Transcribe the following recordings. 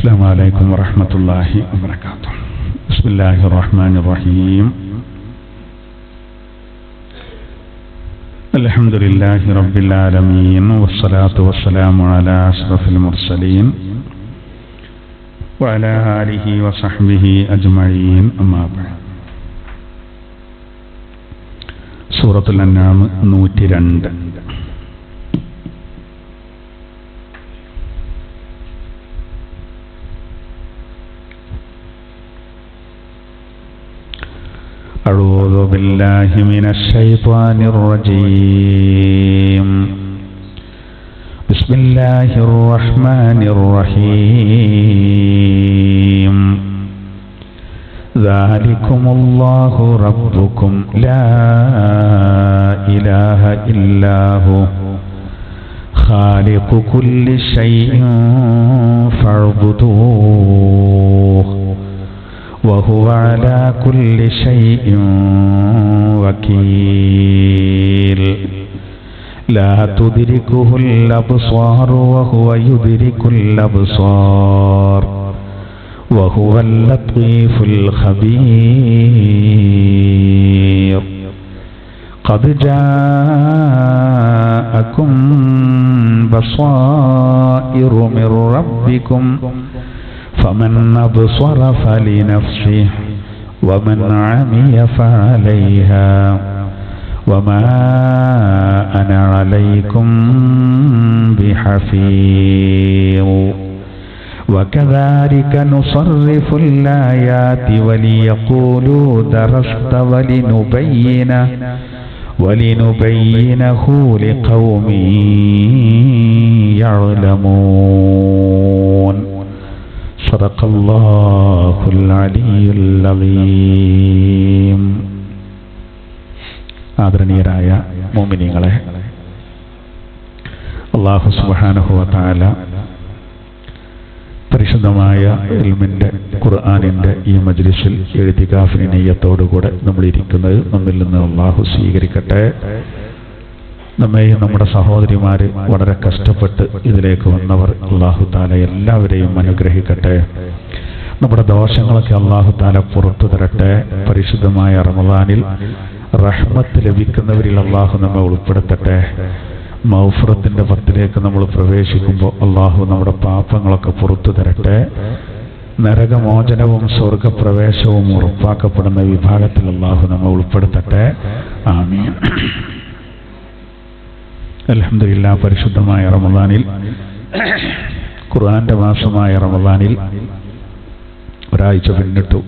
السلام عليكم ورحمة الله وبركاته. بسم الله الرحمن الرحيم. الحمد لله رب العالمين، والصلاة والسلام على أشرف المرسلين وعلى آله وصحبه أجمعين. أما بعد. سورة الأنعام 102. أعوذ بالله من الشيطان الرجيم. بسم الله الرحمن الرحيم. ذلكم الله ربكم لا إله إلا هو خالق كل شيء فاعبدوه وهو على كل شيء وكيل. لا تدركه الأبصار وهو يدرك الأبصار وهو اللطيف الخبير. قد جاءكم بصائر من ربكم فمن أبصر فلنفسه ومن عمي فعليها وما أنا عليكم بحفيظ. وكذلك نصرف الآيات وليقولوا درست ولنبينه لقوم يعلمون. صدق الله العلي العظيم. ആദരണീയരായ മുഅ്മിനീങ്ങളെ, അല്ലാഹു സുബ്ഹാനഹു വ തആല പരിശുദ്ധമായ ഇൽമിന്റെ ഖുർആനിന്റെ ഈ മജ്ലിസിൽ ഇഅ്തികാഫിന്റെ നിയ്യത്തോടുകൂടെ നമ്മൾ ഇരിക്കുന്നത് നമ്മിൽ നിന്ന് അല്ലാഹു സ്വീകരിക്കട്ടെ. നമ്മെയും നമ്മുടെ സഹോദരിമാര് വളരെ കഷ്ടപ്പെട്ട് ഇതിലേക്ക് വന്നവർ അല്ലാഹു തആല എല്ലാവരെയും അനുഗ്രഹിക്കട്ടെ. നമ്മുടെ ദോഷങ്ങളൊക്കെ അല്ലാഹു തആല പുറത്തു തരട്ടെ. പരിശുദ്ധമായ റമളാനിൽ റഹ്മത്ത് ലഭിക്കുന്നവരിൽ അല്ലാഹു നമ്മെ ഉൾപ്പെടുത്തട്ടെ. മഗ്ഫിറത്തിന്റെ പത്തിലേക്ക് നമ്മൾ പ്രവേശിക്കുമ്പോൾ അല്ലാഹു നമ്മുടെ പാപങ്ങളൊക്കെ പുറത്തു തരട്ടെ. നരകമോചനവും സ്വർഗപ്രവേശവും ഉറപ്പാക്കപ്പെടുന്ന വിഭാഗത്തിൽ അല്ലാഹു നമ്മെ ഉൾപ്പെടുത്തട്ടെ. ആമീൻ. അൽഹംദുലില്ലാഹ്, പരിശുദ്ധമായ റമളാനിൽ, ഖുർആന്റെ മാസമായ റമളാനിൽ ഒരാഴ്ച പിന്നിട്ടു.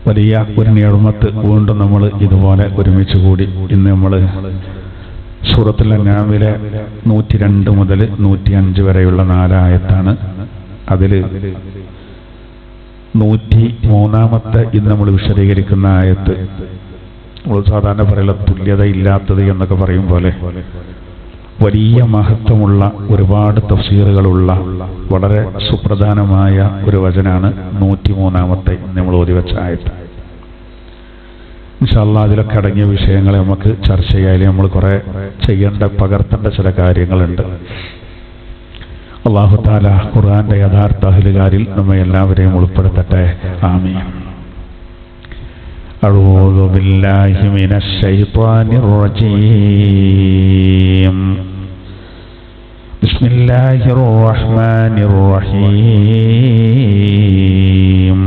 വലിയ ഒരു നിഅമത്ത് വീണ്ടും നമ്മൾ ഇതുപോലെ ഒരുമിച്ച് കൂടി. ഇന്ന് നമ്മൾ സൂറത്തുൽ അൻആമിലെ 102 മുതൽ 105 വരെയുള്ള 4 ആയത്താണ്. അതിൽ 103ാമത്തെ ഇന്ന് നമ്മൾ വിശദീകരിക്കുന്ന ആയത്ത്, നമ്മൾ സാധാരണ പറയുള്ള തുല്യത ഇല്ലാത്തത് എന്നൊക്കെ പറയും പോലെ വലിയ മഹത്വമുള്ള ഒരുപാട് തഫ്സീറുകളുള്ള വളരെ സുപ്രധാനമായ ഒരു വചനാണ് 103ാമത്തെ നമ്മൾ ഓതിവെച്ച ആയത്ത്. ഇൻഷാ അല്ലാഹ് അതിലൊക്കെ അടങ്ങിയ വിഷയങ്ങളെ നമുക്ക് ചർച്ച ചെയ്യാൻ നമ്മൾ കുറെ പകർത്തേണ്ട ചില കാര്യങ്ങളുണ്ട്. അല്ലാഹു തആല ഖുർആന്റെ യഥാർത്ഥ അഹ്ലുകാരിൽ നമ്മെ എല്ലാവരെയും ഉൾപ്പെടുത്തട്ടെ. ആമീൻ. أعوذ بالله من الشيطان الرجيم. بسم الله الرحمن الرحيم.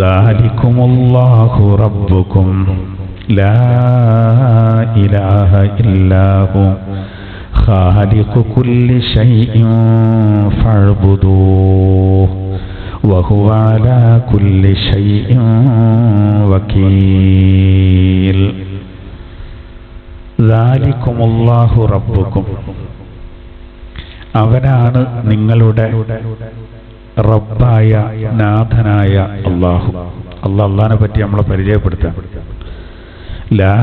ذلكم الله ربكم لا إله إلا هو خالق كل شيء فاعبدوه وهو على كل شيء وكيل. ذلكم الله ربكم. അവനാണ് നിങ്ങളുടെ റബ്ബായ നാഥനായ അല്ലാഹു. അല്ലാഹുവിനെ പറ്റി നമ്മളെ പരിചയപ്പെടുത്താം. ലാ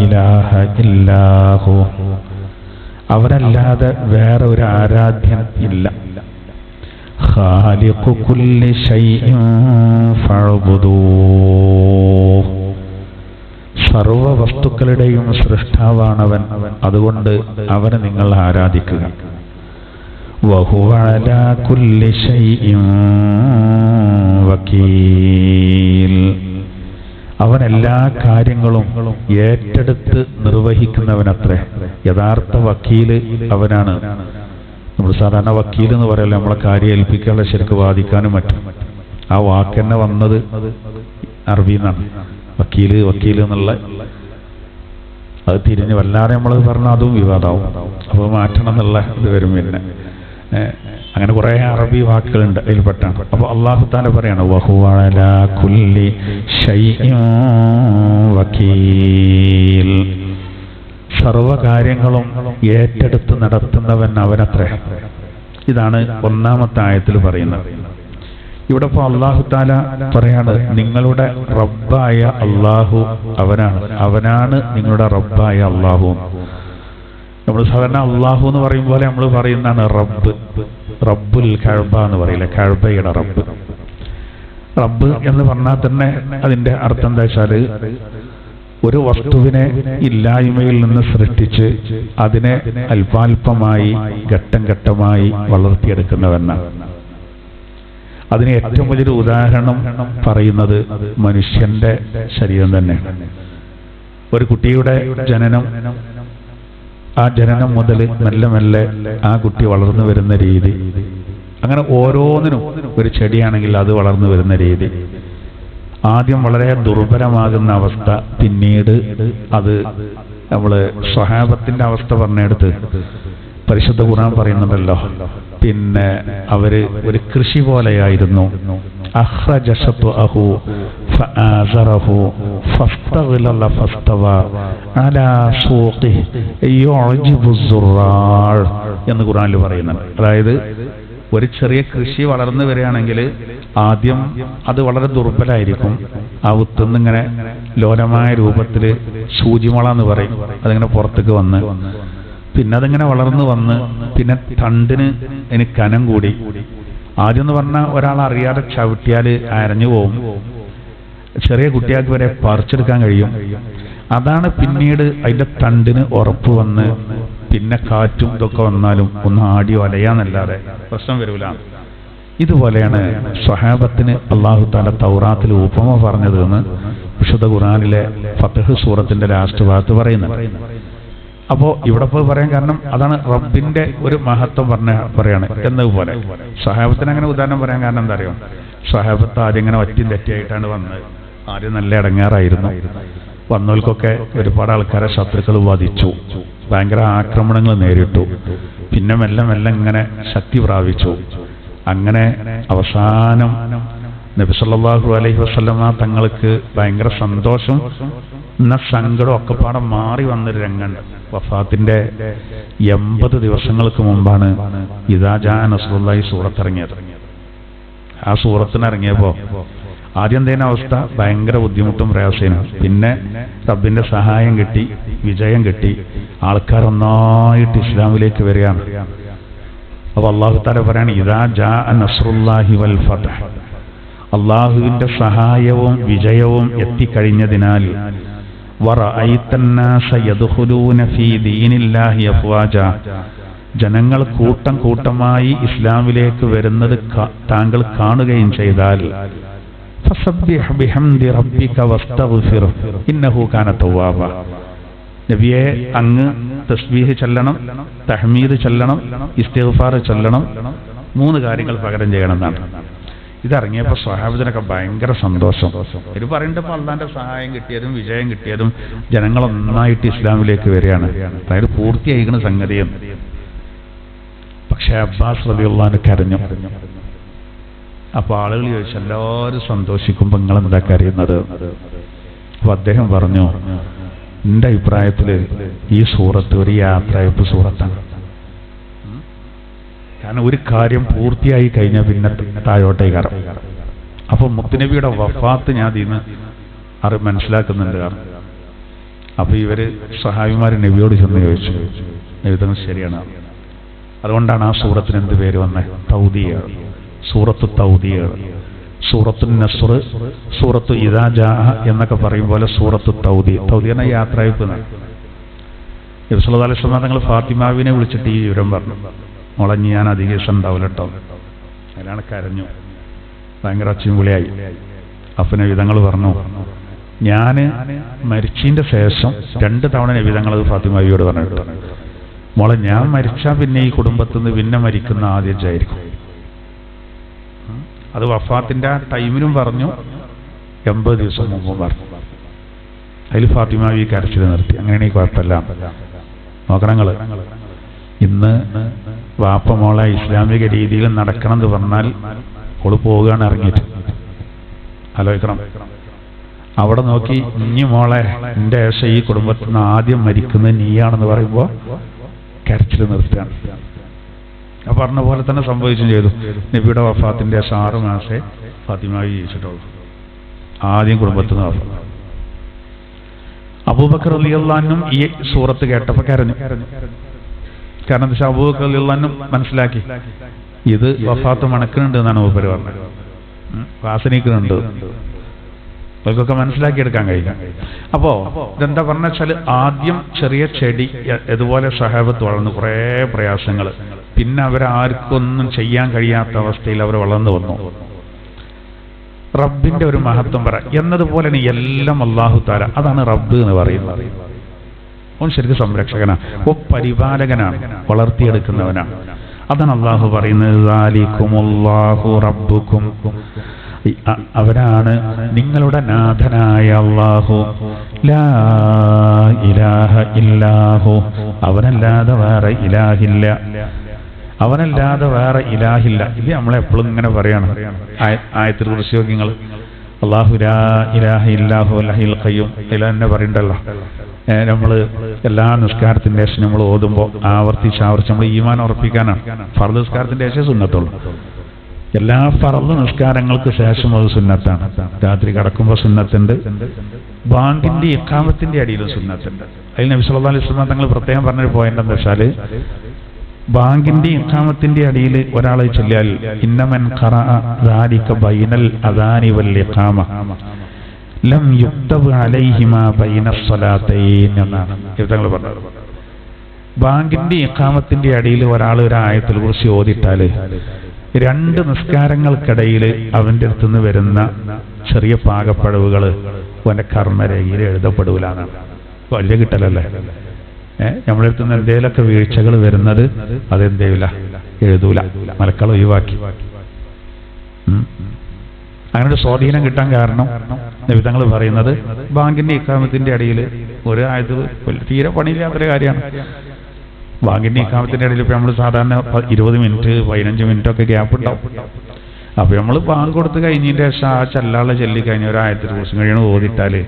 ഇലാഹ ഇല്ലാഹു, അവനല്ലാതെ വേറെ ഒരു ആരാധ്യൻ ഇല്ല. ഖാലിഖു കുല്ലി ഷൈഇൻ ഫഅബ്ദൂഹ്, സർവ വസ്തുക്കളുടെയും സൃഷ്ടാവാണവൻ. അതുകൊണ്ട് അവനെ നിങ്ങൾ ആരാധിക്കുക. വഹുവ അലാ കുല്ലി ശൈഇൻ വകീൽ. അവൻ എല്ലാ കാര്യങ്ങളും ഏറ്റെടുത്ത് നിർവഹിക്കുന്നവനത്രേ. യഥാർത്ഥ വക്കീല് അവനാണ്. നമ്മൾ സാധാരണ വക്കീൽ എന്ന് പറയല്ലോ, നമ്മളെ കാര്യം ഏൽപ്പിക്കാനുള്ള ശരിക്ക് വാദിക്കാനും മറ്റും. ആ വാക്ക് തന്നെ വന്നത് അറബിയിൽ നിന്നാണ്. വക്കീല് വക്കീൽ എന്നുള്ള അത് തിരിഞ്ഞ് വല്ലാതെ നമ്മളത് പറഞ്ഞാൽ അതും വിവാദമാവും. അപ്പോൾ മാറ്റണം എന്നുള്ള ഇത് വരും. പിന്നെ അങ്ങനെ കുറെ അറബി വാക്കുകളുണ്ട് അതിൽപ്പെട്ടാണ്. അപ്പോൾ അല്ലാഹു തആല പറയാണ് വഹുവ അലാ കുല്ലി ശൈഇൻ വകീൽ. സർവകാര്യങ്ങളും ഏറ്റെടുത്ത് നടത്തുന്നവൻ അവനത്രേ. ഇതാണ് ഒന്നാമത്തെ ആയത്തിൽ പറയുന്നത്. ഇവിടെ ഇപ്പോൾ അല്ലാഹു തആല പറയാണ് നിങ്ങളുടെ റബ്ബായ അല്ലാഹു അവനാണ് നിങ്ങളുടെ റബ്ബായ അല്ലാഹു. നമ്മൾ സാധാരണ അള്ളാഹു എന്ന് പറയും പോലെ നമ്മൾ പറയുന്നതാണ് റബ്ബ്. റബ്ബുൽ കഅബ എന്ന് പറയില്ല, കഅബയുടെ റബ്ബ്. റബ്ബ് എന്ന് പറഞ്ഞാൽ തന്നെ അതിന്റെ അർത്ഥം എന്താ വെച്ചാല് ഒരു വസ്തുവിനെ ഇല്ലായ്മയിൽ നിന്ന് സൃഷ്ടിച്ച് അതിനെ അല്പാൽപമായി ഘട്ടം ഘട്ടമായി വളർത്തിയെടുക്കുന്നവനാണ്. അതിന് ഏറ്റവും വലിയൊരു ഉദാഹരണം പറയുന്നത് മനുഷ്യന്റെ ശരീരം തന്നെ. ഒരു കുട്ടിയുടെ ജനനം, ആ ജനനം മുതൽ മെല്ലെ മെല്ലെ ആ കുട്ടി വളർന്നു വരുന്ന രീതി, അങ്ങനെ ഓരോന്നിനും ഒരു ചെടിയാണെങ്കിൽ അത് വളർന്നു വരുന്ന രീതി, ആദ്യം വളരെ ദുർബലമാകുന്ന അവസ്ഥ, പിന്നീട് അത് നമ്മള് സ്വഹാബത്തിന്റെ അവസ്ഥ പറഞ്ഞെടുത്ത് പരിശുദ്ധ ഖുർആൻ പറയുന്നുണ്ടല്ലോ, പിന്നെ അവര് ഒരു കൃഷി പോലെയായിരുന്നു. അഖ്റജ ശത്വഅഹു ഫആസറഹു ഫസ്തഗ്ലല ഫസ്തവ അലാ സൂഖിഹി യുഅ്ജിബു സുറാർ എന്ന് ഖുർആനിൽ പറയുന്നുണ്ട്. അതായത് ഒരു ചെറിയ കൃഷി വളർന്നു വരികയാണെങ്കിൽ ആദ്യം അത് വളരെ ദുർബലായിരിക്കും. ആ വിത്തുനിന്ന് ഇങ്ങനെ ലോലമായ രൂപത്തിൽ സൂചിമുള എന്ന് പറയും, അതിങ്ങനെ പുറത്തേക്ക് വന്ന് പിന്നെ അതിങ്ങനെ വളർന്നു വന്ന് പിന്നെ തണ്ടിന് എനിക്ക് കനം കൂടി. ആദ്യം എന്ന് പറഞ്ഞാൽ ഒരാൾ അറിയാതെ ചവിട്ടിയാൽ അരഞ്ഞു പോവും, ചെറിയ കുട്ടികൾക്ക് വരെ പറിച്ചെടുക്കാൻ കഴിയും. അതാണ് പിന്നീട് അതിന്റെ തണ്ടിന് ഉറപ്പ് വന്ന് പിന്നെ കാറ്റും ഇതൊക്കെ വന്നാലും ഒന്ന് ആടി വലയാന്നല്ലാതെ പ്രശ്നം വരൂല. ഇതുപോലെയാണ് സ്വഹാബത്തിന് അല്ലാഹു തആല തൗറാത്തിൽ ഉപമ പറഞ്ഞത് എന്ന് വിശുദ്ധ ഖുർആനിലെ ഫത്ഹ് സൂറത്തിന്റെ ലാസ്റ്റ് ഭാഗത്ത് പറയുന്നുണ്ട്. അപ്പോ ഇവിടെ പോയി പറയാൻ കാരണം അതാണ് റബ്ബിന്റെ ഒരു മഹത്വം പറയാണ് എന്നതുപോലെ. സ്വഹാബത്തിന് അങ്ങനെ ഉദാഹരണം പറയാൻ കാരണം എന്താ അറിയോ, സ്വഹാബത്ത് ആദ്യം ഇങ്ങനെ ഒറ്റയും തെറ്റിയായിട്ടാണ് വന്നത്. ആദ്യം നല്ല ഇടങ്ങാറായിരുന്നു. വന്നവർക്കൊക്കെ ഒരുപാട് ആൾക്കാരെ ശത്രുക്കൾ വധിച്ചു, ഭയങ്കര ആക്രമണങ്ങൾ നേരിട്ടു. പിന്നെ മെല്ലെ മെല്ലെ ഇങ്ങനെ ശക്തി പ്രാപിച്ചു. അങ്ങനെ അവസാനം നബി സല്ലല്ലാഹു അലൈഹി വസല്ലമ തങ്ങൾക്ക് ഭയങ്കര സന്തോഷം എന്ന സങ്കടം ഒക്കെ പാടെ മാറി വന്നൊരു രംഗമുണ്ട്. വഫാത്തിന്റെ 80 ദിവസങ്ങൾക്ക് മുമ്പാണ് ഇദാ ജാഅ നസ്റുല്ലാഹി സൂറത്തിറങ്ങിയത്. ആ സൂറത്തിനിറങ്ങിയപ്പോ ആദ്യം തന്നെ അവസ്ഥ ഭയങ്കര ബുദ്ധിമുട്ടും പ്രയാസേനും. പിന്നെ റബ്ബിന്റെ സഹായം കിട്ടി, വിജയം കിട്ടി, ആൾക്കാർ ഒന്നായിട്ട് ഇസ്ലാമിലേക്ക് വരികയാണ്. അപ്പൊ അല്ലാഹു തആല പറയാണ് ഇദാ ജാഅ നസ്റുല്ലാഹി വൽ ഫത്ഹ്, അല്ലാഹുവിന്റെ സഹായവും വിജയവും എത്തിക്കഴിഞ്ഞതിനാൽ വറഅയ്തന്നാസ യദ്ഖുലൂന ഫീ ദീനില്ലാഹി അഫ്വാജ, ജനങ്ങൾ കൂട്ടം കൂട്ടമായി ഇസ്ലാമിലേക്ക് വരുന്നത് താങ്കൾ കാണുകയും ചെയ്താൽ ഫസബ്ബിഹ് ബിഹംദി റബ്ബിക വസ്തഗ്ഫിർ ഇന്നഹു കാന തവ്വാബ, നബിയെ അങ്ങ് തസ്ബീഹ് ചൊല്ലണം, തഹ്മീദ് ചൊല്ലണം, ഇസ്തിഗ്ഫാർ ചൊല്ലണം, 3 കാര്യങ്ങൾ പകരം ചെയ്യണം എന്നാണ്. ഇതറിങ്ങിയപ്പോൾ സ്വഹാബത്തിനൊക്കെ ഭയങ്കര സന്തോഷം. ഇത് പറയേണ്ടപ്പോൾ അള്ളാന്റെ സഹായം കിട്ടിയതും വിജയം കിട്ടിയതും ജനങ്ങൾ ഒന്നായിട്ട് ഇസ്ലാമിലേക്ക് വരികയാണ്. അതായത് പൂർത്തിയായിരിക്കുന്ന സംഗതിയും. പക്ഷെ അബ്ബാസ് റളിയല്ലാഹു അൻഹു കരഞ്ഞു. അപ്പൊ ആളുകൾ ചോദിച്ചു, എല്ലാവരും സന്തോഷിക്കുമ്പോൾ നിങ്ങൾ എന്താ കരയുന്നത്? അപ്പൊ അദ്ദേഹം പറഞ്ഞു, എന്റെ അഭിപ്രായത്തില് ഈ സൂറത്ത് ഒരു യാത്രയപ്പ് സൂറത്താണ്. കാരണം ഒരു കാര്യം പൂർത്തിയായി കഴിഞ്ഞാൽ പിന്നെ താഴോട്ടേ കയറും. അപ്പൊ മുത്തുനബിയുടെ വഫാത്ത് ഞാൻ ഇതിന്ന് മനസ്സിലാക്കുന്നുണ്ട്. അപ്പൊ ഇവര് സഹാബിമാര് നബിയോട് ചെന്ന് ചോദിച്ചു, നബി ശരിയാണ്. അതുകൊണ്ടാണ് ആ സൂറത്തിന് എന്ത് പേര് വന്നത്? തൗദിയ, സൂറത്ത് തൗദിയ. സൂറത്തു നസ്ർ, സൂറത്തു ഇദാ ജാഅ എന്നൊക്കെ പറയും പോലെ സൂറത്തു തൗദി. തൗദി എന്ന യാത്രയപ്പ്. നബി സല്ലല്ലാഹു അലൈഹി വസല്ലം തങ്ങൾ ഫാത്തിമാവിനെ വിളിച്ചിട്ട് ഈ വിവരം പറഞ്ഞു. മോളെ ഞാൻ അധിക ദിവസം ഉണ്ടാവില്ല കേട്ടോ. അതിലാണ് കരഞ്ഞു, ഭയങ്കര ഒച്ചയും വിളിയായി. അപ്പം നബി തങ്ങൾ പറഞ്ഞു, ഞാൻ മരിച്ചതിൻ്റെ ശേഷം 2 തവണ നബി തങ്ങൾ അത് ഫാത്തിമാവിയോട് പറഞ്ഞിട്ട്, മോളെ ഞാൻ മരിച്ചാൽ പിന്നെ ഈ കുടുംബത്തിൽ നിന്ന് പിന്നെ മരിക്കുന്ന ആദ്യമായിരിക്കും. അത് വഫാത്തിന്റെ ആ ടൈമിനും പറഞ്ഞു, 80 ദിവസം മുമ്പും പറഞ്ഞു. അതിൽ ഫാത്തിമാവി കരച്ചിൽ നിർത്തി. അങ്ങനെയാണെങ്കിൽ കുഴപ്പമില്ല. നോക്കണങ്ങൾ, ഇന്ന് വാപ്പ മോളെ ഇസ്ലാമിക രീതിയിൽ നടക്കണം എന്ന് പറഞ്ഞാൽ ഓള് പോവുകയാണ് ഇറങ്ങിയിട്ട്. ആലോചിക്കണം. അവിടെ നോക്കി, ഇനി മോളെ എൻ്റെ ശേഷം ഈ കുടുംബത്തിൽ നിന്ന് ആദ്യം മരിക്കുന്നത് നീയാണെന്ന് പറയുമ്പോൾ കരച്ചിൽ നിർത്തുകയാണ്. പറഞ്ഞ പോലെ തന്നെ സംഭവിച്ചും ചെയ്തു. നബിയുടെ വഫാത്തിന്റെ 6 മാസേ ഫാത്തിമാവി ജീവിച്ചിട്ടുള്ളൂ. ആദ്യം കുടുംബത്തിൽ നിന്ന് വഫാത്ത്. അബൂബക്കർ റളിയല്ലാഹു അൻഹു ഈ സൂറത്ത് കേട്ടപ്പോൾ കരഞ്ഞു. കാരണം എന്താ വെച്ചാൽ അബൂബക്കർ റളിയല്ലാഹു അൻഹു മനസ്സിലാക്കി ഇത് വഫാത്ത് മണക്കുന്നുണ്ട് എന്നാണ് മൂപ്പര് പറഞ്ഞത്. വാസനിക്കുന്നുണ്ട്. അവർക്കൊക്കെ മനസ്സിലാക്കിയെടുക്കാൻ കഴിയും. അപ്പോ ഇതെന്താ പറഞ്ഞ വെച്ചാൽ, ആദ്യം ചെറിയ ചെടി ഇതുപോലെ സഹാബത്ത് വളർന്നു, കുറേ പ്രയാസങ്ങൾ. പിന്നെ അവരാർക്കൊന്നും ചെയ്യാൻ കഴിയാത്ത അവസ്ഥയിൽ അവർ വളർന്നു വന്നു. റബ്ബിന്റെ ഒരു മഹത്വം പറ എന്നതുപോലെ എല്ലാം അല്ലാഹു തആല, അതാണ് റബ്ബ് എന്ന് പറയുന്നത്. അവൻ ശരിക്കും സംരക്ഷകനാണ്, പരിപാലകനാണ്, വളർത്തിയെടുക്കുന്നവനാണ്. അതാണ് അല്ലാഹു പറയുന്നത്, ദാലികുമുല്ലാഹു റബ്ബുക്കും, അവരാണ് നിങ്ങളുടെ നാഥനായ അല്ലാഹു, ലാ ഇലാഹ ഇല്ലാഹു, അവനല്ലാതെ വേറെ ഇലാഹില്ല, അവനല്ലാതെ വേറെ ഇലാഹില്ല. ഇത് നമ്മളെപ്പോഴും ഇങ്ങനെ പറയണം. ആയത്തിൽ കുറിച്ച് നിങ്ങൾ അല്ലാഹു ലാ ഇലാഹ ഇല്ലാഹു അൽ ഹയ്യുൽ ഖയ്യൂം ഇല തന്നെ പറയണ്ടല്ലോ. നമ്മൾ എല്ലാ നിസ്കാരത്തിന്റെ ശേഷം നമ്മൾ ഓതുമ്പോൾ ആവർത്തിച്ച് നമ്മൾ ഈമാൻ ഉറപ്പിക്കാനാണ്. ഫർദ് നിസ്കാരത്തിന്റെ ശേഷം സുന്നത്തുള്ളൂ. എല്ലാ ഫർദ് നിസ്കാരങ്ങൾക്ക് ശേഷം അത് സുന്നത്താണ്. രാത്രി കിടക്കുമ്പോൾ സുന്നത്തുണ്ട്, ബാങ്കിന്റെ ഇഖാമത്തിന്റെ അടിയിലും സുന്നത്തുണ്ട്. അതിൽ നബി സല്ലല്ലാഹു അലൈഹി വസല്ലം തങ്ങൾ പ്രത്യേകം പറഞ്ഞൊരു പോയിന്റ് എന്താ വെച്ചാൽ, ബാങ്കിന്റെ ഇഖാമത്തിന്റെ അടിയിൽ ഒരാൾ ചൊല്ലിയാൽ ഇന്നമൻ ഖറഅ ദാലിക ബൈനൽ അദാനി വൽ ഇഖാമ ലം യുക്തബ് അലൈഹിമാ ബൈനസ് സ്വലാത്തൈൻ എന്നാണ് തങ്ങൾ പറഞ്ഞത്. ബാങ്കിന്റെ ഇഖാമത്തിന്റെ അടിയിൽ ഒരാൾ ഒരു ആയത്തുൽ കുർസി ഓതിട്ടാൽ 2 നിസ്കാരങ്ങൾക്കിടയിൽ അവന്റെ അടുത്തുനിന്ന് വരുന്ന ചെറിയ പാകപ്പഴവുകൾ അവന്റെ കർമ്മരേഖയിൽ എഴുതപ്പെടൂലാണ്. വലിയ കിട്ടലല്ലേ? നമ്മുടെ അടുത്ത് നിന്ന് എന്തെങ്കിലുമൊക്കെ വീഴ്ചകൾ വരുന്നത് അതെന്തേയില്ല, എഴുതൂല, മലക്കൾ ഒഴിവാക്കി. അങ്ങനെ ഒരു സ്വാധീനം കിട്ടാൻ കാരണം നബി തങ്ങൾ പറയുന്നത്, ബാങ്കിന്റെ ഇഖാമത്തിന്റെ അടിയിൽ ഒരു ആയത് തീരെ പണിയില്ലാത്തൊരു കാര്യമാണ്. ബാങ്കിന്റെ ഇഖാമത്തിന്റെ ഇടയിൽ ഇപ്പൊ നമ്മൾ സാധാരണ 20 മിനിറ്റ് 15 മിനിറ്റ് ഒക്കെ ഗ്യാപ്പ് ഉണ്ടാവും. അപ്പൊ നമ്മൾ ബാങ്ക് കൊടുത്ത് കഴിഞ്ഞതിന്റെ ശേഷം ആ ചെല്ലാളെ ചൊല്ലി കഴിഞ്ഞ ഒരു ആയത്തിൽ കുറിച്ച് കഴിയണം ഓതിട്ടാല്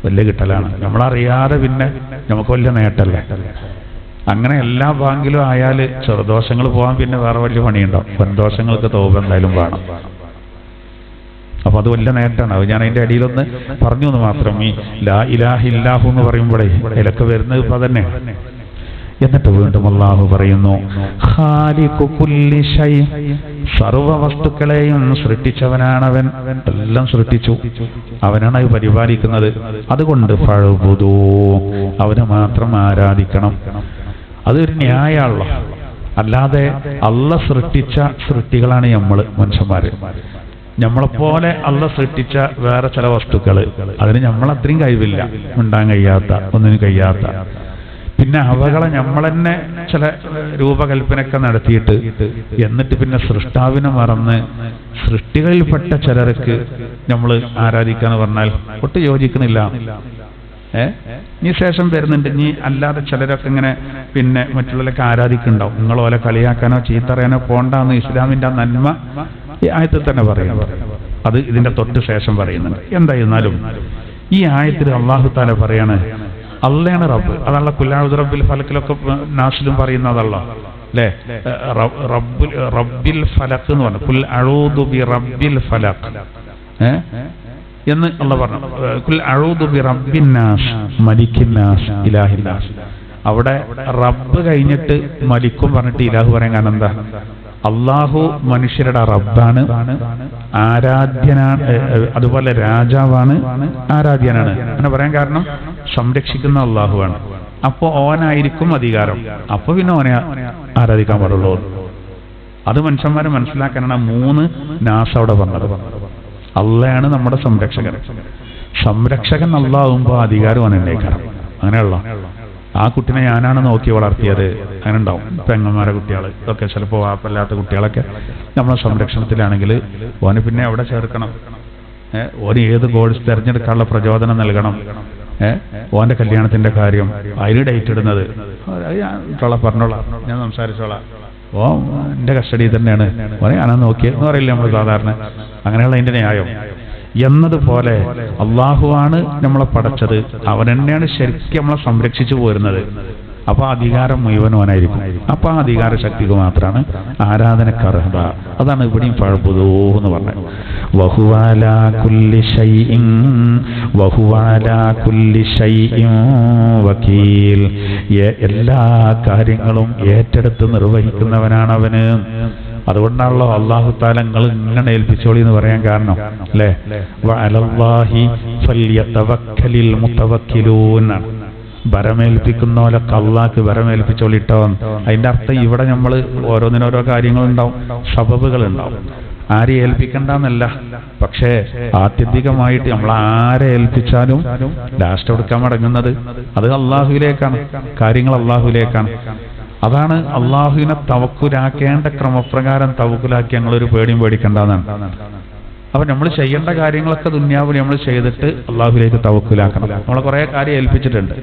വലിയ കിട്ടലാണ്. നമ്മളറിയാതെ പിന്നെ നമുക്ക് വലിയ നേട്ടല്ലേ. അങ്ങനെ എല്ലാ ബാങ്കിലും ആയാല് ചെറുദോഷങ്ങൾ പോകാൻ പിന്നെ വേറെ വലിയ പണിയുണ്ടാവും. വൻദോഷങ്ങൾക്ക് തൗബ എന്തായാലും വേണം. അപ്പൊ അത് വലിയ നേട്ടമാണ്. അത് ഞാൻ അതിന്റെ അടിയിലൊന്ന് പറഞ്ഞു എന്ന് മാത്രം. ഈ ലാ ഇലാഹ ഇല്ലാഹു എന്ന് പറയുമ്പോഴേ അതിലൊക്കെ വരുന്നത് ഇപ്പൊ തന്നെ. എന്നിട്ട് വീണ്ടും അല്ലാഹു പറയുന്നു, ഖാലിഖു കുല്ലി ശൈ, സർവ വസ്തുക്കളെയും സൃഷ്ടിച്ചവനാണവൻ. എല്ലാം സൃഷ്ടിച്ചു, അവനാണ് അത് പരിപാലിക്കുന്നത്. അതുകൊണ്ട് ഫഅ്ബുദൂ, അവനെ മാത്രം ആരാധിക്കണം. അതൊരു ന്യായമുള്ള, അല്ലാതെ അള്ള സൃഷ്ടിച്ച സൃഷ്ടികളാണ് നമ്മള് മനുഷ്യന്മാര്. നമ്മളെപ്പോലെ അള്ള സൃഷ്ടിച്ച വേറെ ചില വസ്തുക്കള്, അതിന് നമ്മളത്രയും കഴിവില്ല, ഉണ്ടാൻ കഴിയാത്ത, ഒന്നിനും കഴിയാത്ത. പിന്നെ അവകളെ നമ്മളെന്നെ ചില രൂപകൽപ്പനയൊക്കെ നടത്തിയിട്ട് എന്നിട്ട് പിന്നെ സൃഷ്ടാവിനെ മറന്ന് സൃഷ്ടികളിൽപ്പെട്ട ചിലർക്ക് നമ്മൾ ആരാധിക്കാന്ന് പറഞ്ഞാൽ ഒട്ടും യോജിക്കുന്നില്ല. നീ ശേഷം വരുന്നുണ്ട്, നീ അല്ലാതെ ചിലരൊക്കെ ഇങ്ങനെ പിന്നെ മറ്റുള്ളവരൊക്കെ ആരാധിക്കുന്നുണ്ടാവും. നിങ്ങളോലെ കളിയാക്കാനോ ചീത്തറിയാനോ പോണ്ടാന്ന് ഇസ്ലാമിന്റെ ആ നന്മ ഈ ആയത്തിൽ തന്നെ പറയുന്നു. അത് ഇതിന്റെ തൊട്ട് ശേഷം പറയുന്നുണ്ട്. എന്തായിരുന്നാലും ഈ ആയത്തിൽ അല്ലാഹു തആല പറയാണ്, അള്ളയാണ് റബ്ബ്. അതല്ല കുല്ലാഉദു റബ്ബിൽ ഫലക്കിലൊക്കെ നാസിലും പറയുന്നതല്ല അല്ലേ? റബ്ബിൽ ഫലഖ് എന്ന് പറഞ്ഞു, കുൽ അഊദു ബി റബ്ബിൽ ഫലഖ് എന്ന് അള്ളാഹ് പറഞ്ഞു. കുൽ അഊദു ബി റബ്ബിൻ നാസ് മലിക്കിൻ നാസ് ഇലാഹിൻ നാസ്. അവിടെ റബ്ബ് കഴിഞ്ഞിട്ട് മലിക്കും പറഞ്ഞിട്ട് ഇലാഹു പറയാൻ കാരണം എന്താ? അള്ളാഹു മനുഷ്യരുടെ റബ്ബാണ്, ആരാധ്യനാണ്, അതുപോലെ രാജാവാണ്, ആരാധ്യനാണ്. അങ്ങനെ പറയാൻ കാരണം സംരക്ഷിക്കുന്ന അള്ളാഹുവാണ്. അപ്പോ ഓനായിരിക്കും അധികാരം. അപ്പൊ പിന്നെ ഓനെ ആരാധിക്കാൻ പാടുള്ളൂ. അത് മനുഷ്യന്മാരെ മനസ്സിലാക്കാനാണ് 3 നാസ് അവിടെ പറഞ്ഞത്. അള്ളയാണ് നമ്മുടെ സംരക്ഷകൻ. സംരക്ഷകൻ അള്ളാഹുമ്പോ അധികാരം ഓനേക്കാരം. അങ്ങനെയുള്ള ആ കുട്ടിനെ ഞാനാണ് നോക്കി വളർത്തിയത്, അങ്ങനെ ഉണ്ടാവും. പെങ്ങന്മാരെ കുട്ടികൾ ഇതൊക്കെ ചിലപ്പോൾ വാപ്പല്ലാത്ത കുട്ടികളൊക്കെ നമ്മളെ സംരക്ഷണത്തിലാണെങ്കിൽ ഓന് പിന്നെ എവിടെ ചേർക്കണം, ഓന് ഏത് കോഴ്സ് തിരഞ്ഞെടുക്കാനുള്ള പ്രചോദനം നൽകണം, ഓന്റെ കല്യാണത്തിന്റെ കാര്യം, അതിന് ഡേറ്റ് ഇടുന്നത് പറഞ്ഞോളാം, ഞാൻ സംസാരിച്ചോളാം, ഓ എന്റെ കസ്റ്റഡിയിൽ തന്നെയാണ്, ഓനെ ഞാനാ നോക്കിയെന്ന് പറയില്ല നമ്മൾ സാധാരണ. അങ്ങനെയുള്ള അതിന്റെ ന്യായം എന്നതുപോലെ അള്ളാഹുവാണ് നമ്മളെ പടച്ചത്, അവൻ തന്നെയാണ് ശരിക്കും നമ്മളെ സംരക്ഷിച്ചു പോരുന്നത്. അപ്പൊ അധികാരം മുഴുവൻ ഓനായിരിക്കും. അപ്പൊ ആ അധികാര ശക്തിക്ക് മാത്രമാണ് ആരാധനക്ക് അർഹത. അതാണ് ഇവിടെയും പഴപ്പുതോ എന്ന് പറഞ്ഞത്. വഹുവാലാ കുല്ലി ശൈഇൻ വഹുവാലാ കുല്ലി ശൈഇൻ വകീൽ. എല്ലാ കാര്യങ്ങളും ഏറ്റെടുത്ത് നിർവഹിക്കുന്നവനാണ് അവന്. അതുകൊണ്ടാണല്ലോ അല്ലാഹു തആല നിങ്ങൾ ഇങ്ങനെ ഏൽപ്പിച്ചോളി എന്ന് പറയാൻ കാരണം അല്ലേ. വഅലല്ലാഹി ഫല്യതവക്കലിൽ മുതവക്കിലൂൻ. ഭരമേൽപ്പിക്കുന്നോലൊക്കെ അള്ളാഹ്ക്ക് ഭരമേൽപ്പിച്ചോളിട്ടോ. അതിന്റെ അർത്ഥം ഇവിടെ നമ്മൾ ഓരോന്നിനോരോ കാര്യങ്ങളുണ്ടാവും, സബബുകളുണ്ടാവും. ആരെ ഏൽപ്പിക്കണ്ടെന്നല്ല, പക്ഷേ ആത്യന്തികമായിട്ട് നമ്മൾ ആരെ ഏൽപ്പിച്ചാലും ലാസ്റ്റ് കൊടുക്കാൻ മടങ്ങുന്നത് അത് അള്ളാഹുവിലേക്കാണ്, കാര്യങ്ങൾ അള്ളാഹുവിലേക്കാണ്. അതാണ് അള്ളാഹുവിനെ തവക്കുലാക്കേണ്ട ക്രമപ്രകാരം തവക്കുലാക്കി ഞങ്ങളൊരു പേടിയും പേടിക്കണ്ടെന്നാണ്. അപ്പൊ നമ്മൾ ചെയ്യേണ്ട കാര്യങ്ങളൊക്കെ ദുന്യാവിൽ നമ്മൾ ചെയ്തിട്ട് അള്ളാഹുലേക്ക് തവക്കുലാക്കണം. നമ്മളെ കുറെ കാര്യം ഏൽപ്പിച്ചിട്ടുണ്ട്,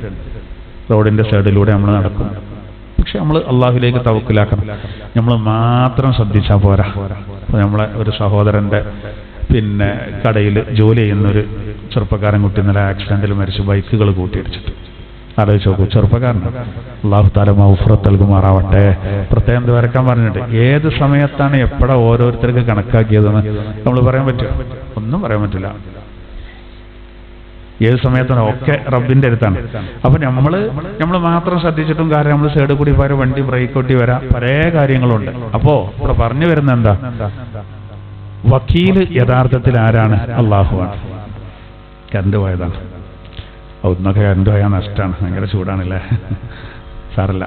റോഡിന്റെ സൈഡിലൂടെ നമ്മൾ നടക്കും, പക്ഷെ നമ്മൾ അള്ളാഹുലേക്ക് തവക്കുലാക്കണം. നമ്മൾ മാത്രം ശ്രദ്ധിച്ചാൽ പോരാ. അപ്പൊ നമ്മളെ ഒരു സഹോദരന്റെ കടയിൽ ജോലി ചെയ്യുന്നൊരു ചെറുപ്പക്കാരൻ കുട്ടി ഇന്നലെ ആക്സിഡന്റിൽ മരിച്ചു, ബൈക്കുകൾ കൂട്ടിയിടിച്ചിട്ട്. ആലോചിച്ച് നോക്കൂ, ചെറുപ്പക്കാരനാണ്. അല്ലാഹു തആല മഗ്ഫിറത്ത് നൽകുമാറാവട്ടെ. പ്രത്യേകം വരക്കാൻ പറഞ്ഞിട്ട് ഏത് സമയത്താണ് എപ്പോഴാ ഓരോരുത്തർക്ക് കണക്കാക്കിയതെന്ന് നമ്മൾ പറയാൻ പറ്റുമോ? ഒന്നും പറയാൻ പറ്റില്ല. ഏത് സമയത്താണ് ഒക്കെ റബ്ബിന്റെ അടുത്താണ്. അപ്പൊ നമ്മൾ മാത്രം ശ്രദ്ധിച്ചിട്ടും കാര്യം നമ്മൾ സൈഡിൽ കൂടി പോയ വണ്ടി ബ്രേക്ക് കൊട്ടി വരാം, പല കാര്യങ്ങളുണ്ട്. അപ്പോ ഇവിടെ പറഞ്ഞു വരുന്ന എന്താ, വക്കീല് യഥാർത്ഥത്തിൽ ആരാണ്? അള്ളാഹുവാണ്. കറണ്ട് പോയതാണ്, ഒന്നൊക്കെ കറണ്ട് പോയാൽ നഷ്ടമാണ്, ഭയങ്കര ചൂടാണല്ലേ, സാരല്ല,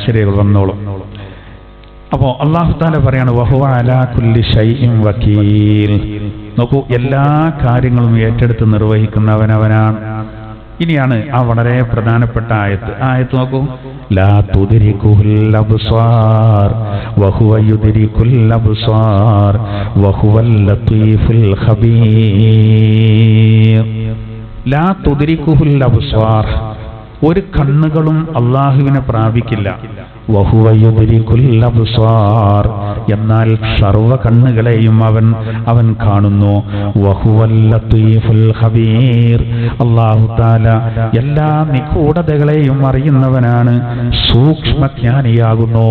ശരിയാകും, വന്നോളും. അപ്പോ അല്ലാഹു തആല പറയാണ് വഹുവ അലാ കുല്ലി ശൈഇൻ വകീൽ. നോക്കൂ, എല്ലാ കാര്യങ്ങളും ഏറ്റെടുത്ത് നിർവഹിക്കുന്നവനവനാണ്. ഇനിയാണ് ആ വളരെ പ്രധാനപ്പെട്ട ആയത്ത് നോക്കൂ. ലാ തുദ്രികുൽ അബ്സാർ വഹുവ യുദ്രികുൽ അബ്സാർ വഹുവൽ ലത്തീഫുൽ ഖബീർ. ലാ തുദ്രികുൽ അബ്സാർ, ഒരു കണ്ണുകളും അള്ളാഹുവിനെ പ്രാപിക്കില്ല. വഹുവ യുദ്രികുൽ അബ്സാർ, എന്നാൽ സർവ കണ്ണുകളെയും അവൻ കാണുന്നു. വഹുവൽ ലത്തീഫുൽ ഖബീർ, അല്ലാഹു തആല എല്ലാ നിഗൂഢതകളെയും അറിയുന്നവനാണ്, സൂക്ഷ്മജ്ഞാനിയാകുന്നു.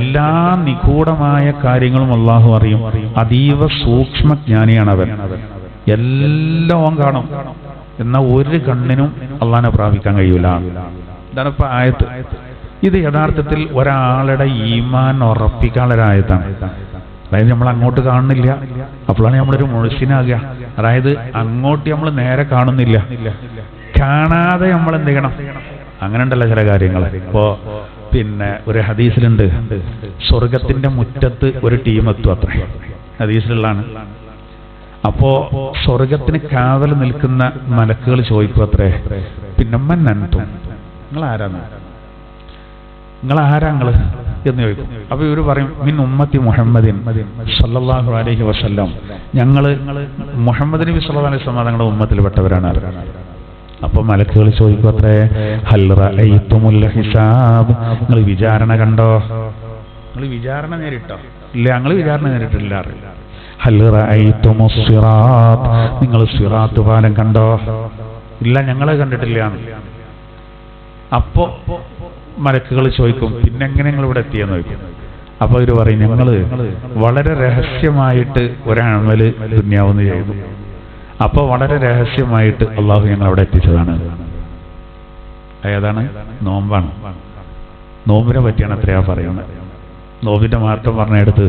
എല്ലാ നിഗൂഢമായ കാര്യങ്ങളും അള്ളാഹു അറിയും, അതീവ സൂക്ഷ്മജ്ഞാനിയാണ് അവൻ. എല്ലാം കാണും, എന്നാൽ ഒരു കണ്ണിനും അള്ളാഹിനെ പ്രാപിക്കാൻ കഴിയൂല. ഇതാണ് ഇപ്പൊ ആയത്ത്. ഇത് യഥാർത്ഥത്തിൽ ഒരാളുടെ ഈമാൻ ഉറപ്പിക്കാനുള്ളൊരായത്താണ്. അതായത് നമ്മൾ അങ്ങോട്ട് കാണുന്നില്ല, അപ്പോഴാണ് നമ്മളൊരു മുഴുസിനാകുക. അതായത് അങ്ങോട്ട് നമ്മൾ നേരെ കാണുന്നില്ല, കാണാതെ നമ്മൾ എന്ത് ചെയ്യണം? അങ്ങനെ ഉണ്ടല്ലോ ചില കാര്യങ്ങൾ. ഇപ്പോ ഒരു ഹദീസിലുണ്ട്, സ്വർഗത്തിന്റെ മുറ്റത്ത് ഒരു ടീം എത്തും, അത്ര ഹദീസിലുള്ളതാണ്. അപ്പോ സ്വർഗത്തിന് കാവൽ നിൽക്കുന്ന മലക്കുകൾ ചോദിക്കും അത്രേ, മന്നൻതും, നിങ്ങൾ ആരാണ്, നിങ്ങൾ എന്ന് ചോദിക്കും. അപ്പൊ ഇവര് പറയും മിൻ ഉമ്മത്തി മുഹമ്മദിൻ സല്ലല്ലാഹു അലൈഹി വസല്ലം, ഞങ്ങള് മുഹമ്മദ് നബി സല്ലല്ലാഹു അലൈഹി വസല്ലം തങ്ങളുടെ ഉമ്മത്തിൽപ്പെട്ടവരാണ്. അപ്പൊ മലക്കുകൾ ചോദിക്കും അത്രേ, ഹൽ റഅയ്തുമുൽ ഹിസാബ്, നിങ്ങൾ വിചാരണ കണ്ടോ? നിങ്ങൾ വിചാരണ നേരിട്ടോ? ഇല്ല, ഞങ്ങൾ വിചാരണ നേരിട്ടില്ല. ഹൽ റഅയ്തുമുസ് സിറാത്ത്, നിങ്ങൾ സിറാത്ത് പാലം കണ്ടോ? ഇല്ല, ഞങ്ങളെ കണ്ടിട്ടില്ല. അപ്പോ മലക്കുകൾ ചോദിക്കും, എങ്ങനെ നിങ്ങൾ ഇവിടെ എത്തിയെന്ന് ചോദിക്കും. അപ്പൊ ഇവര് പറയും, ഞങ്ങള് വളരെ രഹസ്യമായിട്ട് ഒരമല് ദുനിയാവെന്ന് ചെയ്തു. അപ്പൊ വളരെ രഹസ്യമായിട്ട് അള്ളാഹു ഞങ്ങൾ അവിടെ എത്തിച്ചതാണ്. ഏതാണ്? നോമ്പാണ്. നോമ്പിനെ പറ്റിയാണ് അത്രയാ പറയുന്നത്. നോമ്പിന്റെ മഹത്വം പറഞ്ഞെടുത്ത്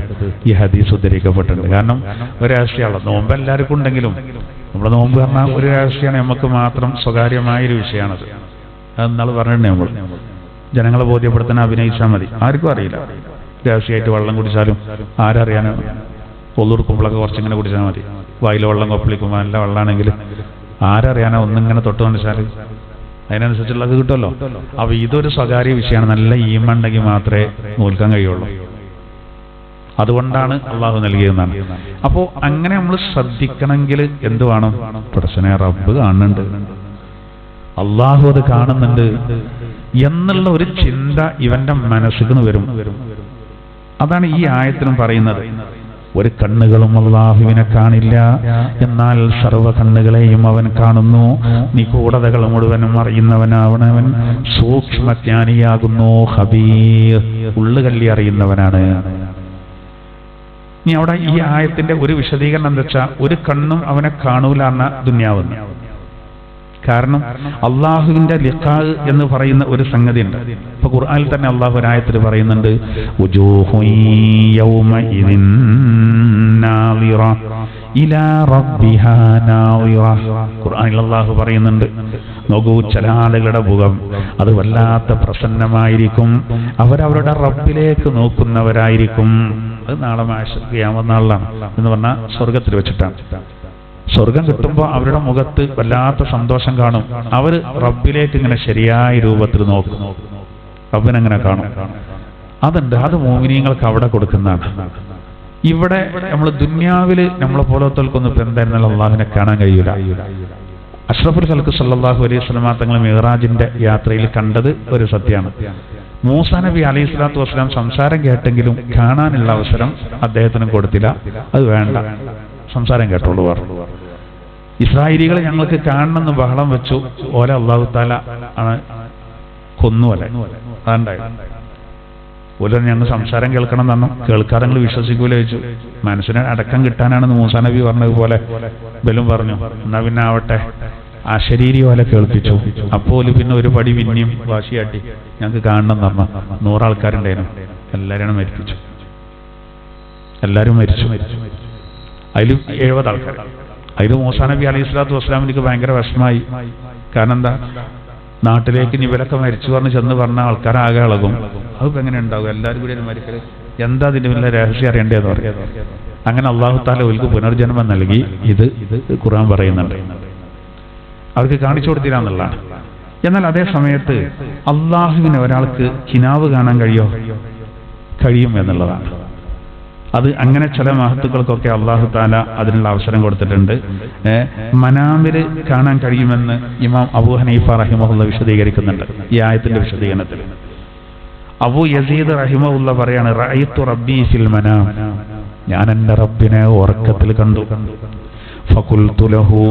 ഈ ഹദീസ് ഉദ്ധരിക്കപ്പെട്ടിട്ടുണ്ട്. കാരണം ഒരു രഹസ്യമാണ് നോമ്പ് എല്ലാവർക്കും ഉണ്ടെങ്കിലും നമ്മുടെ നോമ്പ് പറഞ്ഞാൽ ഒരു രഹസ്യമാണ്, നമുക്ക് മാത്രം സ്വകാര്യമായൊരു വിഷയമാണത്. അത് ഇന്നാൾ പറഞ്ഞിട്ടുണ്ട് നമ്മൾ. ജനങ്ങളെ ബോധ്യപ്പെടുത്താൻ അഭിനയിച്ചാൽ മതി, ആർക്കും അറിയില്ല. രഹസ്യമായിട്ട് വെള്ളം കുടിച്ചാലും ആരറിയാനാണ്? ഒന്നുകൊടുക്കുമ്പോഴൊക്കെ കുറച്ചിങ്ങനെ കുടിച്ചാൽ മതി. വായിൽ വെള്ളം കൊപ്പളിക്കുമ്പോൾ നല്ല വെള്ളമാണെങ്കിൽ ആരറിയാനോ? ഒന്നിങ്ങനെ തൊട്ട് കാണിച്ചാൽ അതിനനുസരിച്ചുള്ളത് കിട്ടുമല്ലോ. അപ്പൊ ഇതൊരു സ്വകാര്യ വിഷയമാണ്. നല്ല ഈമ ഉണ്ടെങ്കിൽ മാത്രമേ നോൽക്കാൻ കഴിയുള്ളൂ. അതുകൊണ്ടാണ് അള്ളാഹു നൽകിയതെന്നാണ്. അപ്പോ അങ്ങനെ നമ്മൾ ശ്രദ്ധിക്കണമെങ്കിൽ എന്ത് വേണം? പടച്ചോനെ റബ്ബ് കാണുന്നുണ്ട്, അള്ളാഹു അത് കാണുന്നുണ്ട് എന്നുള്ള ഒരു ചിന്ത ഇവന്റെ മനസ്സിന് വരും. അതാണ് ഈ ആയത്തിനും പറയുന്നത്. ഒരു കണ്ണുകളും അള്ളാഹുവിനെ കാണില്ല, എന്നാൽ സർവ്വ കണ്ണുകളെയും അവൻ കാണുന്നു. നിഗൂഢതകൾ മുഴുവനും അറിയുന്നവനാവണവൻ, സൂക്ഷ്മജ്ഞാനിയാകുന്നു, ഖബീർ, ഉള്ളുകള്ളി അറിയുന്നവനാണ്. ഇനി അവിടെ ഈ ആയത്തിന്റെ ഒരു വിശദീകരണം എന്താ വെച്ചാൽ, ഒരു കണ്ണും അവനെ കാണൂല എന്ന ദുന്യാവെന്ന്. കാരണം അള്ളാഹുവിന്റെ ലിഖാ എന്ന് പറയുന്ന ഒരു സംഗതി ഉണ്ട്. ഇപ്പൊ ഖുർആനിൽ തന്നെ അള്ളാഹു ഒരായത്തിൽ പറയുന്നുണ്ട്, ഖുർആനിൽ അള്ളാഹു പറയുന്നുണ്ട്, നോക്കൂ, ചില ആളുകളുടെ മുഖം അത് വല്ലാത്ത പ്രസന്നമായിരിക്കും, അവരവരുടെ റബ്ബിലേക്ക് നോക്കുന്നവരായിരിക്കും. അത് നാളെ ഖിയാമത്ത് നാളിലാണ് എന്ന് പറഞ്ഞാൽ സ്വർഗത്തിൽ വെച്ചിട്ടാണ്. സ്വർഗം കിട്ടുമ്പോൾ അവരുടെ മുഖത്ത് വല്ലാത്ത സന്തോഷം കാണും. അവർ റബ്ബിലേക്ക് ഇങ്ങനെ ശരിയായ രൂപത്തിൽ നോക്കും, റബ്ബിനെങ്ങനെ കാണും. അതുണ്ട്, അത് മോമിനീങ്ങൾക്ക് അവിടെ കൊടുക്കുന്നതാണ്. ഇവിടെ നമ്മൾ ദുന്യാവില് നമ്മളെ പോലത്തോൽക്കൊന്നും ഇപ്പം എന്തായിരുന്നാലും അള്ളാഹുവിനെ കാണാൻ കഴിയൂല. അഷ്റഫുൽ ഖൽഖ് സല്ലല്ലാഹു അലൈഹി വസല്ലം തങ്ങൾ മിഅ്റാജിന്റെ യാത്രയിൽ കണ്ടത് ഒരു സത്യമാണ്. മൂസാ നബി അലൈഹി സ്വലാത്തു വസ്സലാം സംസാരം കേട്ടെങ്കിലും കാണാനുള്ള അവസരം അദ്ദേഹത്തിന് കൊടുത്തില്ല. അത് വേണ്ട, സംസാരം കേട്ടോളൂ പറഞ്ഞു. ഇസ്രായേലികൾ ഞങ്ങൾക്ക് കാണണമെന്ന് ബഹളം വെച്ചു, ഓല അള്ളാഹു തആല കൊന്നുവല്ലേ, അതുണ്ടായി. ഓല ഞങ്ങൾ സംസാരം കേൾക്കണം തന്നു, കേൾക്കാതെ നിങ്ങൾ വിശ്വസിക്കൂല വെച്ചു. മനസ്സിന് അടക്കം കിട്ടാനാണെന്ന് മൂസാ നബി പറഞ്ഞതുപോലെ ബലും പറഞ്ഞു, എന്നാ പിന്നെ ആവട്ടെ, അശരീരി പോലെ കേൾപ്പിച്ചു. അപ്പോൾ പിന്നെ ഒരു പടി പിന്നെയും വാശിയാട്ടി ഞങ്ങൾക്ക് കാണണം എന്ന് പറഞ്ഞു. 100 ആൾക്കാരുണ്ടായിരുന്നു, എല്ലാവരും മരിപ്പിച്ചു. എല്ലാവരും മരിച്ചു. അതിൽ 70 ആൾക്കാർ. അതിൽ മൂസാ നബി അലൈഹി സ്വലാത്തു വസ്സലാമിലേക്ക് ഭയങ്കര വിഷമായി. കാരണം എന്താ, നാട്ടിലേക്ക് ഇവരൊക്കെ മരിച്ചു പറഞ്ഞ് ചെന്ന് പറഞ്ഞ ആൾക്കാരാകെ ഇളകും. അതിപ്പോ എങ്ങനെ ഉണ്ടാവും? എല്ലാവരും കൂടി മരിക്കല്, എന്താ അതിന്റെ വലിയ രഹസ്യം അറിയേണ്ടതെന്ന് പറയും. അങ്ങനെ അള്ളാഹു തആല അവർക്ക് പുനർജന്മം നൽകി. ഇത് ഖുർആൻ പറയുന്നുണ്ട്, അവർക്ക് കാണിച്ചു കൊടുത്തില്ലാന്നുള്ളതാണ്. എന്നാൽ അതേ സമയത്ത് അള്ളാഹുവിന് ഒരാൾക്ക് കിനാവ് കാണാൻ കഴിയും എന്നുള്ളതാണ്. അത് അങ്ങനെ ചില മഹത്തുക്കൾക്കൊക്കെ അള്ളാഹു തആല അതിനുള്ള അവസരം കൊടുത്തിട്ടുണ്ട്. മനാമില് കാണാൻ കഴിയുമെന്ന് ഇമാം അബൂ ഹനീഫ റഹിമഹുല്ലാഹ് വിശദീകരിക്കുന്നുണ്ട് ഈ ആയത്തിന്റെ വിശദീകരണത്തിൽ. അബൂ യസീദ് റഹിമഹുല്ലാഹ് പറയാണ്, റഅയ്തു റബ്ബി ഫിൽ മനാം, ഞാൻ എൻ്റെ റബ്ബിനെ ഉറക്കത്തിൽ കണ്ടു. ഫഖുൽതു ലഹു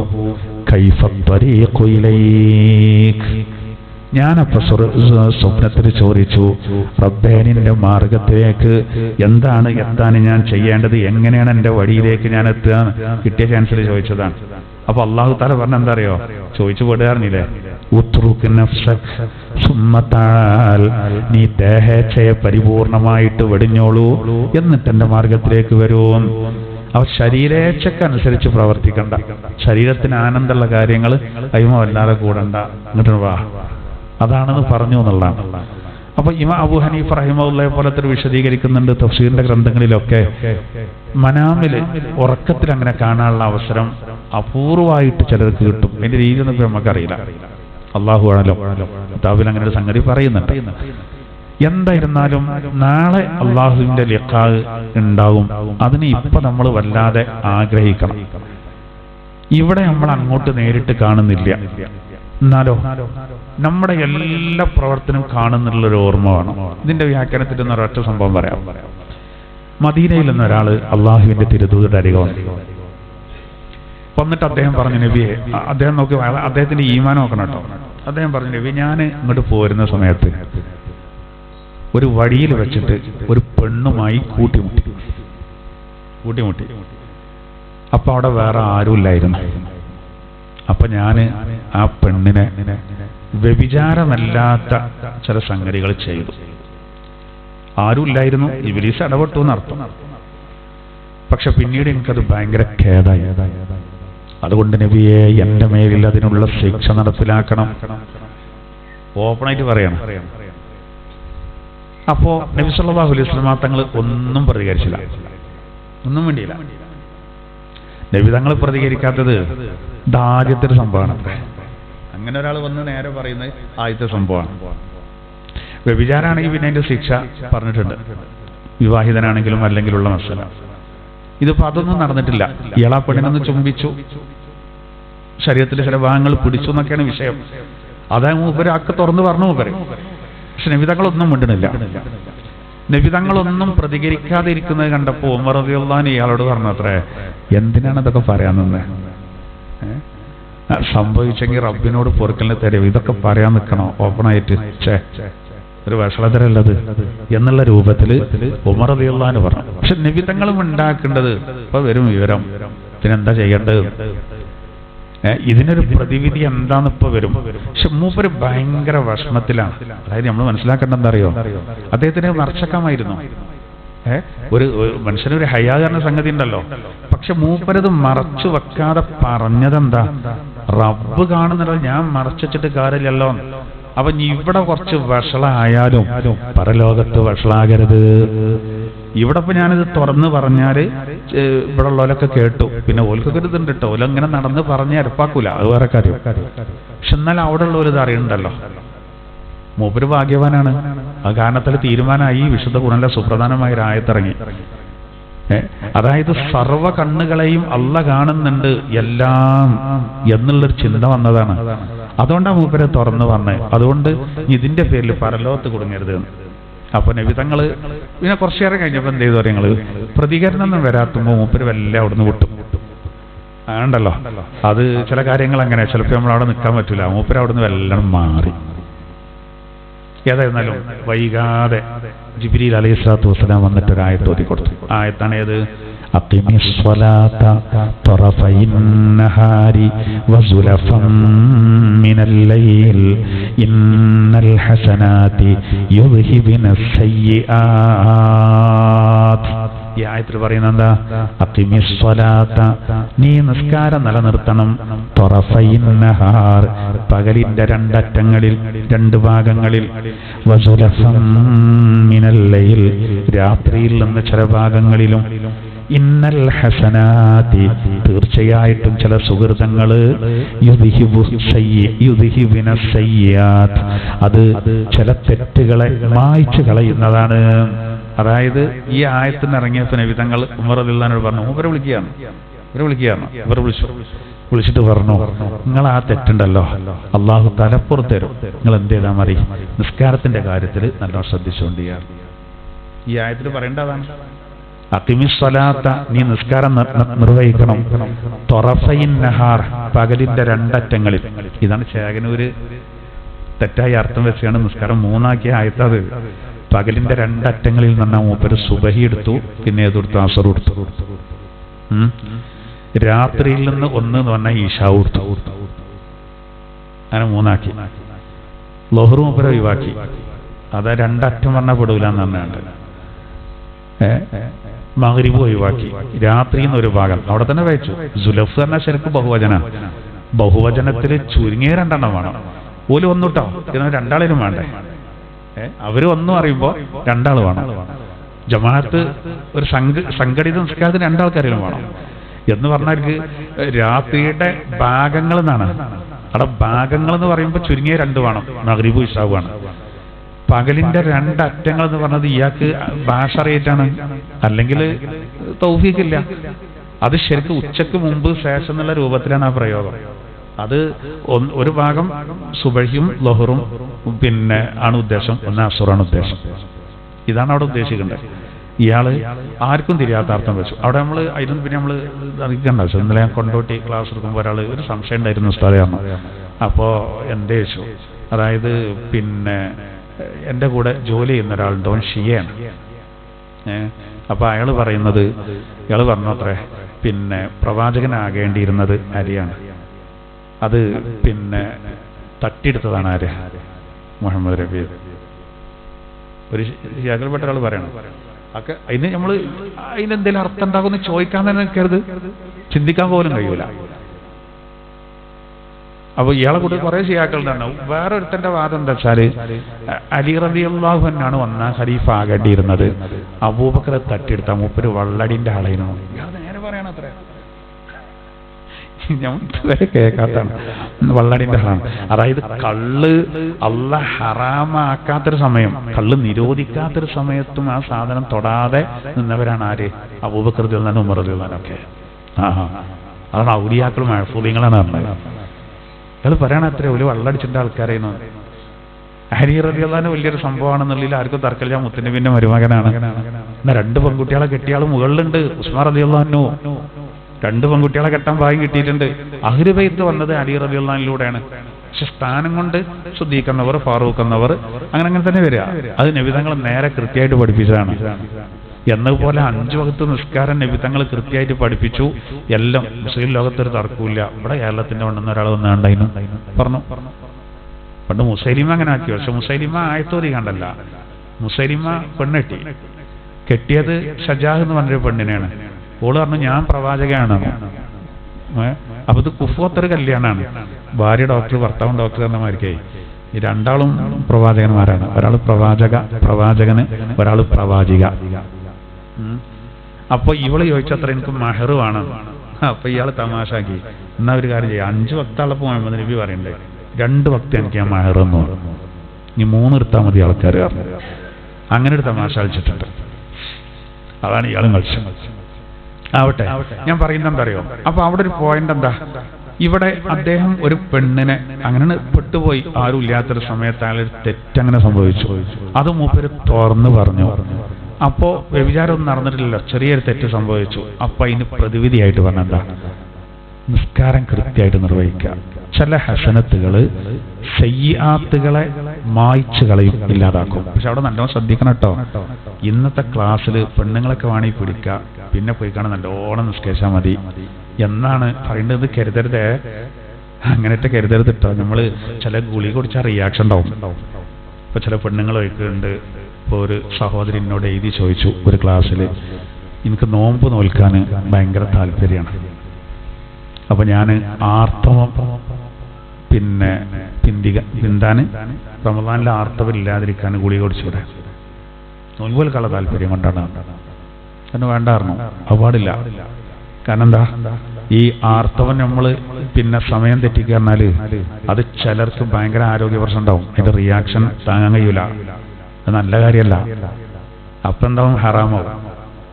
കൈഫ ത്വരീഖു ഇലൈക്, ഞാനപ്പോ സ്വപ്നത്തിൽ ചോദിച്ചു, റബ്ബേ നിന്റെ മാർഗത്തിലേക്ക് എന്താണ് എത്താൻ ഞാൻ ചെയ്യേണ്ടത്, എങ്ങനെയാണ് എൻ്റെ വഴിയിലേക്ക് ഞാൻ എത്തുക? കിട്ടിയ ചാൻസിൽ ചോദിച്ചതാണ്. അപ്പൊ അള്ളാഹു തആല പറഞ്ഞ എന്താ അറിയോ? ചോദിച്ചു പോടുകാരനില്ലേ, ഉത്റുക് നഫ്സക് സുമ്മ തആൽ, നീ ദേഹേച്ഛയെ പരിപൂർണമായിട്ട് വെടിഞ്ഞോളൂ, എന്നിട്ട് എൻ്റെ മാർഗത്തിലേക്ക് വരൂ. അവ ശരീരേച്ഛക്കനുസരിച്ച് പ്രവർത്തിക്കണ്ട, ശരീരത്തിന് ആനന്ദമുള്ള കാര്യങ്ങൾ അയ്മ വല്ലാതെ കൂടണ്ട, എന്നിട്ട് വാ, അതാണെന്ന് പറഞ്ഞു എന്നുള്ളതാണ്. അപ്പൊ ഇമാം അബൂ ഹനീഫ റഹിമഹുല്ലാഹി പോലത്തെ വിശദീകരിക്കുന്നുണ്ട് തഫ്സീറിന്റെ ഗ്രന്ഥങ്ങളിലൊക്കെ. മനാമില് ഉറക്കത്തിൽ അങ്ങനെ കാണാനുള്ള അവസരം അപൂർവമായിട്ട് ചിലർക്ക് കിട്ടും. അതിന്റെ രീതി ഒന്നും നമുക്കറിയില്ല, അള്ളാഹു ആണല്ലോ കിതാബിൽ അങ്ങനെ ഒരു സംഗതി പറയുന്നുണ്ട്. എന്തായിരുന്നാലും നാളെ അള്ളാഹുവിന്റെ ലിഖാ ഉണ്ടാവും. അതിന് ഇപ്പൊ നമ്മൾ വല്ലാതെ ആഗ്രഹിക്കണം. ഇവിടെ നമ്മൾ അങ്ങോട്ട് നേരിട്ട് കാണുന്നില്ല, എന്നാലോ നമ്മുടെ എല്ലാ പ്രവർത്തനം കാണുന്നുള്ളൊരു ഓർമ്മ വേണം. ഇതിന്റെ വ്യാഖ്യാനത്തിൽ നിന്ന് ഒരൊറ്റ സംഭവം പറയാം. മദീനയിൽ നിന്ന് ഒരാള് അള്ളാഹുവിന്റെ തിരുദൂതരുടെ അരികെ വന്നിട്ട് അദ്ദേഹം പറഞ്ഞു, നബിയെ, അദ്ദേഹം നോക്കി, അദ്ദേഹത്തിന്റെ ഈമാൻ നോക്കണം കേട്ടോ. അദ്ദേഹം പറഞ്ഞു, നബി, ഞാൻ ഇങ്ങോട്ട് പോരുന്ന സമയത്ത് ഒരു വഴിയിൽ വെച്ചിട്ട് ഒരു പെണ്ണുമായി കൂട്ടിമുട്ടി. അപ്പൊ അവിടെ വേറെ ആരുമില്ലായിരുന്നു. അപ്പൊ ഞാൻ ആ പെണ്ണിനെ വ്യഭിചാരമല്ലാത്ത ചില സംഗതികൾ ചെയ്തു. ആരുമില്ലായിരുന്നു, ഇബ്ലീസ് ഇടപെട്ടു എന്നർത്ഥം. പക്ഷെ പിന്നീട് എനിക്കത് ഭയങ്കര ഖേദായി. അതുകൊണ്ട് നബിയെ എന്റെ മേലിൽ അതിനുള്ള ശിക്ഷ നടപ്പിലാക്കണം, ഓപ്പണായിട്ട് പറയണം. അപ്പോ നബി സല്ലല്ലാഹു അലൈഹി വസല്ലം തങ്ങൾ ഒന്നും പ്രതികരിച്ചില്ല, ഒന്നും വേണ്ടിയില്ല. നബി തങ്ങൾ പ്രതികരിക്കാത്തത് ആദ്യത്തെ ഒരു സംഭവമാണ്. അങ്ങനെ ഒരാൾ വന്ന് നേരെ പറയുന്നത് ആദ്യത്തെ സംഭവമാണ്. വ്യഭിചാരാണെങ്കിൽ പിന്നെ അതിന്റെ ശിക്ഷ പറഞ്ഞിട്ടുണ്ട്, വിവാഹിതനാണെങ്കിലും അല്ലെങ്കിലുള്ള മസല. ഇതിപ്പോ അതൊന്നും നടന്നിട്ടില്ല. ഇയാളാ പെണ്ണിനൊന്ന് ചുംബിച്ചു, ശരീരത്തിലെ ചില ഭാഗങ്ങൾ പിടിച്ചു എന്നൊക്കെയാണ് വിഷയം. അതായത് മൂപ്പര് അക്ക് തുറന്നു പറഞ്ഞു മൂപ്പര്. പക്ഷെ നബിതങ്ങളൊന്നും മിണ്ടണില്ല. നബിതങ്ങളൊന്നും പ്രതികരിക്കാതെ ഇരിക്കുന്നത് കണ്ടപ്പോൾ ഉമർ റളിയല്ലാഹു അൻഹു ഇയാളോട് പറഞ്ഞു, അത്രേ എന്തിനാണ് ഇതൊക്കെ പറയാൻ നിന്ന്? സംഭവിച്ചെങ്കിൽ റബ്ബിനോട് പൊറുക്കലിനെ തരും, ഇതൊക്കെ പറയാൻ നിൽക്കണോ ഓപ്പണായിട്ട്? ഒരു വഷളതരല്ലത് എന്നുള്ള രൂപത്തിൽ ഉമർ റളിയല്ലാഹു അൻഹു പറഞ്ഞു. പക്ഷെ നബിതങ്ങളും ഉണ്ടാക്കേണ്ടത് ഇപ്പൊ വരും വിവരം, ഇതിനെന്താ ചെയ്യേണ്ടത്, ഇതിനൊരു പ്രതിവിധി എന്താന്ന് ഇപ്പൊ വരും. പക്ഷെ മൂപ്പര് ഭയങ്കര വിഷമത്തിലാണ്. അതായത് നമ്മൾ മനസ്സിലാക്കേണ്ട എന്താ അറിയോ, അദ്ദേഹത്തിന് മറച്ചക്കമായിരുന്നു. ഒരു മനുഷ്യനൊരു ഹയാകാരണ സംഗതി ഉണ്ടല്ലോ. പക്ഷെ മൂപ്പരത് മറച്ചു വെക്കാതെ പറഞ്ഞതെന്താ, റബ്ബ് കാണുന്നുണ്ടോ, ഞാൻ മറച്ചിട്ട് കാര്യമില്ലല്ലോ. അപ്പൊ ഇവിടെ കുറച്ച് വഷളായാലും പരലോകത്ത് വഷളാകരുത്. ഇവിടെ ഇപ്പൊ ഞാനിത് തുറന്ന് പറഞ്ഞാല് ഇവിടെ ഉള്ളവരൊക്കെ കേട്ടു, പിന്നെ ഓൽക്കൊക്കെ ഇതുണ്ട് കേട്ടോ, ഓലങ്ങനെ നടന്ന് പറഞ്ഞ് അരപ്പാക്കൂല, അത് വേറെ കാര്യം. പക്ഷെ എന്നാൽ അവിടെ ഉള്ളവരിത് അറിയണ്ടല്ലോ. മൂപ്പര് ഭാഗ്യവാനാണ്. ആ കാരണത്തിൽ തീരുമാനമായി വിശുദ്ധ ഖുർആനിലെ സുപ്രധാനമായ ഒരു ആയത്തിറങ്ങി. അതായത് സർവ്വ കണ്ണുകളെയും അള്ള കാണുന്നുണ്ട് എല്ലാം എന്നുള്ളൊരു ചിന്ത വന്നതാണ്. അതുകൊണ്ടാണ് മൂപ്പര് തുറന്നു പറഞ്ഞത്. അതുകൊണ്ട് ഇതിന്റെ പേരിൽ പരലോകത്ത് കുടുങ്ങരുത് എന്ന്. അപ്പൊ നബിതങ്ങള് പിന്നെ കുറച്ചേറെ കഴിഞ്ഞപ്പോ എന്ത് ചെയ്തു പറയുന്നത്, പ്രതികരണം ഒന്നും വരാത്തുമ്പോ മൂപ്പര് വല്ല അവിടുന്ന് വിട്ടു. ആണ്ടല്ലോ, അത് ചില കാര്യങ്ങൾ അങ്ങനെ ചിലപ്പോൾ നമ്മൾ അവിടെ നിൽക്കാൻ പറ്റൂല. മൂപ്പര് അവിടുന്ന് വല്ലതും മാറി. ഏതായിരുന്നാലും വൈകാതെ ജിബ്രീൽ അലൈഹിസ്സലാത്തു വസ്സലാം വന്നിട്ട് ഒരു ആയത്ത് ഓതി കൊടുത്തു. ആയത്താണ് ഏത്, അഖിമിസ്സലാത തറഫൈൻ നഹാരി വസുലഫൻ മിനൽ ലൈൽ ഇന്നൽ ഹസനാതി യുദ്ഹിബുനസ് സയ്യിആത്. ഈ ആയത്തിൽ പറയുന്നത് എന്താ, അഖിമിസ്സലാത, നീ നിസ്കാരം നിലനിർത്തണം, തറഫൈൻ നഹാർ, പകലിന്റെ രണ്ടറ്റങ്ങളിൽ, രണ്ട് ഭാഗങ്ങളിൽ, വസുലഫൻ മിനൽ ലൈൽ, രാത്രിയിൽ നിന്ന് ചില ഭാഗങ്ങളിലും, ഇന്നൽ ഹസനാതി, തീർച്ചയായിട്ടും ചില സുഹൃതങ്ങള്, യുദ്ഹിബുനസ് സയ്യിആത്, അത് ചില തെറ്റുകളെ മായ്ച്ചു കളയുന്നതാണ്. അതായത് ഈ ആയത്തിന് ഇറങ്ങിയപ്പോ നബിതങ്ങൾ ഉമർ റളിയല്ലാഹു അൻഹു പറഞ്ഞു, ഇവരെ വിളിക്കുകയാണ്. ഇവർ വിളിച്ചിട്ട് പറഞ്ഞു, നിങ്ങൾ ആ തെറ്റുണ്ടല്ലോ അള്ളാഹു തലപ്പുറത്ത് തരും, നിങ്ങൾ എന്ത് ചെയ്താൽ മതി, നിസ്കാരത്തിന്റെ കാര്യത്തിൽ നല്ലോണം ശ്രദ്ധിച്ചുകൊണ്ടിരിക്കുകയാണ്. ഈ ആയത്തിൽ പറയേണ്ടതാണ്, അഖിമിസ്സലാത്ത, നീ നിസ്കാരം നിർവഹിക്കണം, തൊറഫൈൻ നഹാർ, പകലിന്റെ രണ്ടറ്റങ്ങളിൽ. ഇതാണ് ചേകനൂര് തെറ്റായി അർത്ഥം വെച്ചാണ് നിസ്കാരം മൂന്നാക്കിയ ആയത്തത്. പകലിന്റെ രണ്ടറ്റങ്ങളിൽ നിന്നാ മൂപ്പര് സുബഹി എടുത്തു, പിന്നെ ഏതെടുത്തു, അസർ എടുത്തു. രാത്രിയിൽ നിന്ന് ഒന്ന് എന്ന് പറഞ്ഞാൽ ഈശാ എടുത്തു. അങ്ങനെ മൂന്നാക്കി. ലൊഹ്റ് മൂപ്പര് ഒഴിവാക്കി, അതാ രണ്ടറ്റം പറഞ്ഞാൽ പെടൂല എന്ന് പറഞ്ഞാണ്ട്. മഗ്രിബ് ഒഴിവാക്കി, രാത്രിയിൽ നിന്ന് ഒരു ഭാഗം അവിടെ തന്നെ വായിച്ചു. സുലഫ് പറഞ്ഞാൽ ശരിക്കും ബഹുവചനത്തിൽ ചുരുങ്ങിയ രണ്ടെണ്ണം വേണം. ഓല് ഒന്നുട്ടോ, ഇതിന് രണ്ടാളിനും വേണ്ടേ. അവര് ഒന്നും അറിയുമ്പോ രണ്ടാൾ വേണം. ജമാഅത്ത് ഒരു സംഘടിത നിസ്കാരത്തിന് രണ്ടാൾക്കാരിലും വേണം എന്ന് പറഞ്ഞാൽ രാത്രിയുടെ ഭാഗങ്ങൾ എന്നാണ്. അവിടെ ഭാഗങ്ങൾ എന്ന് പറയുമ്പോൾ ചുരുങ്ങിയ രണ്ട് വേണം, മഗ്രിബ് ഇശാവുമാണ്. പകലിന്റെ രണ്ടറ്റങ്ങൾ എന്ന് പറഞ്ഞത് ഇയാൾക്ക് ഭാഷ അറിയിട്ടാണ്, അല്ലെങ്കിൽ തൗഫീഖില്ല. അത് ശരിക്കും ഉച്ചക്ക് മുമ്പ് ശേഷം എന്നുള്ള രൂപത്തിലാണ് ആ പ്രയോഗം. അത് ഒരു ഭാഗം സുബഹിയും ലൊഹറും പിന്നെ ആണ് ഉദ്ദേശം, ഒന്ന് അസുറാണ് ഉദ്ദേശം. ഇതാണ് അവിടെ ഉദ്ദേശിക്കേണ്ടത്. ഇയാള് ആർക്കും തിരിയാത്ത അർത്ഥം വെച്ചു. അവിടെ നമ്മൾ അതിനും പിന്നെ നമ്മൾ അറിയിക്കേണ്ട ആവശ്യം. ഇന്നലെ ഞാൻ കൊണ്ടോട്ടി ക്ലാസ് എടുക്കുമ്പോൾ ഒരാൾ ഒരു സംശയം ഉണ്ടായിരുന്നു ഉസ്താദാണ്. അപ്പോൾ എന്തേ വെച്ചു, അതായത് പിന്നെ എൻ്റെ കൂടെ ജോലി ചെയ്യുന്ന ഒരാളുണ്ട്, അവൻ ഷിയയാണ്. അപ്പോൾ അയാൾ പറഞ്ഞു അത്രേ, പിന്നെ പ്രവാചകനാകേണ്ടിയിരുന്നത് അരിയാണ്, അത് പിന്നെ തട്ടിയെടുത്തതാണ് ആര്, മുഹമ്മദ് നബി. ഒരു ശിയാക്കൾപ്പെട്ട ഒരാൾ പറയണം. ഒക്കെ അതിന് നമ്മൾ അതിനെന്തെങ്കിലും അർത്ഥം ഉണ്ടാകുമെന്ന് ചോദിക്കാൻ തന്നെ നിൽക്കരുത്, ചിന്തിക്കാൻ പോലും കഴിയൂല. അപ്പൊ ഇയാളെ കൂടി കുറെ ശിയാക്കളുണ്ടാവും. വേറെ ഒരുത്തന്റെ വാദം എന്താ വെച്ചാല് അലി റളിയല്ലാഹു അൻഹു ഒന്നാം ഖലീഫ ആകേണ്ടിയിരുന്നത് അബൂബക്കറെ തട്ടിയെടുത്ത മൂപ്പര് വള്ളടിന്റെ ആളായിരുന്നു. ഇയാൾ നേരെ പറയണത്രേ, ഞാൻ ഇതുവരെ കേൾക്കാത്താണ്. വള്ളടിന്റെ ആളാണ്. അതായത് കള്ള് അല്ലാഹ് ഹറാമാക്കാത്തൊരു സമയം, കള്ള് നിരോധിക്കാത്തൊരു സമയത്തും ആ സാധനം തൊടാതെ നിന്നവരാണ് ആര്? അബൂബക്കർ റളിയല്ലാഹു അൻഹു, ഉമർ റളിയല്ലാഹു അൻഹു ഒക്കെ. അതാണ് ഔലിയാക്കളും മഹ്ഫൂദീങ്ങളാണ് പറഞ്ഞത്. അത് പറയണ അത്രേ ഒരു വള്ളടിച്ചിട്ട് ആൾക്കാരായിരുന്നു. അലി റളിയല്ലാഹു അൻഹു വലിയൊരു സംഭവമാണെന്നുള്ളിൽ ആർക്കും തർക്കമില്ല. മുത്തനബിന്റെ മരുമകനാണ്. എന്നാ 2 പെൺകുട്ടികളെ കെട്ടിയ ആൾ മുകളിലുണ്ട്. ഉസ്മാൻ റളിയല്ലാഹു അൻഹു 2 പെൺകുട്ടികളെ കെട്ടാൻ ഭാഗ്യം കിട്ടിയിട്ടുണ്ട്. അഹ്ലു ബൈത്ത് വന്നത് അലി റളിയല്ലാഹു അൻഹുവിലൂടെയാണ്. പക്ഷെ സ്ഥാനം കൊണ്ട് സിദ്ദീഖ് എന്നവർ, ഫാറൂഖ് എന്നവർ അങ്ങനെ തന്നെ വരിക. അത് നബി തങ്ങൾ നേരെ കൃത്യമായിട്ട് പഠിപ്പിച്ചതാണ്. എന്നതുപോലെ 5 വഖത്ത് നിസ്കാരം നബി തങ്ങൾ കൃത്യമായിട്ട് പഠിപ്പിച്ചു. എല്ലാം മുസ്ലിം ലോകത്തൊരു തർക്കമില്ല. ഇവിടെ കേരളത്തിന്റെ വണ്ണെന്ന് ഒരാൾ വന്നാണ്ടായിരുന്നു പറഞ്ഞു. പണ്ട് മുസൈലിമ അങ്ങനെ ആക്കി. പക്ഷെ മുസൈലിമ ആയത്തോതി കണ്ടല്ല. മുസൈലിമ പെണ്ണെട്ടി. കെട്ടിയത് ഷജാഹ് എന്ന് പറഞ്ഞൊരു പെണ്ണിനെയാണ്. ഓള് പറഞ്ഞു ഞാൻ പ്രവാചകനാണ്. അപ്പൊ ഇത് കുഫത്തൊരു കല്യാണമാണ്. ഭാര്യ ഡോക്ടർ, ഭർത്താവും ഡോക്ടർ എന്നമാർക്കായി. ഈ 2 ആളും പ്രവാചകന്മാരാണ്. ഒരാൾ പ്രവാചകന്, ഒരാൾ പ്രവാചിക. അപ്പൊ ഇവള് ചോദിച്ചത്ര എനിക്ക് മഹർ വേണം. അപ്പൊ ഇയാൾ തമാശാക്കി, എന്നാ ഒരു കാര്യം ചെയ്യാം, 5 വക്താളപ്പോ മുഹമ്മദ് നബി പറയണ്ടേ, 2 വക്ത എനിക്ക് ഞാൻ മഹർ എന്ന് പറഞ്ഞു. ഇനി 3 എടുത്താൽ മതി ആൾക്കാർ. അങ്ങനെ ഒരു തമാശ കളിച്ചിട്ടുണ്ട്. അതാണ് ഇയാളും കളിച്ചത്. ആവട്ടെ, ഞാൻ പറയുന്നത് എന്താ അറിയോ? അപ്പൊ അവിടെ ഒരു പോയിന്റ് എന്താ, ഇവിടെ അദ്ദേഹം ഒരു പെണ്ണിനെ അങ്ങനെ പെട്ടുപോയി. ആരും ഇല്ലാത്തൊരു സമയത്ത് അയാളൊരു തെറ്റങ്ങനെ സംഭവിച്ചു. അത് മൂപ്പര് തുറന്നു പറഞ്ഞു. അപ്പോ വ്യഭിചാരമൊന്നും നടന്നിട്ടില്ലല്ലോ, ചെറിയൊരു തെറ്റ് സംഭവിച്ചു. അപ്പൊ അതിന് പ്രതിവിധിയായിട്ട് പറഞ്ഞെന്താ, നിസ്കാരം കൃത്യമായിട്ട് നിർവഹിക്കുക. ചില ഹസനത്തുകള് സയ്യിആത്തുകളെ മായ്ച്ചു കളയും, ഇല്ലാതാക്കും. പക്ഷെ അവിടെ നല്ലോണം ശ്രദ്ധിക്കണം കേട്ടോ. ഇന്നത്തെ ക്ലാസ്സിൽ പെണ്ണുങ്ങളൊക്കെ വേണമെങ്കിൽ പിടിക്കുക, പിന്നെ പോയി കാണാൻ നല്ലോണം നിസ്കരിച്ചാൽ മതി എന്നാണ് പറയേണ്ടത്. കരുതരുതേ, അങ്ങനത്തെ കരുതരുത് കേട്ടോ. നമ്മൾ ചില ഗുളിക കുടിച്ചാൽ റിയാക്ഷൻ ഉണ്ടാവും. ഇപ്പൊ ചില പെണ്ണുങ്ങൾ ഒഴിക്കുന്നുണ്ട്. ഇപ്പോൾ ഒരു സഹോദരി എന്നോട് എഴുതി ചോദിച്ചു ഒരു ക്ലാസ്സിൽ, എനിക്ക് നോമ്പ് നോൽക്കാൻ ഭയങ്കര താല്പര്യമാണ്. അപ്പൊ ഞാൻ ആർത്തവം പിന്നെ പിന്താൻ റമദാനിലെ ആർത്തവം ഇല്ലാതിരിക്കാൻ ഗുളിക കുടിച്ചൂടെ? നോമ്പ് നോൽക്കാനുള്ള താല്പര്യം കൊണ്ടാണ്. എന്ന് വേണ്ടായിരുന്നു, അത് പാടില്ല. കാരണം എന്താ, ഈ ആർത്തവം നമ്മൾ പിന്നെ സമയം തെറ്റിക്കാറിനാല് അത് ചിലർക്ക് ഭയങ്കര ആരോഗ്യ പ്രശ്നം ഉണ്ടാവും. അതിന്റെ റിയാക്ഷൻ താങ്ങാൻ കഴിയൂല. അത് നല്ല കാര്യമല്ല. അപ്പൊ എന്താവും, ഹറാമാവും.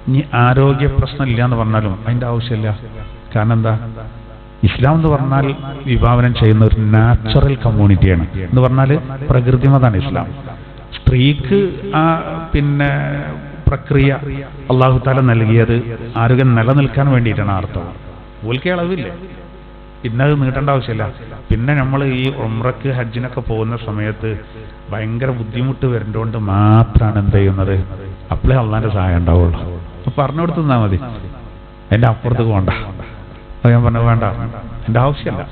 ഇനി ആരോഗ്യ പ്രശ്നം ഇല്ല എന്ന് പറഞ്ഞാലും അതിന്റെ ആവശ്യമില്ല. കാരണം എന്താ, ഇസ്ലാം എന്ന് പറഞ്ഞാൽ വിഭാവനം ചെയ്യുന്ന ഒരു നാച്ചുറൽ കമ്മ്യൂണിറ്റിയാണ്. എന്ന് പറഞ്ഞാൽ പ്രകൃതി മതമാണ് ഇസ്ലാം. സ്ത്രീക്ക് ആ പിന്നെ പ്രക്രിയ അല്ലാഹു തആല നൽകിയത് ആരോഗ്യം നിലനിൽക്കാൻ വേണ്ടിയിട്ടാണ്. ആർത്തവം ഓൽക്ക് അളവില്ലേ, ഇന്നത് നീട്ടേണ്ട ആവശ്യമില്ല. പിന്നെ നമ്മൾ ഈ ഉംറക്ക് ഹജ്ജിനൊക്കെ പോകുന്ന സമയത്ത് ഭയങ്കര ബുദ്ധിമുട്ട് വരുന്നതുകൊണ്ട് മാത്രമാണ് എന്ത് ചെയ്യുന്നത്, അപ്പോഴേ അള്ളാന്റെ സഹായം ഉണ്ടാവുള്ളൂ. അപ്പൊ പറഞ്ഞു കൊടുത്താൽ മതി, എൻ്റെ അപ്പുറത്ത് പോകണ്ട. അത് ഞാൻ പറഞ്ഞു, വേണ്ട, എൻ്റെ ആവശ്യമല്ല.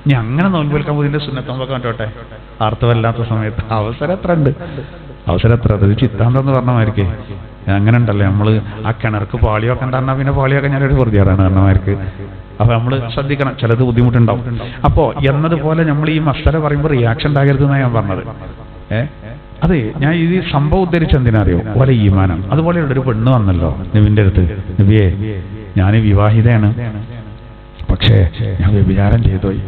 ഇനി അങ്ങനെ നോമ്പ് വിൽക്കാൻ പോയി സുന്നത്തോമ്പൊക്കെ മറ്റോട്ടെ, ആർത്തവല്ലാത്ത സമയത്ത് അവസരം എത്ര ഉണ്ട്, അവസരം എത്ര. അത് ചിത്താന്തെന്ന് പറഞ്ഞമാർക്ക് അങ്ങനെ ഉണ്ടല്ലേ, നമ്മള് ആ കിണർക്ക് പാളിയൊക്കെ ഉണ്ടാകുന്ന പിന്നെ പാളിയൊക്കെ ഞാനൊരു വെറുതെയാണ് പറഞ്ഞമാർക്ക്. അപ്പൊ നമ്മൾ ശ്രദ്ധിക്കണം, ചിലത് ബുദ്ധിമുട്ടുണ്ടാവും. അപ്പോ എന്നതുപോലെ നമ്മൾ ഈ മസാല പറയുമ്പോൾ റിയാക്ഷൻ ഉണ്ടാകരുതെന്നാണ് ഞാൻ പറഞ്ഞത്. അതെ, ഞാൻ ഈ സംഭവം ഉദ്ധരിച്ച എന്തിനറിയോ, ഓലെ ഈമാനാണ്. അതുപോലെ ഒരു പെണ്ണ് വന്നല്ലോ നബിന്റെ അടുത്ത്, നബിയെ ഞാൻ വിവാഹിതയാണ്, പക്ഷേ ഞാൻ വ്യഭിചാരം ചെയ്തുപോയി,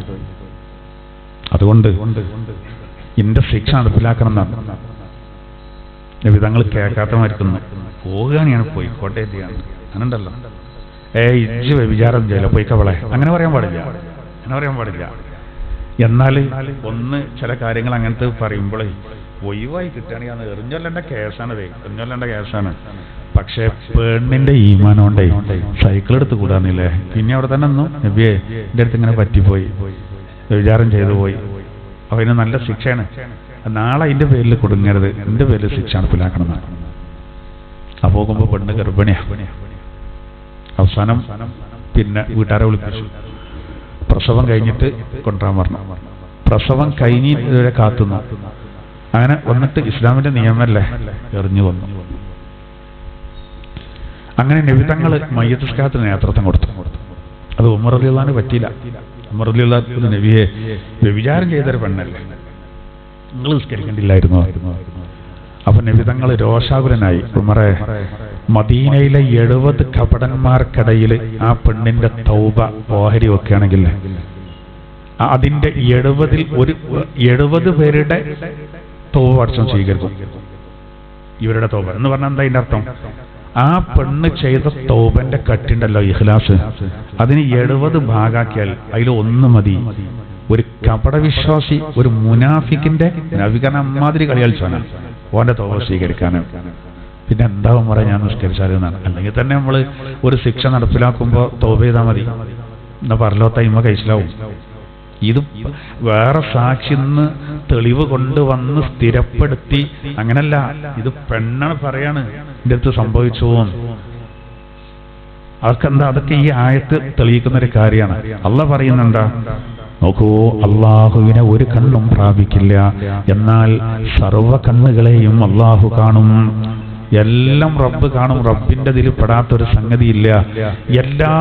അതുകൊണ്ട് എന്റെ ശിക്ഷ നടപ്പിലാക്കണം എന്നാണ് നബി തങ്ങൾ. കേൾക്കാത്ത മരിക്കുന്നു, പോവുകയാണ്, ഞാൻ പോയിക്കോട്ടെ എത്തിയാണ്. അങ്ങനെയുണ്ടല്ലോ, ഇജ്ജ് വ്യഭിചാരം ചെയ്യല, പോയിക്കവളെ, അങ്ങനെ പറയാൻ പാടില്ല, അങ്ങനെ പറയാൻ പാടില്ല. എന്നാൽ ഒന്ന് ചില കാര്യങ്ങൾ അങ്ങനത്തെ പറയുമ്പോഴേ ഒഴിവായി കിട്ടുകയാണെങ്കിൽ അത് എറിഞ്ഞൊല്ലേണ്ട കേസാണത്, എറിഞ്ഞൊല്ലേണ്ട കേസാണ്. പക്ഷെ പെണ്ണിന്റെ ഈമാനോണ്ടേ സൈക്കിൾ എടുത്ത് കൂടാന്നില്ലേ, പിന്നെ അവിടെ തന്നെ ഒന്നും നബിയെ എൻ്റെ അടുത്ത് ഇങ്ങനെ പറ്റിപ്പോയി, വ്യഭിചാരം ചെയ്തു പോയി, അപ്പൊ അതിന് നല്ല ശിക്ഷയാണ്, നാളെ അതിന്റെ പേരിൽ കൊടുങ്ങരുത്, എന്റെ പേരിൽ ശിക്ഷ നടപ്പിലാക്കണം എന്നാണ്. ആ പോകുമ്പോ പെണ്ണ് ഗർഭിണിയാണ്. അവസാനം പിന്നെ വീട്ടുകാരെ വിളിപ്പിച്ചു, പ്രസവം കഴിഞ്ഞിട്ട് കൊണ്ടുവരാൻ പറഞ്ഞു. പ്രസവം കഴിഞ്ഞ് ഇതുവരെ കാത്തുന്നു. അങ്ങനെ വന്നിട്ട് ഇസ്ലാമിന്റെ നിയമമല്ലേ എറിഞ്ഞു വന്നു. അങ്ങനെ നബി തങ്ങൾ മയ്യത്ത് നിസ്കാരത്തിന് നേതൃത്വം കൊടുത്തു. അത് ഉമർ റളിയല്ലാഹുവിന് പറ്റിയില്ല. ഉമർ റളിയല്ലാഹു നബിയെ വ്യഭിചാരം ചെയ്തൊരു പെണ്ണല്ലേ, നിങ്ങൾ നിസ്കരിക്കേണ്ടില്ലായിരുന്നു. അപ്പൊ നബി തങ്ങൾ രോഷാകുലനായി, ഉമറെ, മദീനയിലെ 70 കപടന്മാർക്കിടയിൽ ആ പെണ്ണിന്റെ തൗബ ഓഹരി വെക്കുകയാണെങ്കിൽ അതിന്റെ 70 പേരുടെ തൗബ പടച്ചോൻ സ്വീകരിക്കും. ഇവരുടെ തൗബ എന്ന് പറഞ്ഞാൽ എന്താ അതിന്റെ അർത്ഥം? ആ പെണ്ണ് ചെയ്ത തൗബന്റെ കട്ടുണ്ടല്ലോ ഇഖ്ലാസ്, അതിന് 70 ഭാഗാക്കിയാൽ അതിൽ 1 മതി. ഒരു കപടവിശ്വാസി, ഒരു മുനാഫിക്കിന്റെ നബിക്കാൻ അമ്മാതിരി കളി കളിച്ചാണ് ഓന്റെ തൗബ സ്വീകരിക്കാനും. പിന്നെ എന്താവും പറയാൻ ഞാൻ നിസ്കരിച്ചാലെന്നാണ്. അല്ലെങ്കിൽ തന്നെ നമ്മൾ ഒരു ശിക്ഷ നടപ്പിലാക്കുമ്പോൾ തൗബ ചെയ്താൽ മതി, എന്നാ പരലോകത്തൈമ കഴിച്ചിലാവും. ഇത് വേറെ സാക്ഷിന്ന് തെളിവ് കൊണ്ടുവന്ന് സ്ഥിരപ്പെടുത്തി അങ്ങനല്ല, ഇത് പെണ്ണാണ് പറയാണ് ഇതിന്റെ അടുത്ത് സംഭവിച്ചു. അതൊക്കെന്താ? അതൊക്കെ ഈ ആയത്ത് തെളിയിക്കുന്ന ഒരു കാര്യമാണ്. അള്ളാഹ് പറയുന്നുണ്ടാ, നോക്കൂ, അള്ളാഹുവിനെ ഒരു കണ്ണും പ്രാപിക്കില്ല, എന്നാൽ സർവ കണ്ണുകളെയും അള്ളാഹു കാണും. എല്ലാം റബ്ബ് കാണും. റബ്ബിന്റെ ഇതിൽ പെടാത്തൊരു സംഗതിയില്ല. എല്ലാ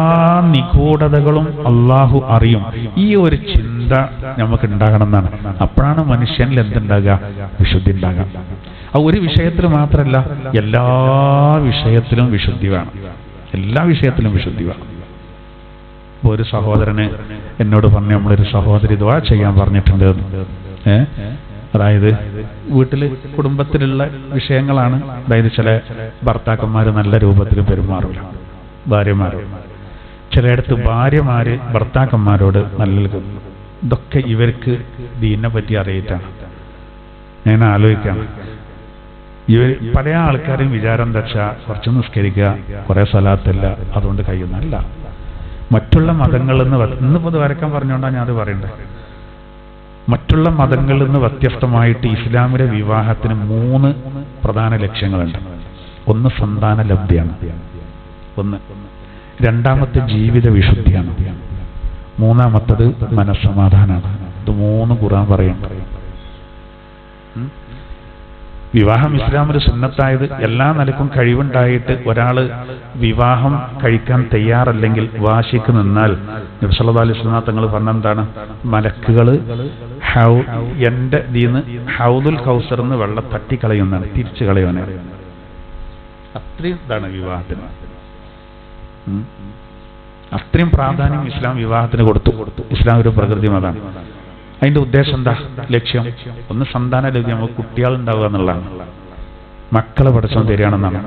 നിഗൂഢതകളും അള്ളാഹു അറിയും. ഈ ഒരു ചിന്ത നമുക്ക് ഉണ്ടാകണം എന്നാണ്. അപ്പോഴാണ് മനുഷ്യനിൽ എന്തുണ്ടാകുക? വിശുദ്ധി ഉണ്ടാകാം. ആ ഒരു വിഷയത്തിൽ മാത്രമല്ല, എല്ലാ വിഷയത്തിലും വിശുദ്ധി വേണം. എല്ലാ വിഷയത്തിലും വിശുദ്ധി വേണം. ഒരു സഹോദരന് എന്നോട് പറഞ്ഞു, നമ്മളൊരു സഹോദരി ദുആ ചെയ്യാൻ പറഞ്ഞിട്ടുണ്ട്. അതായത് വീട്ടില് കുടുംബത്തിലുള്ള വിഷയങ്ങളാണ്. അതായത് ചില ഭർത്താക്കന്മാര് നല്ല രൂപത്തിൽ പെരുമാറില്ല, ഭാര്യമാര്. ചിലയിടത്ത് ഭാര്യമാര് ഭർത്താക്കന്മാരോട് നല്ല, ഇതൊക്കെ ഇവർക്ക് ദീനിനെ പറ്റി അറിയിട്ടാണ്. ഞാൻ ആലോചിക്കാം, ഇവർ പല ആൾക്കാരും വിചാരം വെച്ചാൽ കുറച്ച് നിസ്കരിക്കുക, കുറെ സ്വലാത്തില്ല, അതുകൊണ്ട് കഴിയുന്നല്ല. മറ്റുള്ള മതങ്ങളിൽ നിന്ന് ഇന്നിപ്പോൾ ഇത് വരക്കാൻ പറഞ്ഞുകൊണ്ടാണ് ഞാൻ അത് പറയണ്ടത്. മറ്റുള്ള മതങ്ങളിൽ നിന്ന് വ്യത്യസ്തമായിട്ട് ഇസ്ലാമിലെ വിവാഹത്തിന് 3 പ്രധാന ലക്ഷ്യങ്ങളുണ്ട്. ഒന്ന് സന്താന ലബ്ധിയാണ്, രണ്ടാമത്തെ ജീവിത വിശുദ്ധിയാണ്, മൂന്നാമത്തത് മനസ്സമാധാനമാണ്. ഇത് 3 ഖുർആൻ പറയുന്നുണ്ട്. വിവാഹം ഇസ്ലാമിൽ സുന്നത്തായത് എല്ലാ നിലക്കും കഴിവുണ്ടായിട്ട് ഒരാള് വിവാഹം കഴിക്കാൻ തയ്യാറല്ലെങ്കിൽ വാശിക്ക് നിന്നാൽ നബി സല്ലല്ലാഹു അലൈഹി വസല്ലം തങ്ങൾ പറഞ്ഞെന്താണ്? മലക്കുകള് എന്റെ ദീന്ന് ഹൗദുൽ കൗസർന്ന് വെള്ളം തട്ടിക്കളയുന്നതാണ്, തിരിച്ചു കളയുവാനാണ്. അത്രയും ഇതാണ് വിവാഹത്തിന്. അത്രയും പ്രാധാന്യം ഇസ്ലാം വിവാഹത്തിന് കൊടുത്തു. ഇസ്ലാം ഒരു പ്രകൃതി മതമാണ്. അതിന്റെ ഉദ്ദേശം എന്താ? ലക്ഷ്യം ഒന്ന് സന്താന ലഭ്യം, നമുക്ക് കുട്ടികൾ ഉണ്ടാവുക എന്നുള്ളതാണ്. മക്കളെ പഠിച്ചോൻ തരികയാണെന്നാണ്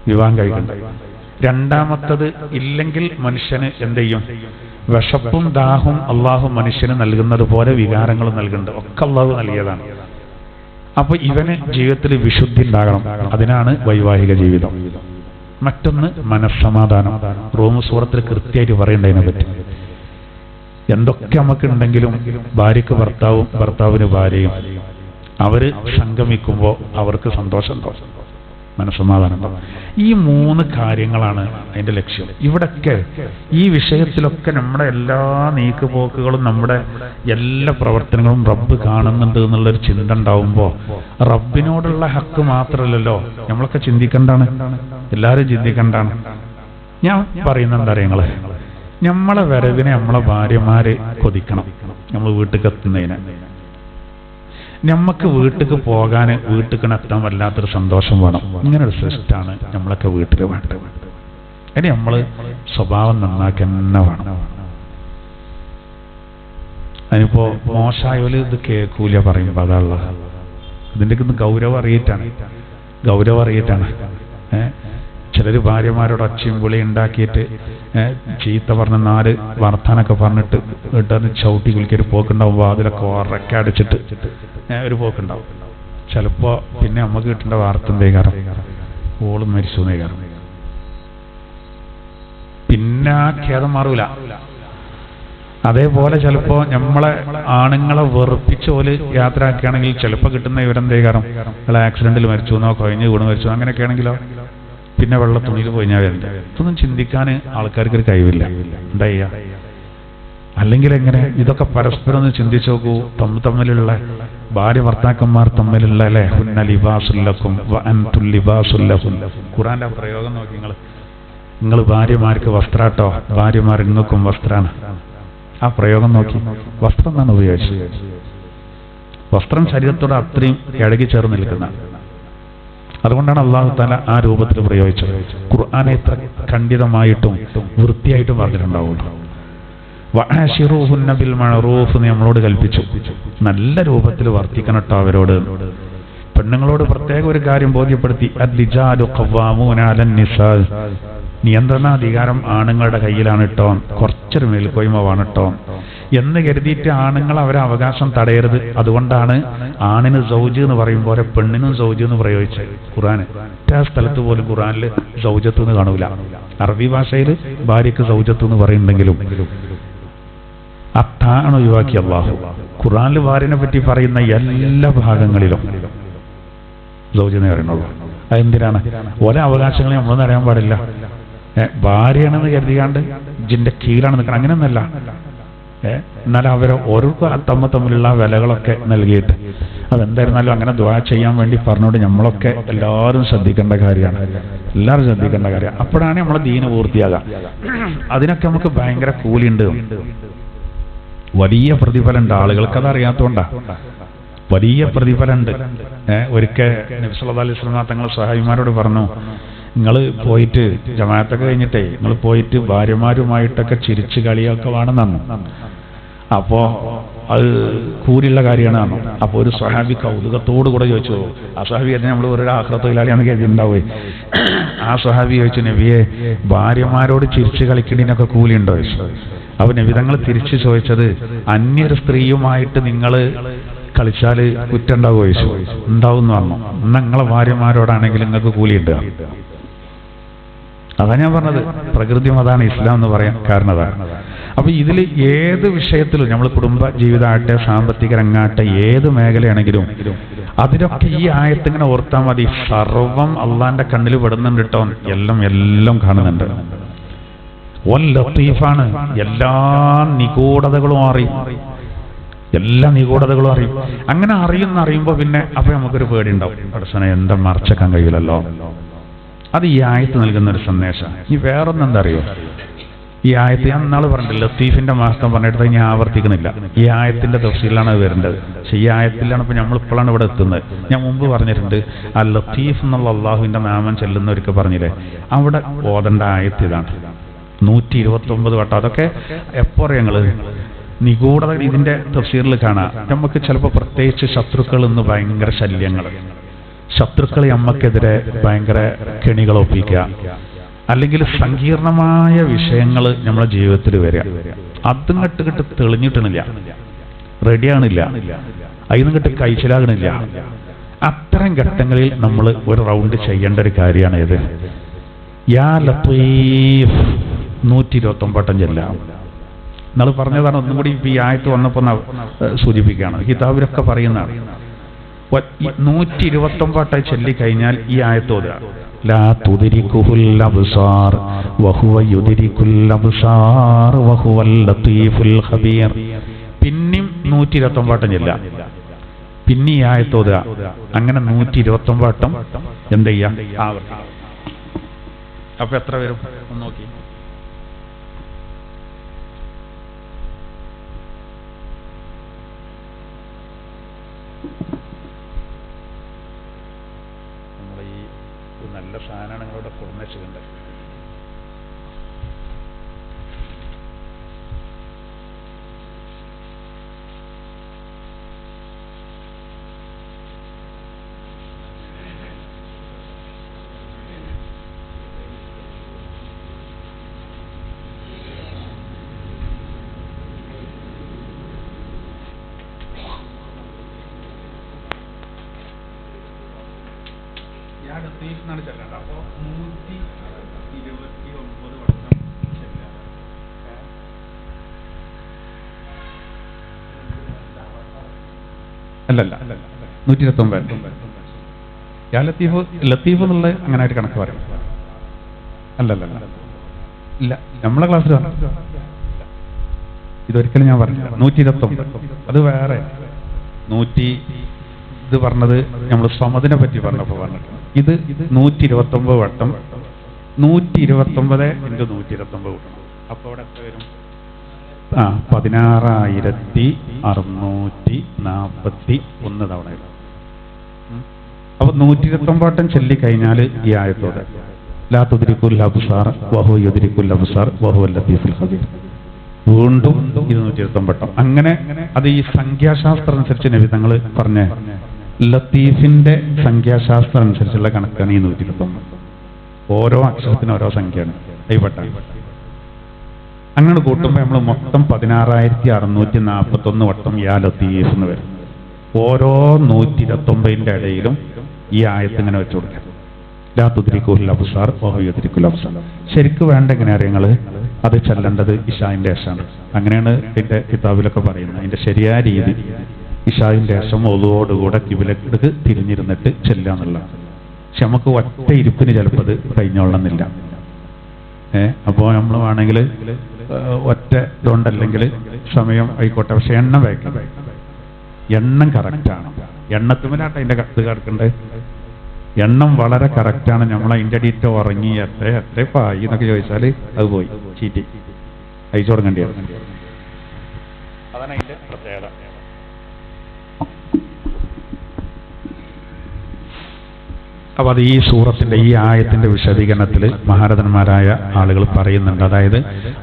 വിവാഹം കഴിക്കേണ്ടത്. രണ്ടാമത്തത്, ഇല്ലെങ്കിൽ മനുഷ്യന് എന്ത് ചെയ്യും? വിശപ്പും ദാഹവും അള്ളാഹു മനുഷ്യന് നൽകുന്നത് പോലെ വികാരങ്ങളും നൽകുന്നുണ്ട്. ഒക്കെ അള്ളാഹു നൽകിയതാണ്. അപ്പൊ ഇവന് ജീവിതത്തിൽ വിശുദ്ധി ഉണ്ടാകണം. അതിനാണ് വൈവാഹിക ജീവിതം. മറ്റൊന്ന് മനസ്സമാധാനം. റൂം സൂറത്തിൽ കൃത്യമായിട്ട് പറയേണ്ടതിനെ പറ്റി. എന്തൊക്കെ നമുക്കുണ്ടെങ്കിലും ഭാര്യക്ക് ഭർത്താവും ഭർത്താവിന് ഭാര്യയും അവര് സംഗമിക്കുമ്പോൾ അവർക്ക് സന്തോഷം ഉണ്ടാവും, മനസ്സമാധാനം ഉണ്ടാവും. ഈ 3 കാര്യങ്ങളാണ് അതിന്റെ ലക്ഷ്യം. ഇവിടൊക്കെ ഈ വിഷയത്തിലൊക്കെ നമ്മുടെ എല്ലാ നീക്കുപോക്കുകളും നമ്മുടെ എല്ലാ പ്രവർത്തനങ്ങളും റബ്ബ് കാണുന്നുണ്ട് എന്നുള്ളൊരു ചിന്ത ഉണ്ടാവുമ്പോൾ റബ്ബിനോടുള്ള ഹക്ക് മാത്രമല്ലല്ലോ നമ്മളൊക്കെ ചിന്തിക്കേണ്ടാണ്, എല്ലാവരും ചിന്തിക്കേണ്ടാണ്. ഞാൻ പറയുന്ന എന്താ അറിയങ്ങള്, നമ്മളെ വരവിനെ നമ്മളെ ഭാര്യമാര് കൊതിക്കണം. നമ്മൾ വീട്ടിൽ എത്തുന്നതിന്, നമ്മക്ക് വീട്ടിൽ പോകാൻ വീട്ടിൽ എത്താൻ വല്ലാത്തൊരു സന്തോഷം വേണം. ഇങ്ങനെ ഒരു സൃഷ്ടാണ് നമ്മളൊക്കെ വീട്ടിൽ വേണ്ടത്. ഇനി നമ്മള് സ്വഭാവം നന്നാക്കി തന്നെ വേണം. അതിനിപ്പോ മോശമായോല് ഇത് കേൾക്കൂല പറയുമ്പോ അതാണുള്ള ഇതിന്റെ ഗൗരവം അറിയിട്ടാണ്. ചിലര് ഭാര്യമാരോട് ഒച്ചയും വിളി ഉണ്ടാക്കിയിട്ട് ചീത്ത പറഞ്ഞ 4 വർത്താനൊക്കെ പറഞ്ഞിട്ട് വീട്ടിൽ ചവിട്ടി കുളിക്കൊരു പോക്കുണ്ടാവും. വാതിലൊക്കെ ഉറക്കെ അടിച്ചിട്ട് ഒരു പോക്കുണ്ടാവും. ചിലപ്പോ പിന്നെ നമുക്ക് കിട്ടേണ്ട വാർത്ത എന്തേകാരം, ഓളും മരിച്ചു എന്നേകാരം. പിന്നെ ആ ഖേദം മാറൂല. അതേപോലെ ചിലപ്പോ നമ്മളെ ആണുങ്ങളെ വെറുപ്പിച്ച പോലെ യാത്രയാക്കുകയാണെങ്കിൽ ചിലപ്പോൾ കിട്ടുന്ന ഇവരെന്തേകാരം, അയാൾ ആക്സിഡന്റിൽ മരിച്ചു എന്നോ കൊഴഞ്ഞ് വീണ് മരിച്ചു അങ്ങനെയൊക്കെ ആണെങ്കിലോ പിന്നെ വെള്ള തുണിയിൽ പോയിഞ്ഞാൽ വരണ്ട. ഇതൊന്നും ചിന്തിക്കാൻ ആൾക്കാർക്ക് ഒരു കഴിവില്ല. എന്താ ചെയ്യുക? അല്ലെങ്കിൽ എങ്ങനെ? ഇതൊക്കെ പരസ്പരം ഒന്ന് ചിന്തിച്ചു നോക്കൂ. തമ്മിലുള്ള ഭാര്യ ഭർത്താക്കന്മാർ തമ്മിലുള്ള അല്ലേ, ഹുന്ന ലിബാസുല്ലക്കും വ അൻതുൽ ലിബാസുല്ലഹുൻ. ഖുർആന്റെ പ്രയോഗം നോക്കി നിങ്ങൾ ഭാര്യമാർക്ക് വസ്ത്രാട്ടോ, ഭാര്യമാർ ഇങ്ങൾക്കും വസ്ത്രാണ്. ആ പ്രയോഗം നോക്കി. വസ്ത്രം എന്നാണ് ഉപയോഗിച്ചത്. വസ്ത്രം ശരീരത്തോട് അത്രയും ഇഴകി ചേർന്ന് നിൽക്കുന്ന, അതുകൊണ്ടാണ് അല്ലാഹു തആല ആ രൂപത്തിൽ പ്രയോഗിച്ചത്. ഖുർആനെ എത്ര ഖണ്ഡിതമായിട്ടും വൃത്തിയായിട്ടും പറഞ്ഞിട്ടുണ്ടാവുള്ളൂ. വഅശിറൂഹുന്ന ബിൽ മഅറൂഫ് നമ്മളോട് കൽപ്പിച്ചു, നല്ല രൂപത്തിൽ വർത്തിക്കണം ട്ടോ അവരോട്. പെണ്ണുങ്ങളോട് പ്രത്യേക ഒരു കാര്യം ബോധ്യപ്പെടുത്തി, അർരിജാലു ഖവ്വാമൂന അലൻ നിസാ, നിയന്ത്രണാധികാരം ആണുങ്ങളുടെ കയ്യിലാണ് ട്ടോ, കുറച്ചൊരു മേൽക്കോയ്മ ട്ടോ എന്ന് കരുതിയിട്ട് ആണുങ്ങൾ അവരെ അവകാശം തടയരുത്. അതുകൊണ്ടാണ് ആണിന് സൗജ് എന്ന് പറയും പോലെ പെണ്ണിനും സൗജ് എന്ന് പ്രയോഗിച്ചത് ഖുർആൻ. ആ സ്ഥലത്ത് പോലും ഖുർആനിൽ സൗജത്ത് എന്ന് കാണൂല. അറബി ഭാഷയിൽ ഭാര്യയ്ക്ക് സൗജത്ത് എന്ന് പറയുന്നുണ്ടെങ്കിലും അത്താണ് ഒഴിവാക്കി അല്ലാഹു. ഖുർആനിൽ ഭാര്യനെ പറ്റി പറയുന്ന എല്ലാ ഭാഗങ്ങളിലും സൗജ് എന്ന് പറയുന്നുള്ളൂ. അതെന്തിനാണ്? ഓരോ അവകാശങ്ങളെ നമ്മളൊന്നും അറിയാൻ പാടില്ല. ഭാര്യയാണെന്ന് കരുതിയാണ്ട് ജിന്റെ കീഴിലാണ് നിൽക്കണം, അങ്ങനെയൊന്നല്ല. എന്നാലും അവരെ ഓരോരുത്തർ തമ്മിലുള്ള വിലകളൊക്കെ നൽകിയിട്ട് അതെന്തായിരുന്നാലും അങ്ങനെ ദുആ ചെയ്യാൻ വേണ്ടി പറഞ്ഞുകൊണ്ട് നമ്മളൊക്കെ എല്ലാവരും ശ്രദ്ധിക്കേണ്ട കാര്യമാണ്. എല്ലാവരും ശ്രദ്ധിക്കേണ്ട കാര്യമാണ്. അപ്പോഴാണ് നമ്മളെ ദീന് പൂർത്തിയാകാം. അതിനൊക്കെ നമുക്ക് ഭയങ്കര കൂലിയുണ്ട്, വലിയ പ്രതിഫലമുണ്ട്. ആളുകൾക്ക് അത് അറിയാത്തതുകൊണ്ടാ. വലിയ പ്രതിഫലമുണ്ട്. ഒരിക്കൽ നബി സല്ലല്ലാഹു അലൈഹി വസല്ലം തങ്ങൾ സ്വഹാബിമാരോട് പറഞ്ഞു, നിങ്ങൾ പോയിട്ട് ജമാഅത്തൊക്കെ കഴിഞ്ഞിട്ടേ നിങ്ങൾ പോയിട്ട് ഭാര്യമാരുമായിട്ടൊക്കെ ചിരിച്ച് കളിയൊക്കെ വേണമെന്നു. അപ്പോ അത് കൂലിയുള്ള കാര്യമാണ്. അപ്പോൾ ഒരു സ്വഹാബി കൗതുകത്തോടു കൂടെ ചോദിച്ചു, ആ സ്വഹാബി തന്നെ നമ്മൾ ഒരു ആഖിറത്ത് തൊഴിലാളിയാണെന്ന് കരുതിണ്ടാവേ. ആ സ്വഹാബി ചോദിച്ചു, നബിയെ ഭാര്യമാരോട് ചിരിച്ച് കളിക്കുന്നതിനൊക്കെ കൂലിയുണ്ടോ? അപ്പൊ നബി തങ്ങൾ തിരിച്ചു ചോദിച്ചത്, അന്യൊരു സ്ത്രീയുമായിട്ട് നിങ്ങൾ കളിച്ചാൽ കുറ്റം ഉണ്ടാവുമോ ചോദിച്ചു. ഉണ്ടാവും എന്ന് പറഞ്ഞു. നിങ്ങളെ ഭാര്യമാരോടാണെങ്കിൽ നിങ്ങൾക്ക് കൂലിയുണ്ട്. അതാ ഞാൻ പറഞ്ഞത്, പ്രകൃതി മതാണ് ഇസ്ലാം എന്ന് പറയാൻ കാരണം അതാണ്. അപ്പൊ ഇതിൽ ഏത് വിഷയത്തിലും നമ്മൾ കുടുംബ ജീവിതമാകട്ടെ സാമ്പത്തിക രംഗാട്ടെ ഏത് മേഖലയാണെങ്കിലും അതിലൊക്കെ ഈ ആയത്തിങ്ങനെ ഓർത്താൽ മതി. സർവം അള്ളാന്റെ കണ്ണിൽ പെടുന്നുണ്ട് കേട്ടോ. എല്ലാം കാണുന്നുണ്ട്. വൽ ലത്തീഫാണ്, എല്ലാ നിഗൂഢതകളും അറിയും. എല്ലാ നിഗൂഢതകളും അറിയും. അങ്ങനെ അറിയുമ്പോൾ പിന്നെ അപ്പൊ നമുക്കൊരു പേടി ഉണ്ടാവും, പടച്ചോനെ എന്താ മറച്ചേക്കാൻ കഴിയില്ലല്ലോ. അത് ഈ ആയത്ത് നൽകുന്ന ഒരു സന്ദേശം. ഈ വേറൊന്നും എന്താ അറിയോ, ഈ ആയത്ത് ഞാൻ നാളെ പറഞ്ഞില്ല, ലത്തീഫിന്റെ മഹത്വം പറഞ്ഞിട്ട് ഞാൻ ആവർത്തിക്കുന്നില്ല. ഈ ആയത്തിന്റെ തഫ്സീറിലാണ് അത് വരേണ്ടത്. പക്ഷെ ഈ ആയത്തിലാണ് ഇപ്പൊ നമ്മൾ ഇപ്പോഴാണ് ഇവിടെ എത്തുന്നത്. ഞാൻ മുമ്പ് പറഞ്ഞിട്ടുണ്ട്, ആ ലത്തീഫ് എന്നുള്ള അള്ളാഹുവിന്റെ നാമം ചെല്ലുന്നവർക്ക് പറഞ്ഞില്ലേ, അവിടെ ഓതേണ്ട ആയത്ത് ഇതാണ്. 129 വട്ടം. അതൊക്കെ എപ്പോ ഞങ്ങള് നിഗൂഢത ഇതിന്റെ തഫ്സീറിൽ കാണാം. നമുക്ക് ചിലപ്പോൾ പ്രത്യേകിച്ച് ശത്രുക്കൾ നിന്ന് ഭയങ്കര ശല്യങ്ങൾ, ശത്രുക്കൾ നമ്മക്കെതിരെ ഭയങ്കര കെണികൾ ഒപ്പിക്കുക, അല്ലെങ്കിൽ സങ്കീർണമായ വിഷയങ്ങൾ നമ്മുടെ ജീവിതത്തിൽ വരിക. അതും കെട്ട് തെളിഞ്ഞിട്ടണില്ല, റെഡിയാണില്ല, അതിനും കെട്ട് കഴിച്ചിലാകണില്ല. അത്തരം ഘട്ടങ്ങളിൽ നമ്മൾ ഒരു റൗണ്ട് ചെയ്യേണ്ട ഒരു കാര്യമാണ് ഇത്. യാ ലത്തീഫ് 129 വട്ടം ചെല്ലാം. നിങ്ങൾ പറഞ്ഞതാണ്. ഒന്നും കൂടി ഈ ആയത്ത് വന്നപ്പോൾ സൂചിപ്പിക്കുകയാണ്. കിതാബിലൊക്കെ പറയുന്നതാണ്. 129 വട്ടം ചൊല്ലിക്കഴിഞ്ഞാൽ ഈ ആയത്ത് ഓതുക. ലാ തുദ്രികുൽ അബ്സാർ വഹുവ യുദ്രികുൽ അബ്സാർ വഹുവൽ ലത്തീഫുൽ ഖബീർ. പിന്നെയും 129 വട്ടം ചെല്ലാം. പിന്നെ ഈ ആയത്ത് ഓതുക. അങ്ങനെ 129 വട്ടം എന്ത് ചെയ്യാം, ആവർത്തിക്കാം. അപ്പൊ എത്ര വരും ഒന്ന് നോക്കി. നല്ല സാധനമാണ് നിങ്ങളുടെ കുടുംബശ്രീണ്ട്. ലത്തീഫാണ് ചെല്ലേണ്ടത്. അപ്പോൾ 129 വട്ടം ചെല്ലാം. അല്ലല്ല 129. യാ ലത്തീഫ്, ലത്തീഫ് എന്നുള്ളത് അങ്ങനെ ഒരു കണക്ക് പറയും. അല്ലല്ല ഇല്ല, നമ്മളെ ക്ലാസ്സിൽ ഇതൊരിക്കലും ഞാൻ പറഞ്ഞു 129. അത് വേറെ ഇത് പറഞ്ഞത് നമ്മൾ സമദിനെ പറ്റി പറഞ്ഞപ്പോൾ പറഞ്ഞിട്ടുണ്ട്. ഇത് 129 വട്ടം 129 × 129 കൂട്ടണം. അപ്പോൾ അവിടെ എത്ര വരും? 16,641 തവണ വരും. അപ്പൊ 129 വട്ടം ചൊല്ലിക്കഴിഞ്ഞാൽ ഈ ആയത്തോടെ ലാ തുദ്രിക്കുൽ അബ്സാർ വഹു യുദ്രിക്കുൽ അബ്സാർ വഹുവൽ ലത്തീഫുൽ ഖബീർ. വീണ്ടും 229 വട്ടം. അങ്ങനെ അത് ഈ സംഖ്യാശാസ്ത്രം അനുസരിച്ച് നബി തങ്ങൾ പറഞ്ഞ ലത്തീഫിന്റെ സംഖ്യാശാസ്ത്രം അനുസരിച്ചുള്ള കണക്കാണ് ഈ 129. ഓരോ അക്ഷരത്തിനും ഓരോ സംഖ്യയാണ് ഈ വട്ടം. അങ്ങനെ കൂട്ടുമ്പോൾ നമ്മൾ മൊത്തം 16,641 വട്ടം യാ ലത്തീഫ് എന്ന് വരും. ഓരോ 129ന്റെ ഇടയിലും ഈ ആയത്ത് ഇങ്ങനെ വെച്ചു കൊടുക്കാം. ലാ തുദ്രിക്കുൽ അബ്സാർ വഹു യുദ്രിക്കുൽ അബ്സാർ. ശരിക്കും വേണ്ട എങ്ങനെ അറിയങ്ങൾ അത് ചെല്ലേണ്ടത് ഇശാഇന്റെ ശേഷമാണ്. അങ്ങനെയാണ് ഇതിന്റെ കിതാബിലൊക്കെ പറയുന്നത്. അതിന്റെ ശരിയായ രീതി ഇശാഇന്റെ ശേഷം ഒളുവോടുകൂടെ കിബിലക്ക് തിരിഞ്ഞിരുന്നിട്ട് ചെല്ലുക എന്നുള്ളതാണ്. പക്ഷെ നമുക്ക് ഒറ്റ ഇരിപ്പിന് ചിലപ്പോൾ അത് കഴിഞ്ഞോളണമെന്നില്ല. അപ്പോൾ നമ്മൾ വേണമെങ്കിൽ ഒറ്റ ഇതുകൊണ്ടല്ലെങ്കിൽ സമയം ആയിക്കോട്ടെ, പക്ഷെ എണ്ണം വേക്കാം. എണ്ണം കറക്റ്റാണ്. എണ്ണത്തുമലാട്ട് അതിന്റെ ഇത് കിടക്കേണ്ടത്. എണ്ണം വളരെ കറക്റ്റാണ്. നമ്മൾ അതിൻ്റെ അടിയിട്ട് ഉറങ്ങി എത്ര പായി എന്നൊക്കെ ചോദിച്ചാൽ അത് പോയി ചീറ്റി അയച്ചു തുടങ്ങേണ്ടി വരും. അതാണ് അതിന്റെ പ്രത്യേകത. അപ്പൊ അത് ഈ സൂറത്തിന്റെ ഈ ആയത്തിന്റെ വിശദീകരണത്തിൽ മഹാരഥന്മാരായ ആളുകൾ പറയുന്നുണ്ട്. അതായത്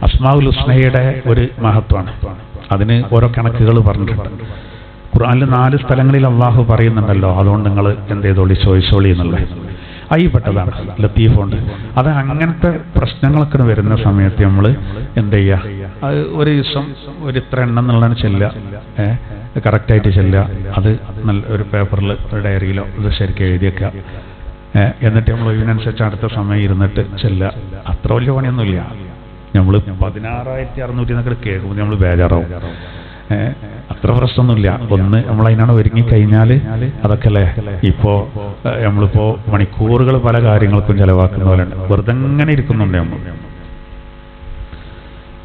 അസ്മാഉൽ ഹുസ്നയുടെ ഒരു മഹത്വമാണ്. അതിന് ഓരോ കണക്കുകൾ പറഞ്ഞിട്ടുണ്ട്. ഖുർആനിൽ 4 സ്ഥലങ്ങളിൽ അള്ളാഹു പറയുന്നുണ്ടല്ലോ, അതുകൊണ്ട് നിങ്ങൾ എന്ത് ചെയ്തോളി ചോദിച്ചോളി എന്നുള്ളത് പെട്ടതാണ് ലത്തീഫ് കൊണ്ട്. അത് അങ്ങനത്തെ പ്രശ്നങ്ങളൊക്കെ വരുന്ന സമയത്ത് നമ്മൾ എന്ത് ചെയ്യുക, അത് ഒരു ദിവസം ഒരു ഇത്ര എണ്ണം എന്നുള്ളതാണ് ചെല്ലുക, കറക്റ്റായിട്ട് ചെല്ലുക. അത് നല്ല ഒരു പേപ്പറിൽ ഒരു ഡയറിയിലോ ഇത് ശരിക്കും എഴുതിയേക്കുക. എന്നിട്ട് നമ്മൾ ഇതിനനുസരിച്ച് അടുത്ത സമയം ഇരുന്നിട്ട് ചെല്ലുക. അത്ര വലിയ പണിയൊന്നുമില്ല. നമ്മൾ 16,600 എന്നൊക്കെ കേൾക്കുമ്പോൾ നമ്മൾ ബേജാറാവും. അത്ര പ്രശ്നമൊന്നുമില്ല. ഒന്ന് നമ്മൾ അതിനാണ് ഒരുങ്ങിക്കഴിഞ്ഞാൽ അതൊക്കെ അല്ലേ. നമ്മളിപ്പോ മണിക്കൂറുകൾ പല കാര്യങ്ങൾക്കും ചെലവാക്കുന്ന പോലെ ഉണ്ട്. വെറുതെ അങ്ങനെ ഇരിക്കുന്നുണ്ട് നമ്മൾ.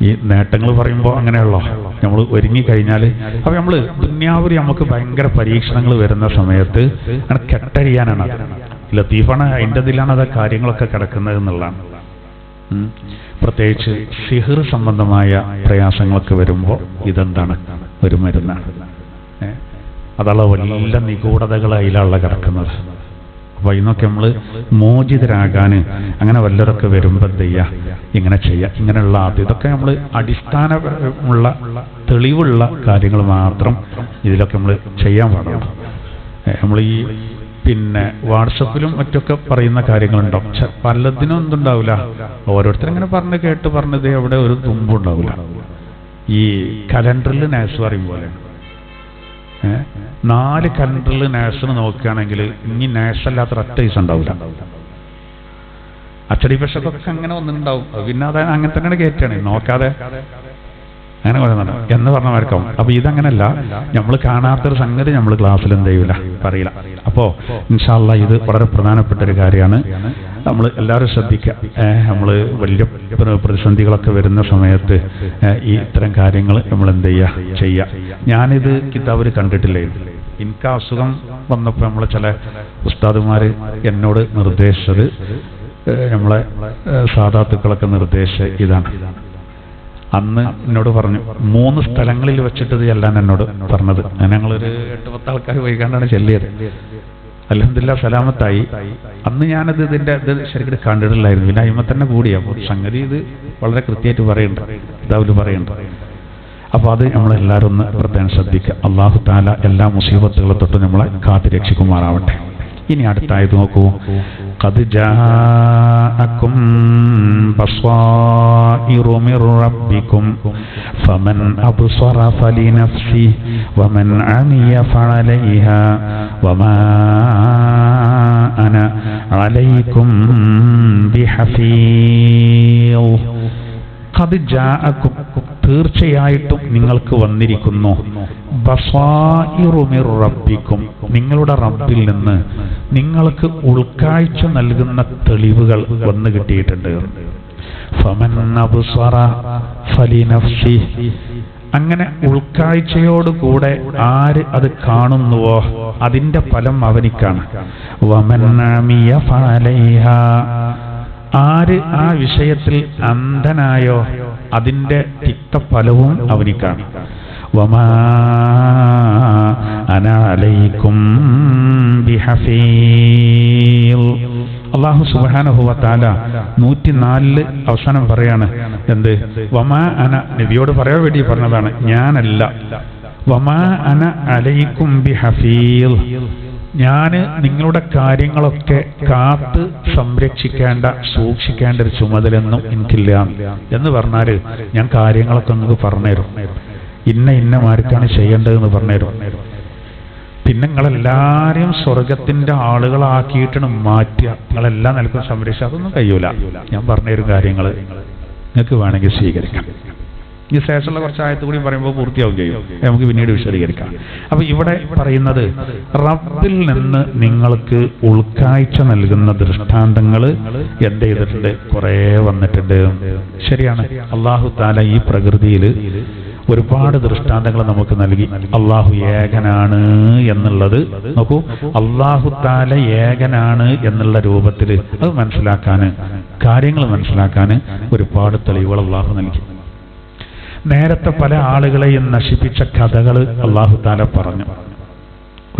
ഈ നേട്ടങ്ങൾ പറയുമ്പോൾ അങ്ങനെയുള്ളോ, നമ്മൾ ഒരുങ്ങിക്കഴിഞ്ഞാൽ. അപ്പൊ നമ്മൾ ദുന്യാവിൽ നമുക്ക് ഭയങ്കര പരീക്ഷണങ്ങൾ വരുന്ന സമയത്ത് അങ്ങനെ കെട്ടഴിയാനാണ്. ലത്തീഫാണ് അതിൻ്റെ ഇതിലാണ് അത് കാര്യങ്ങളൊക്കെ കിടക്കുന്നത് എന്നുള്ളതാണ്. പ്രത്യേകിച്ച് സിഹിർ സംബന്ധമായ പ്രയാസങ്ങളൊക്കെ വരുമ്പോൾ ഇതെന്താണ്, ഒരു മരുന്നാണ്. അതുള്ള വലിയ നിഗൂഢതകൾ അതിലുള്ള കിടക്കുന്നത്. അപ്പൊ ഇന്നൊക്കെ നമ്മൾ മോചിതരാകാൻ അങ്ങനെ വല്ലതൊക്കെ വരുമ്പോൾ എന്ത് ചെയ്യുക, ഇങ്ങനെ ചെയ്യുക. ഇങ്ങനെയുള്ള ഇതൊക്കെ നമ്മൾ അടിസ്ഥാനമുള്ള തെളിവുള്ള കാര്യങ്ങൾ മാത്രം ഇതിലൊക്കെ നമ്മൾ ചെയ്യാൻ പാടുള്ളൂ. നമ്മൾ ഈ വാട്സപ്പിലും മറ്റൊക്കെ പറയുന്ന കാര്യങ്ങളുണ്ടാവും. പലതിനും എന്തുണ്ടാവില്ല, ഓരോരുത്തരും ഇങ്ങനെ പറഞ്ഞത് അവിടെ ഒരു തുമ്പും ഉണ്ടാവില്ല. ഈ കലണ്ടറിൽ നേഴ്സ് പറയും പോലെ 4 കലണ്ടറിൽ നേഴ്സിന് നോക്കുകയാണെങ്കിൽ ഇനി നേഴ്സല്ലാത്ത ഒറ്റ ദിവസം ഉണ്ടാവില്ല. അച്ചടി പക്ഷൊക്കെ അങ്ങനെ ഒന്നുണ്ടാവും. പിന്നെ അത് അങ്ങനെ തന്നെയാണ് കയറ്റാണ്, നോക്കാതെ അങ്ങനെ പറയുന്നുണ്ട് എന്ന് പറഞ്ഞവർക്കാവും. അപ്പൊ ഇതങ്ങനല്ല, നമ്മൾ കാണാത്തൊരു സംഗതി നമ്മൾ ക്ലാസ്സിൽ എന്ത് ചെയ്യൂല, പറയില്ല. അപ്പോ ഇൻഷാ അല്ലാഹ് ഇത് വളരെ പ്രധാനപ്പെട്ട ഒരു കാര്യമാണ്. നമ്മൾ എല്ലാവരും ശ്രദ്ധിക്കുക. നമ്മൾ വലിയ പ്രതിസന്ധികളൊക്കെ വരുന്ന സമയത്ത് ഈ ഇത്തരം കാര്യങ്ങൾ നമ്മൾ എന്ത് ചെയ്യുക. ഞാനിത് കിതാബിൽ കണ്ടിട്ടില്ലായിരുന്നു. എനിക്ക് അസുഖം വന്നപ്പോൾ നമ്മളെ ചില ഉസ്താദുമാർ എന്നോട് നിർദ്ദേശിച്ചത്, നമ്മളെ സാദാത്തുക്കളൊക്കെ നിർദ്ദേശിച്ച ഇതാണ്. അന്ന് എന്നോട് പറഞ്ഞു 3 സ്ഥലങ്ങളിൽ വെച്ചിട്ട് ഇത് എല്ലാം എന്നോട് പറഞ്ഞത്. ഞങ്ങളൊരു 8-10 ആൾക്കാർ വൈകാണ്ടാണ് ചെല്ലിയത്. അൽഹംദുലില്ലാഹ് സലാമത്തായി. അന്ന് ഞാനത് ഇതിന്റെ ശരിക്കും കണ്ടിട്ടില്ലായിരുന്നു. പിന്നെ അയിമ തന്നെ കൂടി. അപ്പോൾ സംഗതി ഇത് വളരെ കൃത്യമായിട്ട് പറയുന്നുണ്ട്, കിതാബിൽ പറയുന്നുണ്ട്. അപ്പൊ അത് നമ്മളെല്ലാവരും ഒന്ന് പ്രത്യേകം ശ്രദ്ധിക്കുക. അല്ലാഹു തആല എല്ലാ മുസീബത്തുകളെ തൊട്ട് നമ്മളെ കാത്തു രക്ഷിക്കുമാറാവട്ടെ. ഇനി അടുത്തായത് നോക്കൂ. ഖദ് ജാഅകും ബസ്വായിറു മിർ റബ്ബികും ഫമൻ അബ്സറ ഫലിനഫ്സി വമൻ അമിയ ഫഅലൈഹാ വമാ അന അലൈക്കും ബിഹഫീസ്. ഖദ് ജാഅകും, തീർച്ചയായിട്ടും നിങ്ങൾക്ക് വന്നിരിക്കുന്നു, ബസ്വായിറു മിർ റബ്ബികും, നിങ്ങളുടെ റബ്ബിൽ നിന്ന് നിങ്ങൾക്ക് ഉൾക്കാഴ്ച നൽകുന്ന തെളിവുകൾ വന്നു കിട്ടിയിട്ടുണ്ട്. ഫമൻ അബ്സറ ഫലിനഫ്സി, അങ്ങനെ ഉൾക്കാഴ്ചയോടുകൂടെ ആര് അത് കാണുന്നുവോ അതിന്റെ ഫലം അവനിക്കാണ്. വമൻ അമിയ ഫഅലൈഹാ, ആര് ആ വിഷയത്തിൽ അന്ധനായോ അതിന്റെ തിക്തഫലവും അവനിക്കാണ്. വമാ അനാ അലൈക്കും ബിഹഫീൽ. അല്ലാഹു സുബ്ഹാനഹു വ തആല 104 അവസാനം പറയാണ് എന്ത്? വമാ അന, നബിയോട് പറയാൻ വേണ്ടി പറഞ്ഞതാണ്, ഞാനല്ല. വമാ അന അലൈക്കും ബിഹഫീൽ, ഞാൻ നിങ്ങളുടെ കാര്യങ്ങളൊക്കെ കാത്ത് സംരക്ഷിക്കേണ്ട സൂക്ഷിക്കേണ്ട ഒരു ചുമതലയൊന്നും എനിക്കില്ല എന്ന് പറഞ്ഞാല് ഞാൻ കാര്യങ്ങളൊക്കെ നിങ്ങൾക്ക് പറഞ്ഞുതരും. ഇന്ന മാർക്കാണ് ചെയ്യേണ്ടതെന്ന് പറഞ്ഞുതരും. പിന്നെ നിങ്ങളെല്ലാരെയും സ്വർഗത്തിന്റെ ആളുകളാക്കിയിട്ടാണ് മാറ്റുക, നിങ്ങളെല്ലാം നിലക്കും സംരക്ഷിക്കുക, അതൊന്നും കഴിയൂല. ഞാൻ പറഞ്ഞുതരും കാര്യങ്ങൾ, നിങ്ങൾക്ക് വേണമെങ്കിൽ സ്വീകരിക്കാം. ഈ ശേഷമുള്ള കുറച്ച് ആയത്ത് കൂടി പറയുമ്പോൾ പൂർത്തിയാവും ചെയ്യും, നമുക്ക് പിന്നീട് വിശദീകരിക്കാം. അപ്പൊ ഇവിടെ പറയുന്നത് റബ്ബിൽ നിന്ന് നിങ്ങൾക്ക് ഉൾക്കാഴ്ച നൽകുന്ന ദൃഷ്ടാന്തങ്ങൾ എന്ത് ചെയ്തിട്ടുണ്ട്? കുറേ വന്നിട്ടുണ്ട്. ശരിയാണ്, അല്ലാഹു തആല ഈ പ്രകൃതിയിൽ ഒരുപാട് ദൃഷ്ടാന്തങ്ങൾ നമുക്ക് നൽകി. അള്ളാഹു ഏകനാണ് എന്നുള്ളത് നോക്കൂ, അള്ളാഹു തആല ഏകനാണ് എന്നുള്ള രൂപത്തിൽ അത് മനസ്സിലാക്കാൻ, കാര്യങ്ങൾ മനസ്സിലാക്കാൻ ഒരുപാട് തെളിവുകൾ അള്ളാഹു നൽകി. നേരത്തെ പല ആളുകളെയും നശിപ്പിച്ച കഥകൾ അള്ളാഹു തആല പറഞ്ഞു,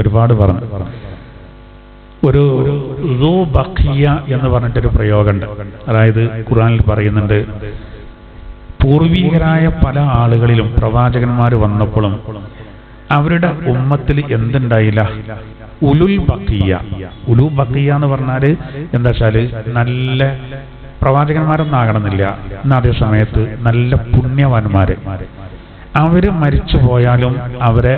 ഒരുപാട് പറഞ്ഞു. ഒരു ദൂ ബഖിയ എന്ന് പറഞ്ഞിട്ടൊരു പ്രയോഗമുണ്ട്. അതായത് ഖുർആനിൽ പറയുന്നുണ്ട്, പൂർവീകരായ പല ആളുകളിലും പ്രവാചകന്മാർ വന്നപ്പോഴും അവരുടെ ഉമ്മത്തിൽ എന്തുണ്ടായില്ല? ഉലുൽ ബഖിയ. ഉലു ബഖിയ എന്ന് പറഞ്ഞാല് എന്താ വെച്ചാല് നല്ല പ്രവാചകന്മാരൊന്നും ആകണമെന്നില്ല, എന്നാൽ അതേ സമയത്ത് നല്ല പുണ്യവാന്മാര്, അവര് മരിച്ചു പോയാലും അവരെ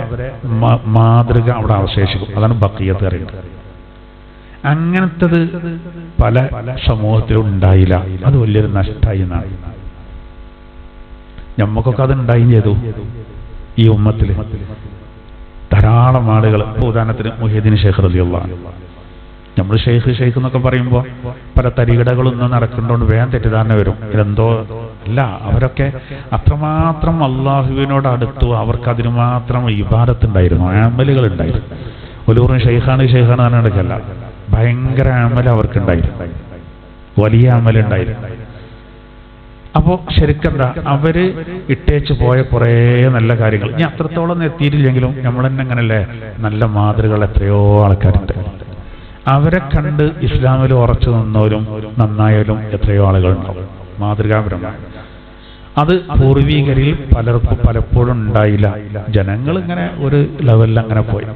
മാതൃക അവിടെ അവശേഷിക്കും. അതാണ് ബഖിയത്ത് അറിയുന്നത്. അങ്ങനത്തത് പല സമൂഹത്തിലും ഉണ്ടായില്ല. അത് വലിയൊരു നഷ്ടമായി എന്നാണ്. നമുക്കൊക്കെ അത് ഉണ്ടായും ചെയ്തു. ഈ ഉമ്മത്തില് ധാരാളം ആളുകൾ, ഉദാഹരണത്തിന് മുഹ്യിദ്ദീൻ ശൈഖ് റളിയല്ലാഹു അൻഹു, നമ്മൾ ഷെയ്ഖ് എന്നൊക്കെ പറയുമ്പോൾ പല തരികിടകളൊന്നും നടക്കുന്നതുകൊണ്ട് വേഗം തെറ്റിദ്ധാരണ വരും. ഇതെന്തോ അല്ല, അവരൊക്കെ അത്രമാത്രം അള്ളാഹുവിനോട് അടുത്തു, അവർക്ക് അതിന് മാത്രം ഇബാദത്ത് ഉണ്ടായിരുന്നു, അമലുകൾ ഉണ്ടായിരുന്നു. ഒരു ഷെയ്ഖാണ് നടക്കല്ല, ഭയങ്കര അമൽ അവർക്കുണ്ടായിരുന്നു, വലിയ അമലുണ്ടായിരുന്നു. അപ്പോൾ ശരിക്കെന്താ, അവര് ഇട്ടേച്ച് പോയ കുറേ നല്ല കാര്യങ്ങൾ ഇനി അത്രത്തോളം എത്തിയിട്ടില്ലെങ്കിലും നമ്മൾ തന്നെ അങ്ങനല്ലേ, നല്ല മാതൃകൾ എത്രയോ ആൾക്കാരുണ്ട്. അവരെ കണ്ട് ഇസ്ലാമിൽ ഉറച്ചു നിന്നവരും നന്നായാലും എത്രയോ ആളുകളുണ്ടാവും, മാതൃകാപരമായി. അത് പൂർവീകരിൽ പലർക്കും പലപ്പോഴും ഉണ്ടായില്ല. ജനങ്ങൾ ഇങ്ങനെ ഒരു ലെവലിൽ അങ്ങനെ പോയി.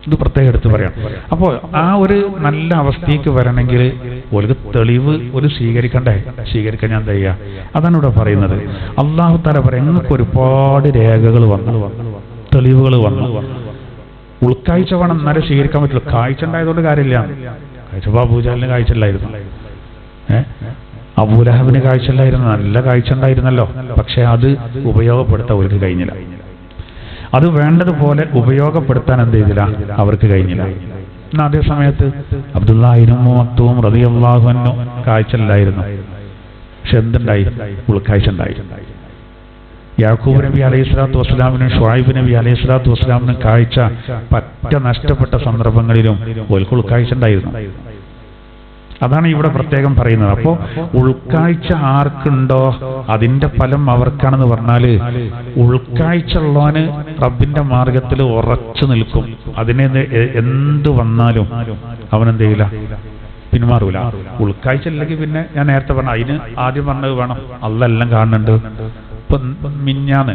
ഇത് പ്രത്യേകം എടുത്ത് പറയാം. അപ്പോൾ ആ ഒരു നല്ല അവസ്ഥയ്ക്ക് വരണമെങ്കിൽ ഒരു തെളിവ് ഒരു സ്വീകരിക്കാൻ ഞാൻ തയ്യാ. അതാണ് ഇവിടെ പറയുന്നത്. അല്ലാഹു തആല പറയും, നിങ്ങൾക്ക് ഒരുപാട് രേഖകൾ വന്നു, തെളിവുകൾ വന്നു. ഉൾക്കാഴ്ച വേണം, എന്നാലും സ്വീകരിക്കാൻ പറ്റുള്ളൂ. കാഴ്ച ഉണ്ടായതുകൊണ്ട് കാര്യമില്ല. കാഴ്ച അബൂജഹലിന് കാഴ്ച ഇല്ലായിരുന്നു, അബൂലഹബിന് കാഴ്ച ഇല്ലായിരുന്നു, നല്ല കാഴ്ച ഉണ്ടായിരുന്നല്ലോ. പക്ഷെ അത് ഉപയോഗപ്പെടുത്താൻ അവർക്ക് കഴിഞ്ഞില്ല. അത് വേണ്ടതുപോലെ ഉപയോഗപ്പെടുത്താൻ എന്ത് ചെയ്തില്ല, അവർക്ക് കഴിഞ്ഞില്ല. എന്നാൽ അതേ സമയത്ത് അബ്ദുല്ലാഹി ഇബ്നു മക്തൂം റളിയല്ലാഹു അൻഹു കാഴ്ച ഇല്ലായിരുന്നു, പക്ഷെ എന്തുണ്ടായി? ഉൾക്കാഴ്ച ഉണ്ടായി. യാക്കൂബ് നബി അലൈഹിസ്സലാത്തു വസ്സലാമിനും ഷുഐബ് നബി അലൈഹിസ്സലാത്തു വസ്സലാമിനും കാഴ്ച പറ്റ നഷ്ടപ്പെട്ട സന്ദർഭങ്ങളിലും ഓൽക്ക് ഉൾക്കാഴ്ച ഉണ്ടായിരുന്നു. അതാണ് ഇവിടെ പ്രത്യേകം പറയുന്നത്. അപ്പോൾ ഉൾക്കാഴ്ച ആർക്കുണ്ടോ അതിന്റെ ഫലം അവർക്കാണെന്ന് പറഞ്ഞാല്, ഉൾക്കാഴ്ച ഉള്ളവന് റബ്ബിന്റെ മാർഗത്തിൽ ഉറച്ചു നിൽക്കും. അതിനെ എന്ത് വന്നാലും അവനെന്ത് ചെയ്യില്ല, പിന്മാറൂല. ഉൾക്കാഴ്ച ഇല്ലെങ്കിൽ പിന്നെ ഞാൻ നേരത്തെ പറഞ്ഞ അതിന് ആദ്യം പറഞ്ഞത് വേണം, അള്ളെല്ലാം കാണുന്നുണ്ട്. ഇപ്പൊ മിഞ്ഞാന്ന്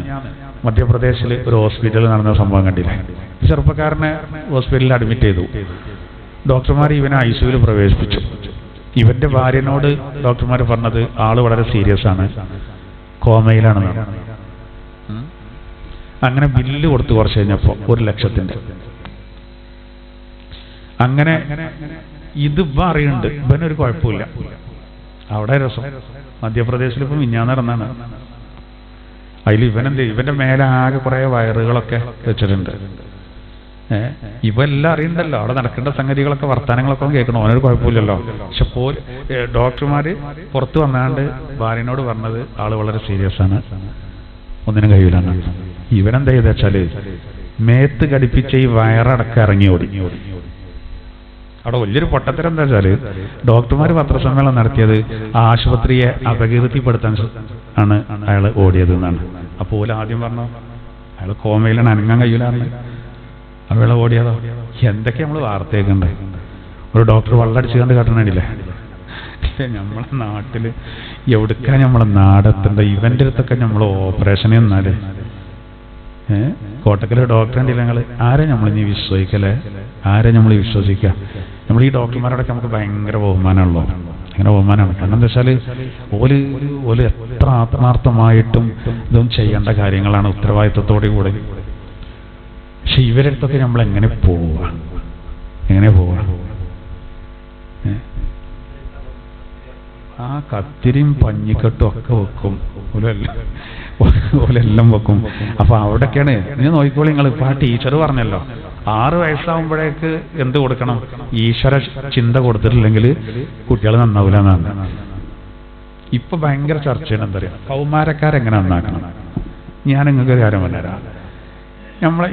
മധ്യപ്രദേശിൽ ഒരു ഹോസ്പിറ്റലിൽ നടന്ന സംഭവം കണ്ടില്ലേ? ചെറുപ്പക്കാരനെ ഹോസ്പിറ്റലിൽ അഡ്മിറ്റ് ചെയ്തു. ഡോക്ടർമാർ ഇവനെ ഐസിയുവിൽ പ്രവേശിപ്പിച്ചു. ഇവന്റെ ഭാര്യനോട് ഡോക്ടർമാർ പറഞ്ഞത് ആള് വളരെ സീരിയസ് ആണ്, കോമയിലാണെന്നാണ്. അങ്ങനെ ബില്ല് കൊടുത്തു. കുറച്ച് കഴിഞ്ഞപ്പോ 1 ലക്ഷത്തിന്റെ. അങ്ങനെ ഇത് അറിയുന്നുണ്ട്, ഇവനൊരു കുഴപ്പമില്ല. അവിടെ രസം, മധ്യപ്രദേശിൽ ഇപ്പൊ മിഞ്ഞാന്ന് നടന്നാണ്. അതിൽ ഇവന്റെ മേലെ ആകെ കുറെ വയറുകളൊക്കെ വെച്ചിട്ടുണ്ട്. ഇവെല്ലാം അറിയണ്ടല്ലോ, അവിടെ നടക്കേണ്ട സംഗതികളൊക്കെ വർത്താനങ്ങളൊക്കെ കേൾക്കണം. അവനൊരു കുഴപ്പമില്ലല്ലോ. പക്ഷെ ഡോക്ടർമാര് പുറത്തു വന്നാണ്ട് ഭാര്യനോട് പറഞ്ഞത് ആള് വളരെ സീരിയസ് ആണ്, ഒന്നിനും കഴിയൂല. ഇവനെന്താ ചെയ്ത വെച്ചാല് മേത്ത് കടിപ്പിച്ച ഈ വയറടക്കം ഇറങ്ങി ഓടി. അവിടെ വലിയൊരു പൊട്ടത്തരം എന്താ വെച്ചാല് ഡോക്ടർമാർ പത്രസമ്മേളനം നടത്തിയത് ആശുപത്രിയെ അപകീർത്തിപ്പെടുത്താൻ ആണ് അയാൾ ഓടിയത് എന്നാണ്. അപ്പോൾ ഓല് ആദ്യം പറഞ്ഞു അയാൾ കോമയിലാണ്, അനങ്ങാൻ കഴിയൂലാണ്, അയാളെ ഓടിയതോ. എന്തൊക്കെ നമ്മൾ വാർത്തയൊക്കെ ഒരു ഡോക്ടർ വള്ളടിച്ച് കണ്ട് കാട്ടണില്ലേ. നമ്മളെ നാട്ടില് എവിടുക്കാ നമ്മളെ നാടെത്തേണ്ട ഇവന്റെ അടുത്തൊക്കെ നമ്മൾ ഓപ്പറേഷനെ എന്നാല് കോട്ടക്കല് ഡോക്ടർ ഉണ്ടല്ലോ. ഞങ്ങൾ ആരെ നമ്മളിനി വിശ്വസിക്കല്ലേ, ആരെ നമ്മൾ വിശ്വസിക്കുക? നമ്മൾ ഈ ഡോക്ടർമാരോടൊക്കെ നമുക്ക് ഭയങ്കര ബഹുമാനമുള്ളൂ. അങ്ങനെ ബഹുമാനമാണ്. കാരണം എന്താ വെച്ചാൽ ഓല് എത്ര ആത്മാർത്ഥമായിട്ടും ഇതൊന്നും ചെയ്യേണ്ട കാര്യങ്ങളാണ് ഉത്തരവാദിത്വത്തോടെ കൂടെ. പക്ഷെ ഇവരുടെ അടുത്തൊക്കെ നമ്മൾ എങ്ങനെ പോവുക? ആ കത്തിരിയും പഞ്ഞിക്കെട്ടും ഒക്കെ വെക്കും, ഓലെല്ലാം വെക്കും. അപ്പൊ അവിടെയൊക്കെയാണ് ഇനി നോക്കിക്കോളി നിങ്ങൾ. ഇപ്പൊ ആ ടീച്ചർ പറഞ്ഞല്ലോ 6 വയസ്സാവുമ്പോഴേക്ക് എന്ത് കൊടുക്കണം? ഈശ്വര ചിന്ത കൊടുത്തിട്ടില്ലെങ്കിൽ കുട്ടികൾ നന്നാവില്ല എന്നാണ്. ഇപ്പൊ ഭയങ്കര ചർച്ചയാണ്. എന്താ പറയുക, കൗമാരക്കാരെങ്ങനെ നന്നാക്കണം? ഞാൻ നിങ്ങൾക്ക് ഒരു കാര്യം പറഞ്ഞുതരാം.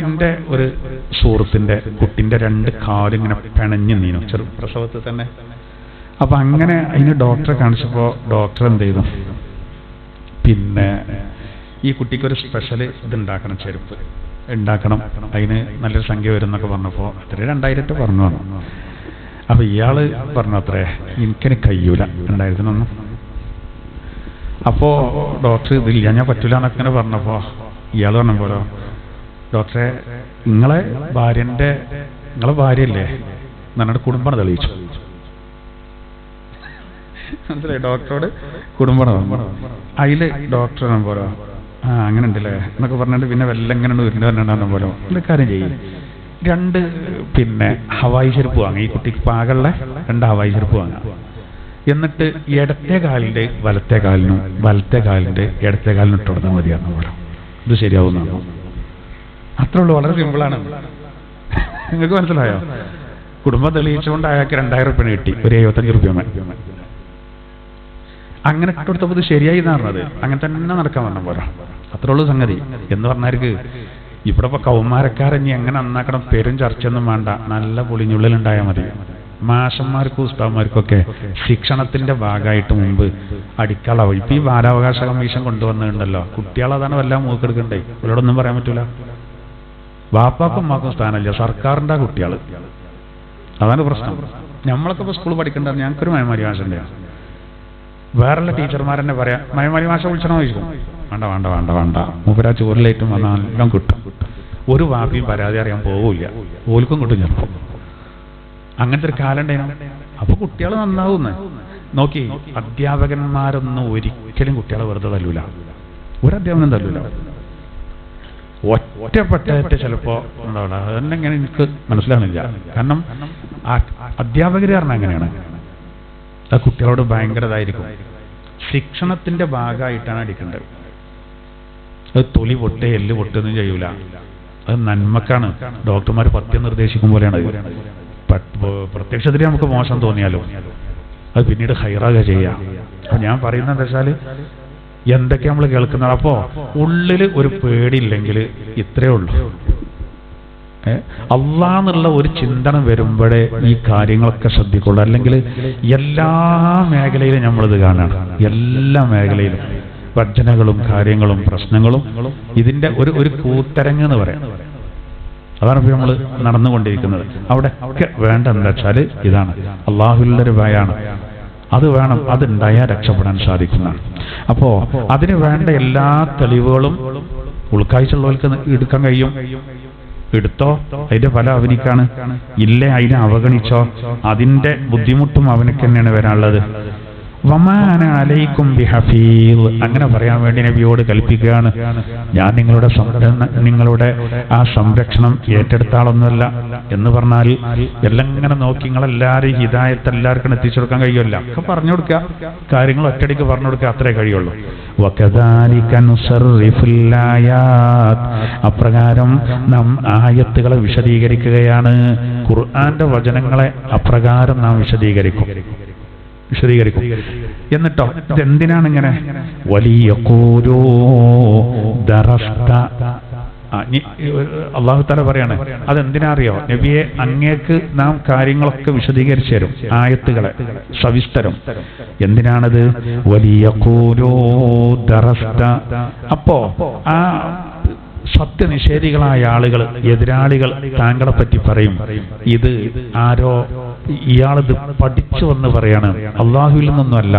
എൻ്റെ ഒരു സുഹൃത്തിന്റെ കുട്ടിന്റെ 2 കാലിങ്ങനെ പിണഞ്ഞു നീനും പ്രസവത്തിൽ തന്നെ. അപ്പൊ അങ്ങനെ അതിന് ഡോക്ടറെ കാണിച്ചപ്പോ ഡോക്ടർ എന്ത് ചെയ്തു, പിന്നെ ഈ കുട്ടിക്കൊരു സ്പെഷ്യൽ ഇതുണ്ടാക്കണം, ചെരുപ്പ് ഉണ്ടാക്കണം, അതിന് നല്ലൊരു സംഖ്യ വരും എന്നൊക്കെ പറഞ്ഞപ്പോൾ അത്ര 2000 പറഞ്ഞു വന്നു. അപ്പൊ ഇയാള് പറഞ്ഞു അത്രേ എനിക്കതിന് കഴിയൂല 2000-നൊന്നും. അപ്പോ ഡോക്ടർ ഇതില്ല ഞാൻ പറ്റൂല എന്നൊക്കെ പറഞ്ഞപ്പോ ഇയാൾ പറഞ്ഞ പോലെ ഡോക്ടറെ നിങ്ങളെ ഭാര്യയല്ലേ എന്നിട്ട് കുടുംബം തെളിയിച്ചു. മനസ്സിലായി? ഡോക്ടറോട് കുടുംബം അതില് ഡോക്ടർ പോലെ അങ്ങനെ ഉണ്ടല്ലേ എന്നൊക്കെ പറഞ്ഞിട്ട് പിന്നെ വെല്ലെങ്ങനെ ഉരുണ്ട് പോലെ ഒരു കാര്യം ചെയ്യും. 2 പിന്നെ ഹവായി ചെരുപ്പ് വാങ്ങുക, ഈ കുട്ടിക്ക് പാകളുള്ള 2 ഹവായി ചെരുപ്പ് വാങ്ങുക. എന്നിട്ട് ഇടത്തെ കാലിന്റെ വലത്തെ കാലിന്റെ ഇടത്തെ കാലിന് ഇട്ട് കൊടുത്താൽ മതിയാണെന്ന് പോലെ. ഇത് ശരിയാവുന്നതാണോ? അത്രേ ഉള്ളൂ, വളരെ സിമ്പിളാണ്. നിങ്ങൾക്ക് മനസ്സിലായോ? കുടുംബം തെളിയിച്ചുകൊണ്ട് അയാൾക്ക് 2000 രൂപ കിട്ടി, ഒരു 75 രൂപ. അങ്ങനെ ഇട്ടെടുത്തപ്പോൾ ഇത് ശരിയായി എന്നാണ് പറഞ്ഞത്. അങ്ങനെ തന്നെ നടക്കാൻ പറഞ്ഞ പോലെ. അത്രേ ഉള്ളൂ സംഗതി. എന്ന് പറഞ്ഞാർക്ക് ഇവിടെ ഇപ്പൊ കൗമാരക്കാരഞ്ഞി എങ്ങനെ നന്നാക്കണം പെരും ചർച്ചയൊന്നും വേണ്ട, നല്ല പൊളിഞ്ഞുള്ളിലുണ്ടായാൽ മതി. മാഷന്മാർക്കും ഉസ്താദ്മാർക്കൊക്കെ ശിക്ഷണത്തിന്റെ ഭാഗമായിട്ട് മുമ്പ് അടിക്കളാവും. ഇപ്പൊ ഈ ബാലാവകാശ കമ്മീഷൻ കൊണ്ടുവന്നിട്ടുണ്ടല്ലോ, കുട്ടികളതാണ് വല്ല മൂക്കെടുക്കണ്ടേ, ഇവരോടൊന്നും പറയാൻ പറ്റൂല. ബാപ്പാക്കും അമ്മാക്കും സ്ഥാനമില്ല, സർക്കാരിന്റെ കുട്ടികൾ. അതാണ് പ്രശ്നം. നമ്മളൊക്കെ ഇപ്പൊ സ്കൂൾ പഠിക്കണ്ട, ഞങ്ങൾക്കൊരു മയമാരി മാഷന്റെ വേറെ ടീച്ചർമാരെന്നെ പറയാം മയമാരി മാഷ വിളിച്ചണോ ചോദിക്കും. വേണ്ട മൂപ്പരാ ചോറിലേറ്റും വന്നാൽ എല്ലാം കിട്ടും. ഒരു വാപ്പിയും പരാതി അറിയാൻ പോവില്ല, ഓൽക്കും കിട്ടും ചിലപ്പോൾ. അങ്ങനത്തെ ഒരു കാലം ഉണ്ടായിരുന്നു. അപ്പൊ കുട്ടികൾ നന്നാവുന്നേ നോക്കി. അധ്യാപകന്മാരൊന്നും ഒരിക്കലും കുട്ടികളെ വെറുതെ തല്ലൂല, ഒരു അധ്യാപനം തല്ലൂല. ഒറ്റപ്പെട്ട ചിലപ്പോ ഉണ്ടാവില്ല. അതെന്നെങ്ങനെ എനിക്ക് മനസ്സിലാകുന്നില്ല. കാരണം അധ്യാപകർ പറഞ്ഞാൽ അങ്ങനെയാണ്, ആ കുട്ടികളോട് ഭയങ്കരതായിരിക്കും. ശിക്ഷണത്തിന്റെ ഭാഗമായിട്ടാണ് അടിക്കേണ്ടത്. അത് തൊലി പൊട്ടേ എല്ല് പൊട്ടൊന്നും ചെയ്യൂല, അത് നന്മക്കാണ്. ഡോക്ടർമാർ പഥ്യം നിർദ്ദേശിക്കും പോലെയാണ്. പ്രത്യക്ഷത്തിൽ നമുക്ക് മോശം തോന്നിയാലോ അത് പിന്നീട് ഹൈറാക ചെയ്യാം. അപ്പൊ ഞാൻ പറയുന്നത് എന്താ വെച്ചാല് എന്തൊക്കെ നമ്മൾ കേൾക്കുന്നത്. അപ്പോ ഉള്ളിൽ ഒരു പേടിയില്ലെങ്കിൽ ഇത്രയേ ഉള്ളൂ. അള്ളാന്നുള്ള ഒരു ചിന്തനം വരുമ്പോഴേ ഈ കാര്യങ്ങളൊക്കെ ശ്രദ്ധിക്കുള്ളൂ. അല്ലെങ്കിൽ എല്ലാ മേഖലയിലും നമ്മളിത് കാണാണ്. എല്ലാ മേഖലയിലും വർജനകളും കാര്യങ്ങളും പ്രശ്നങ്ങളും ഇതിന്റെ ഒരു കൂത്തരങ്ങ് എന്ന് പറയാം. അതാണ് ഇപ്പോൾ നമ്മൾ നടന്നുകൊണ്ടിരിക്കുന്നത്. അവിടെ ഒക്കെ വേണ്ട എന്താ വെച്ചാല് ഇതാണ്, അള്ളാഹുവിന്റെ ഭയമാണ്. അത് വേണം, അതുണ്ടായാൽ രക്ഷപ്പെടാൻ സാധിക്കുന്നതാണ്. അപ്പോ അതിന് വേണ്ട എല്ലാ തെളിവുകളും ഉൾക്കാഴ്ചയുള്ളവർക്ക് എടുക്കാൻ കഴിയും. എടുത്തോ, അതിന്റെ ഫലം അവനിക്കാണ്. ഇല്ലേ അതിനെ അവഗണിച്ചോ, അതിന്റെ ബുദ്ധിമുട്ടും അവനക്ക് തന്നെയാണ് വരാനുള്ളത്. വമാന അലൈക്കും ബിഹഫീദ്, അങ്ങനെ പറയാൻ വേണ്ടി നബിയോട് കൽപ്പിക്കുകയാണ്. ഞാൻ നിങ്ങളുടെ ആ സംരക്ഷണം ഏറ്റെടുത്ത ആളൊന്നുമല്ല എന്ന് പറഞ്ഞാൽ എല്ലാം ഇങ്ങനെ നോക്കി നിങ്ങളെല്ലാവരും ഹിദായത്ത് എല്ലാവർക്കും എത്തിച്ചു കൊടുക്കാൻ കഴിയുമല്ല. ഒക്കെ പറഞ്ഞു കൊടുക്കുക, കാര്യങ്ങൾ ഒറ്റടിക്ക് പറഞ്ഞു കൊടുക്കുക, അത്രേ കഴിയുള്ളൂ. വകദാലിക നുസർറിഫുൽ ആയാത്ത്, അപ്രകാരം നാം ആയത്തുകളെ വിശദീകരിക്കുകയാണ്. ഖുർആന്റെ വചനങ്ങളെ അപ്രകാരം നാം വിശദീകരിക്കും. എന്നിട്ടോ ഇതെന്തിനാണ് ഇങ്ങനെ? വലിയഖൂലൂ ദറസ്ത. അല്ലാഹു തആല പറയാണ്, അതെന്തിനാ അറിയോ? നബിയെ, അങ്ങേക്ക് നാം കാര്യങ്ങളൊക്കെ വിശദീകരിച്ചു തരും, ആയത്തുകളെ സവിസ്തരം. എന്തിനാണത്? വലിയഖൂലൂ ദറസ്ത. അപ്പോ ആ സത്യനിഷേധികളായ ആളുകൾ, എതിരാളികൾ താങ്കളെ പറ്റി പറയും, ഇത് ആരോ, ഇയാളിത് പഠിച്ചു വന്ന് പറയാണ്, അള്ളാഹുവിൽ നിന്നൊന്നുമല്ല,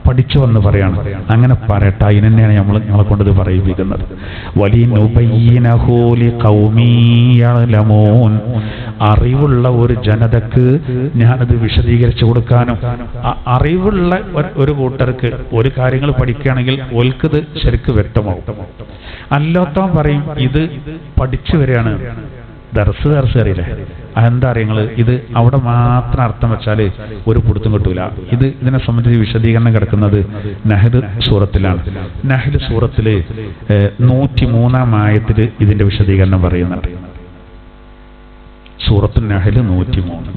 പഠിച്ചു വന്ന് പറയാണ്. അങ്ങനെ പറയട്ടെ, അതിനെന്നെയാണ് നമ്മളെ കൊണ്ടത് പറയിപ്പിക്കുന്നത്. അറിവുള്ള ഒരു ജനതക്ക് ഞാനത് വിശദീകരിച്ചു കൊടുക്കാനും, അറിവുള്ള ഒരു കൂട്ടർക്ക് ഒരു കാര്യങ്ങൾ പഠിക്കുകയാണെങ്കിൽ ഓൽക്കത് ശരിക്ക് വ്യക്തമാവും. അല്ലാത്തവൻ പറയും ഇത് പഠിച്ചു വരികയാണ്, ദർസ് അറിയില്ലേ, അതെന്താ അറിയങ്ങൾ, ഇത് അവിടെ മാത്രം അർത്ഥം വെച്ചാല് ഒരു പിടുത്തം കിട്ടൂല. ഇതിനെ സംബന്ധിച്ച് വിശദീകരണം കിടക്കുന്നത് നഹ്ൽ സൂറത്തിലാണ്. നഹ്ൽ സൂറത്തില് 103-ാം ആയത്തില് ഇതിന്റെ വിശദീകരണം പറയുന്നുണ്ട്. സൂറത്തുൽ നഹ്ൽ 103.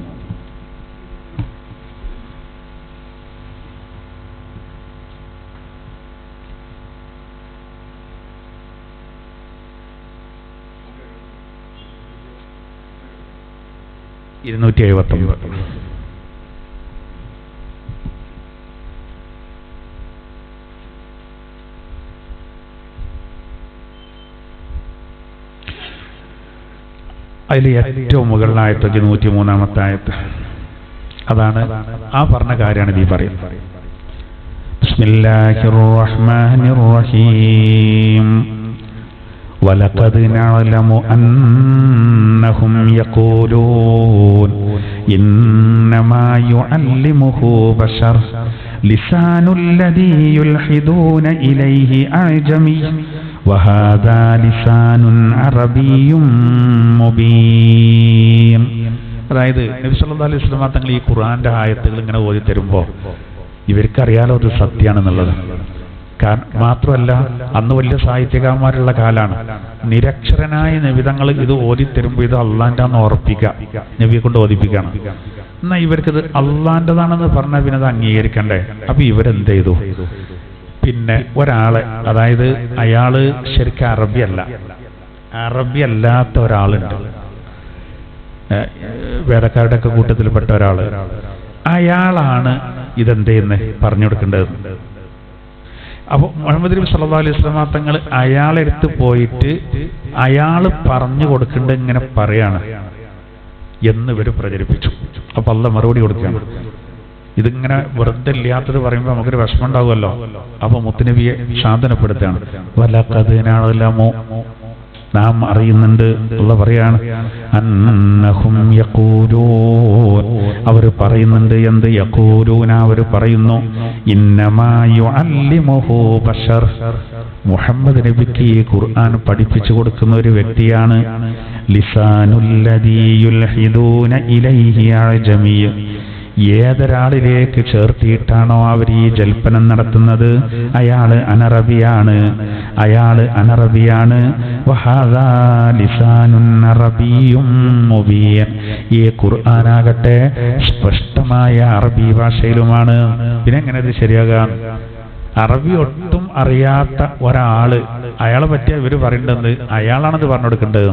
അതിൽ ഏറ്റവും മുകളിലായിട്ട് 103-ാമത്തെ ആയത്ത്, അതാണ് ആ പറഞ്ഞ കാര്യമാണ് ഈ പറയുന്നത്. ബിസ്മില്ലാഹിർ റഹ്മാനിർ റഹീം. وَلَقَدْ نَعْلَمُ أَنَّهُمْ يَقُولُونَ إِنَّمَا يُعَلِّمُهُ بَشَرٌ لِسَانُ الَّذِي يُلْحِدُونَ إِلَيْهِ أَعْجَمِيٌّ وَهَذَا لِسَانٌ عَرَبِيٌّ مُبِينٌ. അതായത് നബി സല്ലല്ലാഹു അലൈഹി വസല്ലം തങ്ങൾ ഈ ഖുർആന്റെ ആയത്തുകൾ ഇങ്ങനെ ഓതി തരുമ്പോൾ ഇവർക്കറിയാലോ അത് സത്യമാണെന്നുള്ളത്. മാത്രമല്ല, അന്ന് വലിയ സാഹിത്യകാരന്മാരുള്ള കാലാണ്. നിരക്ഷരനായ നബിതങ്ങൾ ഇത് ഓതിത്തരുമ്പോൾ ഇത് അള്ളാന്റെ ആണെന്ന് ഉറപ്പിക്കുക, നബിയെ കൊണ്ട് ഓതിപ്പിക്കണം. എന്നാൽ ഇവർക്കിത് അള്ളാന്റെതാണെന്ന് പറഞ്ഞാൽ പിന്നെ അത് അംഗീകരിക്കണ്ടേ? അപ്പൊ ഇവരെന്ത് ചെയ്തു? പിന്നെ ഒരാളെ, അതായത് അയാള് ശരിക്കും അറബി അല്ലാത്ത ഒരാളുണ്ട്, വേദക്കാരുടെ ഒക്കെ കൂട്ടത്തിൽപ്പെട്ട ഒരാള്. അയാളാണ് ഇതെന്ത് ചെയ്യുന്നത് പറഞ്ഞു കൊടുക്കേണ്ടത്. അപ്പോൾ മുഹമ്മദ് നബി സല്ലല്ലാഹു അലൈഹി വസല്ലം തങ്ങൾ അയാളെടുത്ത് പോയിട്ട് അയാള് പറഞ്ഞു കൊടുക്കേണ്ടത് ഇങ്ങനെ പറയാണ് എന്ന് ഇവർ പ്രചരിപ്പിച്ചു. അപ്പൊ അള്ളാഹ് മറുപടി കൊടുക്കുകയാണ്. ഇതിങ്ങനെ വെറുതെ ഇല്ലാത്തത് പറയുമ്പോൾ നമുക്കൊരു വിഷമം ഉണ്ടാവുമല്ലോ. അപ്പൊ മുത്തുനബിയെ സാന്ത്വനപ്പെടുത്തുകയാണ്. വലഖദ് നഅലമു, നാം അറിയുന്നുണ്ട്. അല്ലാഹ് പറയാണ്, അന്നഹും യഖൂലൂൻ, അവർ പറയുന്നുണ്ട്. എന്ത്? യഖൂലൂന, അവർ പറയുന്നു, ഇന്നമാ യുഅല്ലിമുഹു ബശർ, മുഹമ്മദ് നബിക്ക് ഈ ഖുർആൻ പഠിപ്പിച്ചു കൊടുക്കുന്ന ഒരു വ്യക്തിയാണ്. ലിസാനുല്ലദീ യുൽഹിദൂന ഇലൈഹി അഅജമി, ഏതൊരാളിലേക്ക് ചേർത്തിയിട്ടാണോ അവർ ഈ ജൽപ്പനം നടത്തുന്നത് അയാള് അനറബിയാണ്. വഹാദാ ലിസാനുൻ അറബിയ്യും മുബീൻ, ഈ ഖുർആനാകട്ടെ സ്പഷ്ടമായ അറബി ഭാഷയിലുമാണ്. പിന്നെ എങ്ങനെ ഇത് ശരിയാകാം? അറബി ഒട്ടും അറിയാത്ത ഒരാള്, അയാളെ പറ്റി ഇവര് പറയേണ്ടത് അയാളാണത് പറഞ്ഞു കൊടുക്കേണ്ടത്.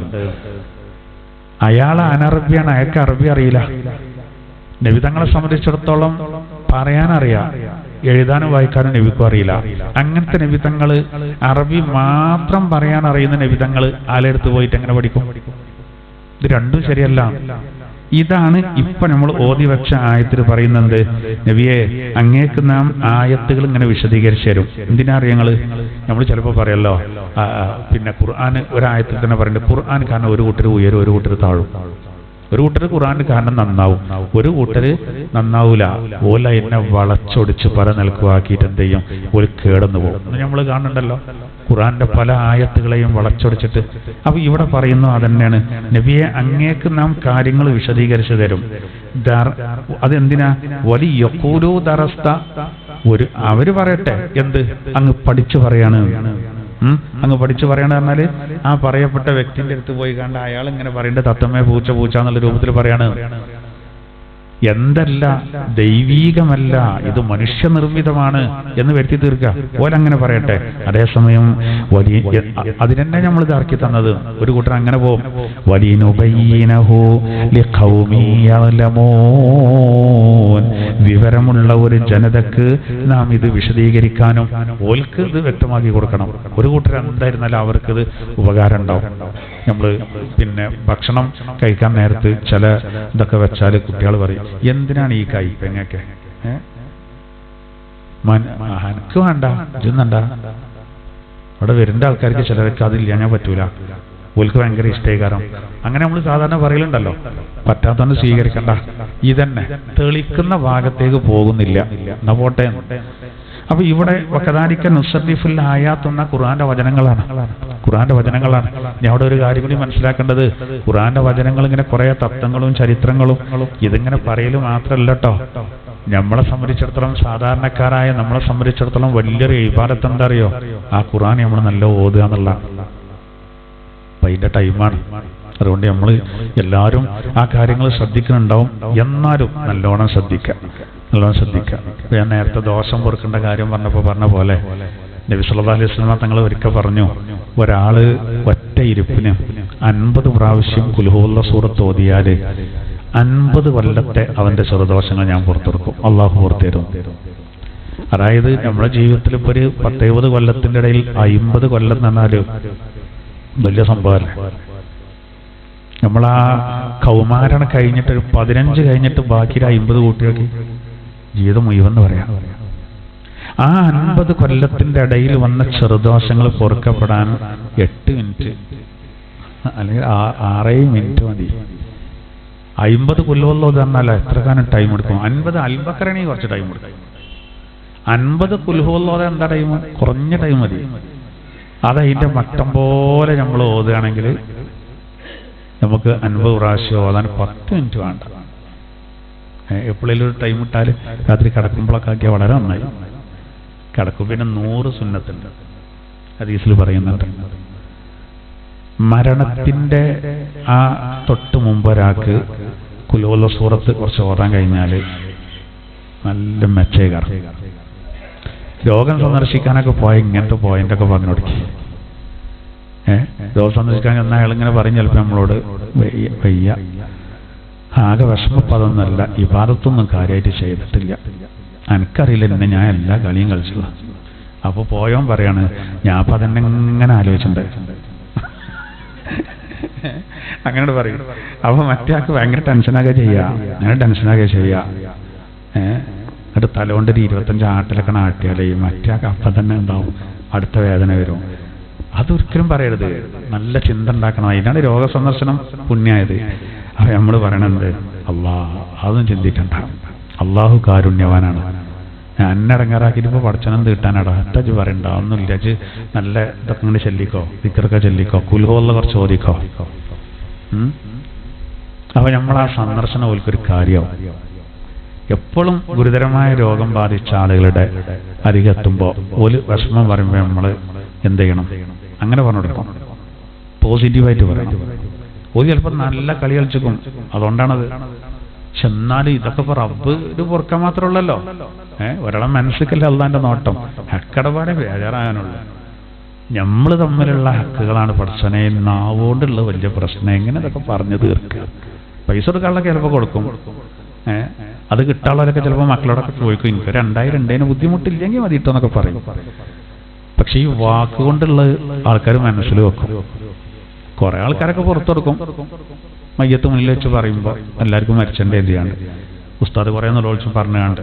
അയാൾ അനറബിയാണ്, അയാൾക്ക് അറബി അറിയില്ല. നബിതങ്ങളെ സംബന്ധിച്ചിടത്തോളം പറയാനറിയാം, എഴുതാനും വായിക്കാനും നബിക്കും അറിയില്ല. അങ്ങനത്തെ നബിതങ്ങള്, അറബി മാത്രം പറയാൻ അറിയുന്ന നബിതങ്ങള് ആലെടുത്ത് പോയിട്ട് എങ്ങനെ പഠിക്കും? ഇത് രണ്ടും ശരിയല്ല. ഇതാണ് ഇപ്പൊ നമ്മൾ ഓതി വെച്ച ആയത്തിൽ പറയുന്നത്. നബിയെ, അങ്ങേക്ക് നാം ആയത്തുകൾ ഇങ്ങനെ വിശദീകരിച്ചു തരും. എന്തിനാ അറിയങ്ങള്? നമ്മൾ ചിലപ്പോൾ പറയല്ലോ, പിന്നെ ഖുർആൻ ഒരായത്തിൽ തന്നെ പറയുന്നുണ്ട്, ഖുർആൻ കാരണം ഒരു കൂട്ടർ ഉയരും, ഒരു കൂട്ടർ താഴും. ഒരു കൂട്ടർ ഖുർആന്റെ കാരണം നന്നാവും, ഒരു കൂട്ടര് നന്നാവൂല. ഓല എന്നെ വളച്ചൊടിച്ച് പല നിലക്കുവാക്കിയിട്ട് എന്ത് ചെയ്യും? ഒരു കേടന്നു പോകും. നമ്മൾ കാണുന്നുണ്ടല്ലോ ഖുർആന്റെ പല ആയത്തുകളെയും വളച്ചൊടിച്ചിട്ട്. അപ്പൊ ഇവിടെ പറയുന്നു അതന്നെയാണ്, നബിയെ അങ്ങേക്ക് നാം കാര്യങ്ങൾ വിശദീകരിച്ചു തരും. അതെന്തിനാ? വലിയ യഖൂലൂ ദറസ്ത, അവര് പറയട്ടെ, എന്ത്? അങ്ങ് പഠിച്ചു പറയാണ്. അങ്ങ് പഠിച്ചു പറയണ പറഞ്ഞാല് ആ പറയപ്പെട്ട വ്യക്തിന്റെ അടുത്ത് പോയി കണ്ട അയാൾ ഇങ്ങനെ പറയേണ്ട തത്തമ്മേ പൂച്ച പൂച്ച എന്നുള്ള രൂപത്തിൽ പറയാണ്. എന്തല്ല, ദൈവീകമല്ല, ഇത് മനുഷ്യനിർമ്മിതമാണ് എന്ന് വരുത്തി തീർക്കുക. ഓലങ്ങനെ പറയട്ടെ. അതേസമയം അതിനെന്നെ നമ്മൾ ഇതാക്കി തന്നത് ഒരു കൂട്ടർ അങ്ങനെ പോകും. വലിനുബയ്യിനഹു ലിഖൗമി യഅലമൂൻ, വിവരമുള്ള ഒരു ജനതക്ക് നാം ഇത് വിശദീകരിക്കാനും ഓൽക്ക് ഇത് വ്യക്തമാക്കി കൊടുക്കണം. ഒരു കൂട്ടർ എന്തായിരുന്നാലും അവർക്കിത് ഉപകാരം ഉണ്ടാവും. നമ്മൾ പിന്നെ ഭക്ഷണം കഴിക്കാൻ നേരത്ത് ചില ഇതൊക്കെ വെച്ചാൽ കുട്ടികൾ പറയും, എന്തിനാണ് ഈ കയ്പങ്ങയൊക്കെ? എനിക്ക് വേണ്ട, ഇതൊന്നണ്ട. അവിടെ വരുന്ന ആൾക്കാർക്ക് ചിലർക്ക് അതില്ല, ഞാൻ പറ്റൂല, ഓൽക്ക് ഭയങ്കര ഇഷ്ടീകാരം. അങ്ങനെ നമ്മൾ സാധാരണ പറയലുണ്ടല്ലോ. പറ്റാത്തവന്ന് സ്വീകരിക്കണ്ട. ഇതന്നെ തെളിക്കുന്ന ഭാഗത്തേക്ക് പോകുന്നില്ല, എന്നാ പോട്ടെ. അപ്പൊ ഇവിടെ വകദാലിക നുസർരിഫുൽ ആയാത്ത് എന്ന ഖുർആന്റെ വചനങ്ങളാണ്. ഇനി അവിടെ ഒരു കാര്യം കൂടി മനസ്സിലാക്കേണ്ടത്, ഖുർആന്റെ വചനങ്ങൾ ഇങ്ങനെ കുറെ തത്വങ്ങളും ചരിത്രങ്ങളും ഇതിങ്ങനെ പറയൽ മാത്രമല്ല കേട്ടോ. നമ്മളെ സംബന്ധിച്ചിടത്തോളം, സാധാരണക്കാരായ നമ്മളെ സംബന്ധിച്ചിടത്തോളം വലിയൊരു ഇബാദത്ത് എന്താ അറിയോ? ആ ഖുർആൻ നമ്മൾ നല്ല ഓതുക എന്നുള്ള. അപ്പൊ അതിന്റെ ടൈമാണ്. അതുകൊണ്ട് നമ്മൾ എല്ലാവരും ആ കാര്യങ്ങൾ ശ്രദ്ധിക്കുന്നുണ്ടാവും. എന്നാലും നല്ലോണം ശ്രദ്ധിക്കുക. ഞാൻ നേരത്തെ ദോഷം പൊറുക്കേണ്ട കാര്യം പറഞ്ഞ പോലെ നബി സല്ലല്ലാഹു അലൈഹി വസല്ലം തങ്ങൾ ഒരിക്കൽ പറഞ്ഞു, ഒരാള് ഒറ്റ ഇരിപ്പിന് 50 പ്രാവശ്യം ഖുൽ ഹുവല്ല സൂറത്ത് ഓതിയാൽ 50 കൊല്ലത്തെ അവന്റെ ചെറുദോഷങ്ങൾ ഞാൻ പുറത്തെടുക്കും, അള്ളാഹു പുറത്തേരും. അതായത് നമ്മുടെ ജീവിതത്തിൽ ഇപ്പൊ ഒരു 10-20 കൊല്ലത്തിന്റെ ഇടയിൽ 50 കൊല്ലം എന്ന് പറഞ്ഞാല് വലിയ സംഭവമല്ലേ. നമ്മളാ കൗമാരണം കഴിഞ്ഞിട്ട് ഒരു 15 കഴിഞ്ഞിട്ട് ബാക്കി 50 കൂട്ടിയാക്കി ജീവിതം മുഴുവൻ എന്ന് പറയാം. ആ 50 കൊല്ലത്തിന്റെ ഇടയിൽ വന്ന ചെറുദോഷങ്ങൾ പൊറുക്കപ്പെടാൻ 8 മിനിറ്റ് അല്ലെങ്കിൽ 6 മിനിറ്റ് മതി. 50 കൊല്ലമല്ലോ പറഞ്ഞാൽ എത്ര കാലം ടൈം എടുക്കും? 50 അൽബക്കറാണെങ്കിൽ കുറച്ച് ടൈം എടുക്കും. 50 കുൽഹുവല്ലോ എന്താ ടൈം? കുറഞ്ഞ ടൈം മതി. അതതിന്റെ മട്ടം പോലെ നമ്മൾ ഓതുകയാണെങ്കിൽ നമുക്ക് 50 പ്രാവശ്യം ഓതാൻ 10 മിനിറ്റ് വേണ്ട. എപ്പോഴേലും ഒരു ടൈം ഇട്ടാൽ രാത്രി കിടക്കുമ്പോഴൊക്കെ ആക്കിയാൽ വളരെ നന്നായി കിടക്കും. പിന്നെ 100 സുന്നത്തുണ്ട്, ഹദീസിൽ പറയുന്നുണ്ട്. മരണത്തിന്റെ ആ തൊട്ട് മുമ്പ് ഒരാൾക്ക് ഖുൽ ഹുവല്ല സൂറത്ത് കുറച്ച് ഓതാൻ കഴിഞ്ഞാൽ നല്ല മെച്ചേകാരം. രോഗം സന്ദർശിക്കാനൊക്കെ പോയ ഇങ്ങനത്തെ പോയിന്റൊക്കെ പറഞ്ഞു കൊടുക്കി. രോഗം സന്ദർശിക്കാൻ ചെന്നാൽ അയാളിങ്ങനെ പറയും ചിലപ്പോൾ നമ്മളോട്, വയ്യ, ആകെ വിഷമപ്പതൊന്നല്ല, ഇബാദത്തൊന്നും കാര്യമായിട്ട് ചെയ്തിട്ടില്ല, എനിക്കറിയില്ല, എന്നെ ഞാൻ എല്ലാ കളിയും കളിച്ചു. അപ്പൊ പോയോൻ പറയാണ്, ഞാൻ അപ്പൊ അതന്നെ ഇങ്ങനെ ആലോചിച്ചിട്ടുണ്ട്. അങ്ങനെ പറയും. അപ്പൊ മറ്റേ ആൾക്ക് ഭയങ്കര ടെൻഷനാകുക ചെയ്യാ, അങ്ങനെ ടെൻഷനാകുക ചെയ്യാ. എന്നിട്ട് തലകൊണ്ട് ഒരു 25 ആട്ടിലൊക്കെ ആട്ടിയാലേ മറ്റേ ആൾക്ക് അപ്പം തന്നെ ഉണ്ടാവും, അടുത്ത വേദന വരും. അതൊരിക്കലും പറയരുത്. നല്ല ചിന്ത ഉണ്ടാക്കണം. അതിനാണ് രോഗസന്ദർശനം പുണ്യായത്. അപ്പൊ നമ്മൾ പറയണത്, അതൊന്നും ചിന്തിക്കണ്ട, അള്ളാഹു കാരുണ്യവാനാണ്. അന്നടങ്ങാറാക്കിയിട്ട് പഠിച്ചനം തീട്ടാനാടാ അറ്റച്ച് പറയണ്ട, ഒന്നുമില്ല. നല്ല ഇതൊക്കെ ഇങ്ങനെ ചെല്ലിക്കോ, ദിക്റൊക്കെ ചെല്ലിക്കോ, ഖുൽ ഹുവല്ല കുറച്ച് ഓതിക്കോ. അപ്പൊ നമ്മൾ ആ സന്ദർശനം ഓൽക്കൊരു കാര്യമാവും. എപ്പോഴും ഗുരുതരമായ രോഗം ബാധിച്ച ആളുകളുടെ അരികെത്തുമ്പോൾ ഒരു വിഷമം പറയുമ്പോൾ നമ്മൾ എന്ത് ചെയ്യണം? അങ്ങനെ പറഞ്ഞു കൊടുക്കണം, പോസിറ്റീവായിട്ട് പറയണം. ഒരു ചിലപ്പോൾ നല്ല കളി കളിച്ചിക്കും, അതുകൊണ്ടാണത്. പക്ഷെ എന്നാലും ഇതൊക്കെ ഇപ്പൊ റബ്ബ് ഇത് പൊറുക്കാൻ മാത്രമുള്ളല്ലോ. ഒരാളെ മനസ്സിക്കല്ല അള്ളാന്റെ നോട്ടം. ഹക്കടപാടെ ബേജാറാകാനുള്ളൂ. നമ്മൾ തമ്മിലുള്ള ഹക്കുകളാണ് പഠിച്ചനെ. നാവോണ്ടുള്ള വലിയ പ്രശ്നം എങ്ങനെ ഇതൊക്കെ പറഞ്ഞു തീർക്കുക? പൈസ കൊടുക്കാനുള്ളൊക്കെ ചിലപ്പോൾ കൊടുക്കും. അത് കിട്ടാനുള്ളവരൊക്കെ ചിലപ്പോൾ മക്കളോടൊക്കെ ചോദിക്കും, എനിക്ക് 2000 ഉണ്ടേന് ബുദ്ധിമുട്ടില്ലെങ്കിൽ മതിയിട്ടോ എന്നൊക്കെ പറയും. പക്ഷെ ഈ വാക്കുകൊണ്ടുള്ള ആൾക്കാർ മനസ്സിൽ വെക്കും. കുറെ ആൾക്കാരൊക്കെ പുറത്തെടുക്കും. മയ്യത്ത് മുന്നിൽ വെച്ച് പറയുമ്പോൾ എല്ലാവർക്കും മരിച്ചതിൻ്റെ എന്തിയാണ് ഉസ്താദ് കുറെ നിലവിളിച്ചും പറഞ്ഞുകാണ്ട്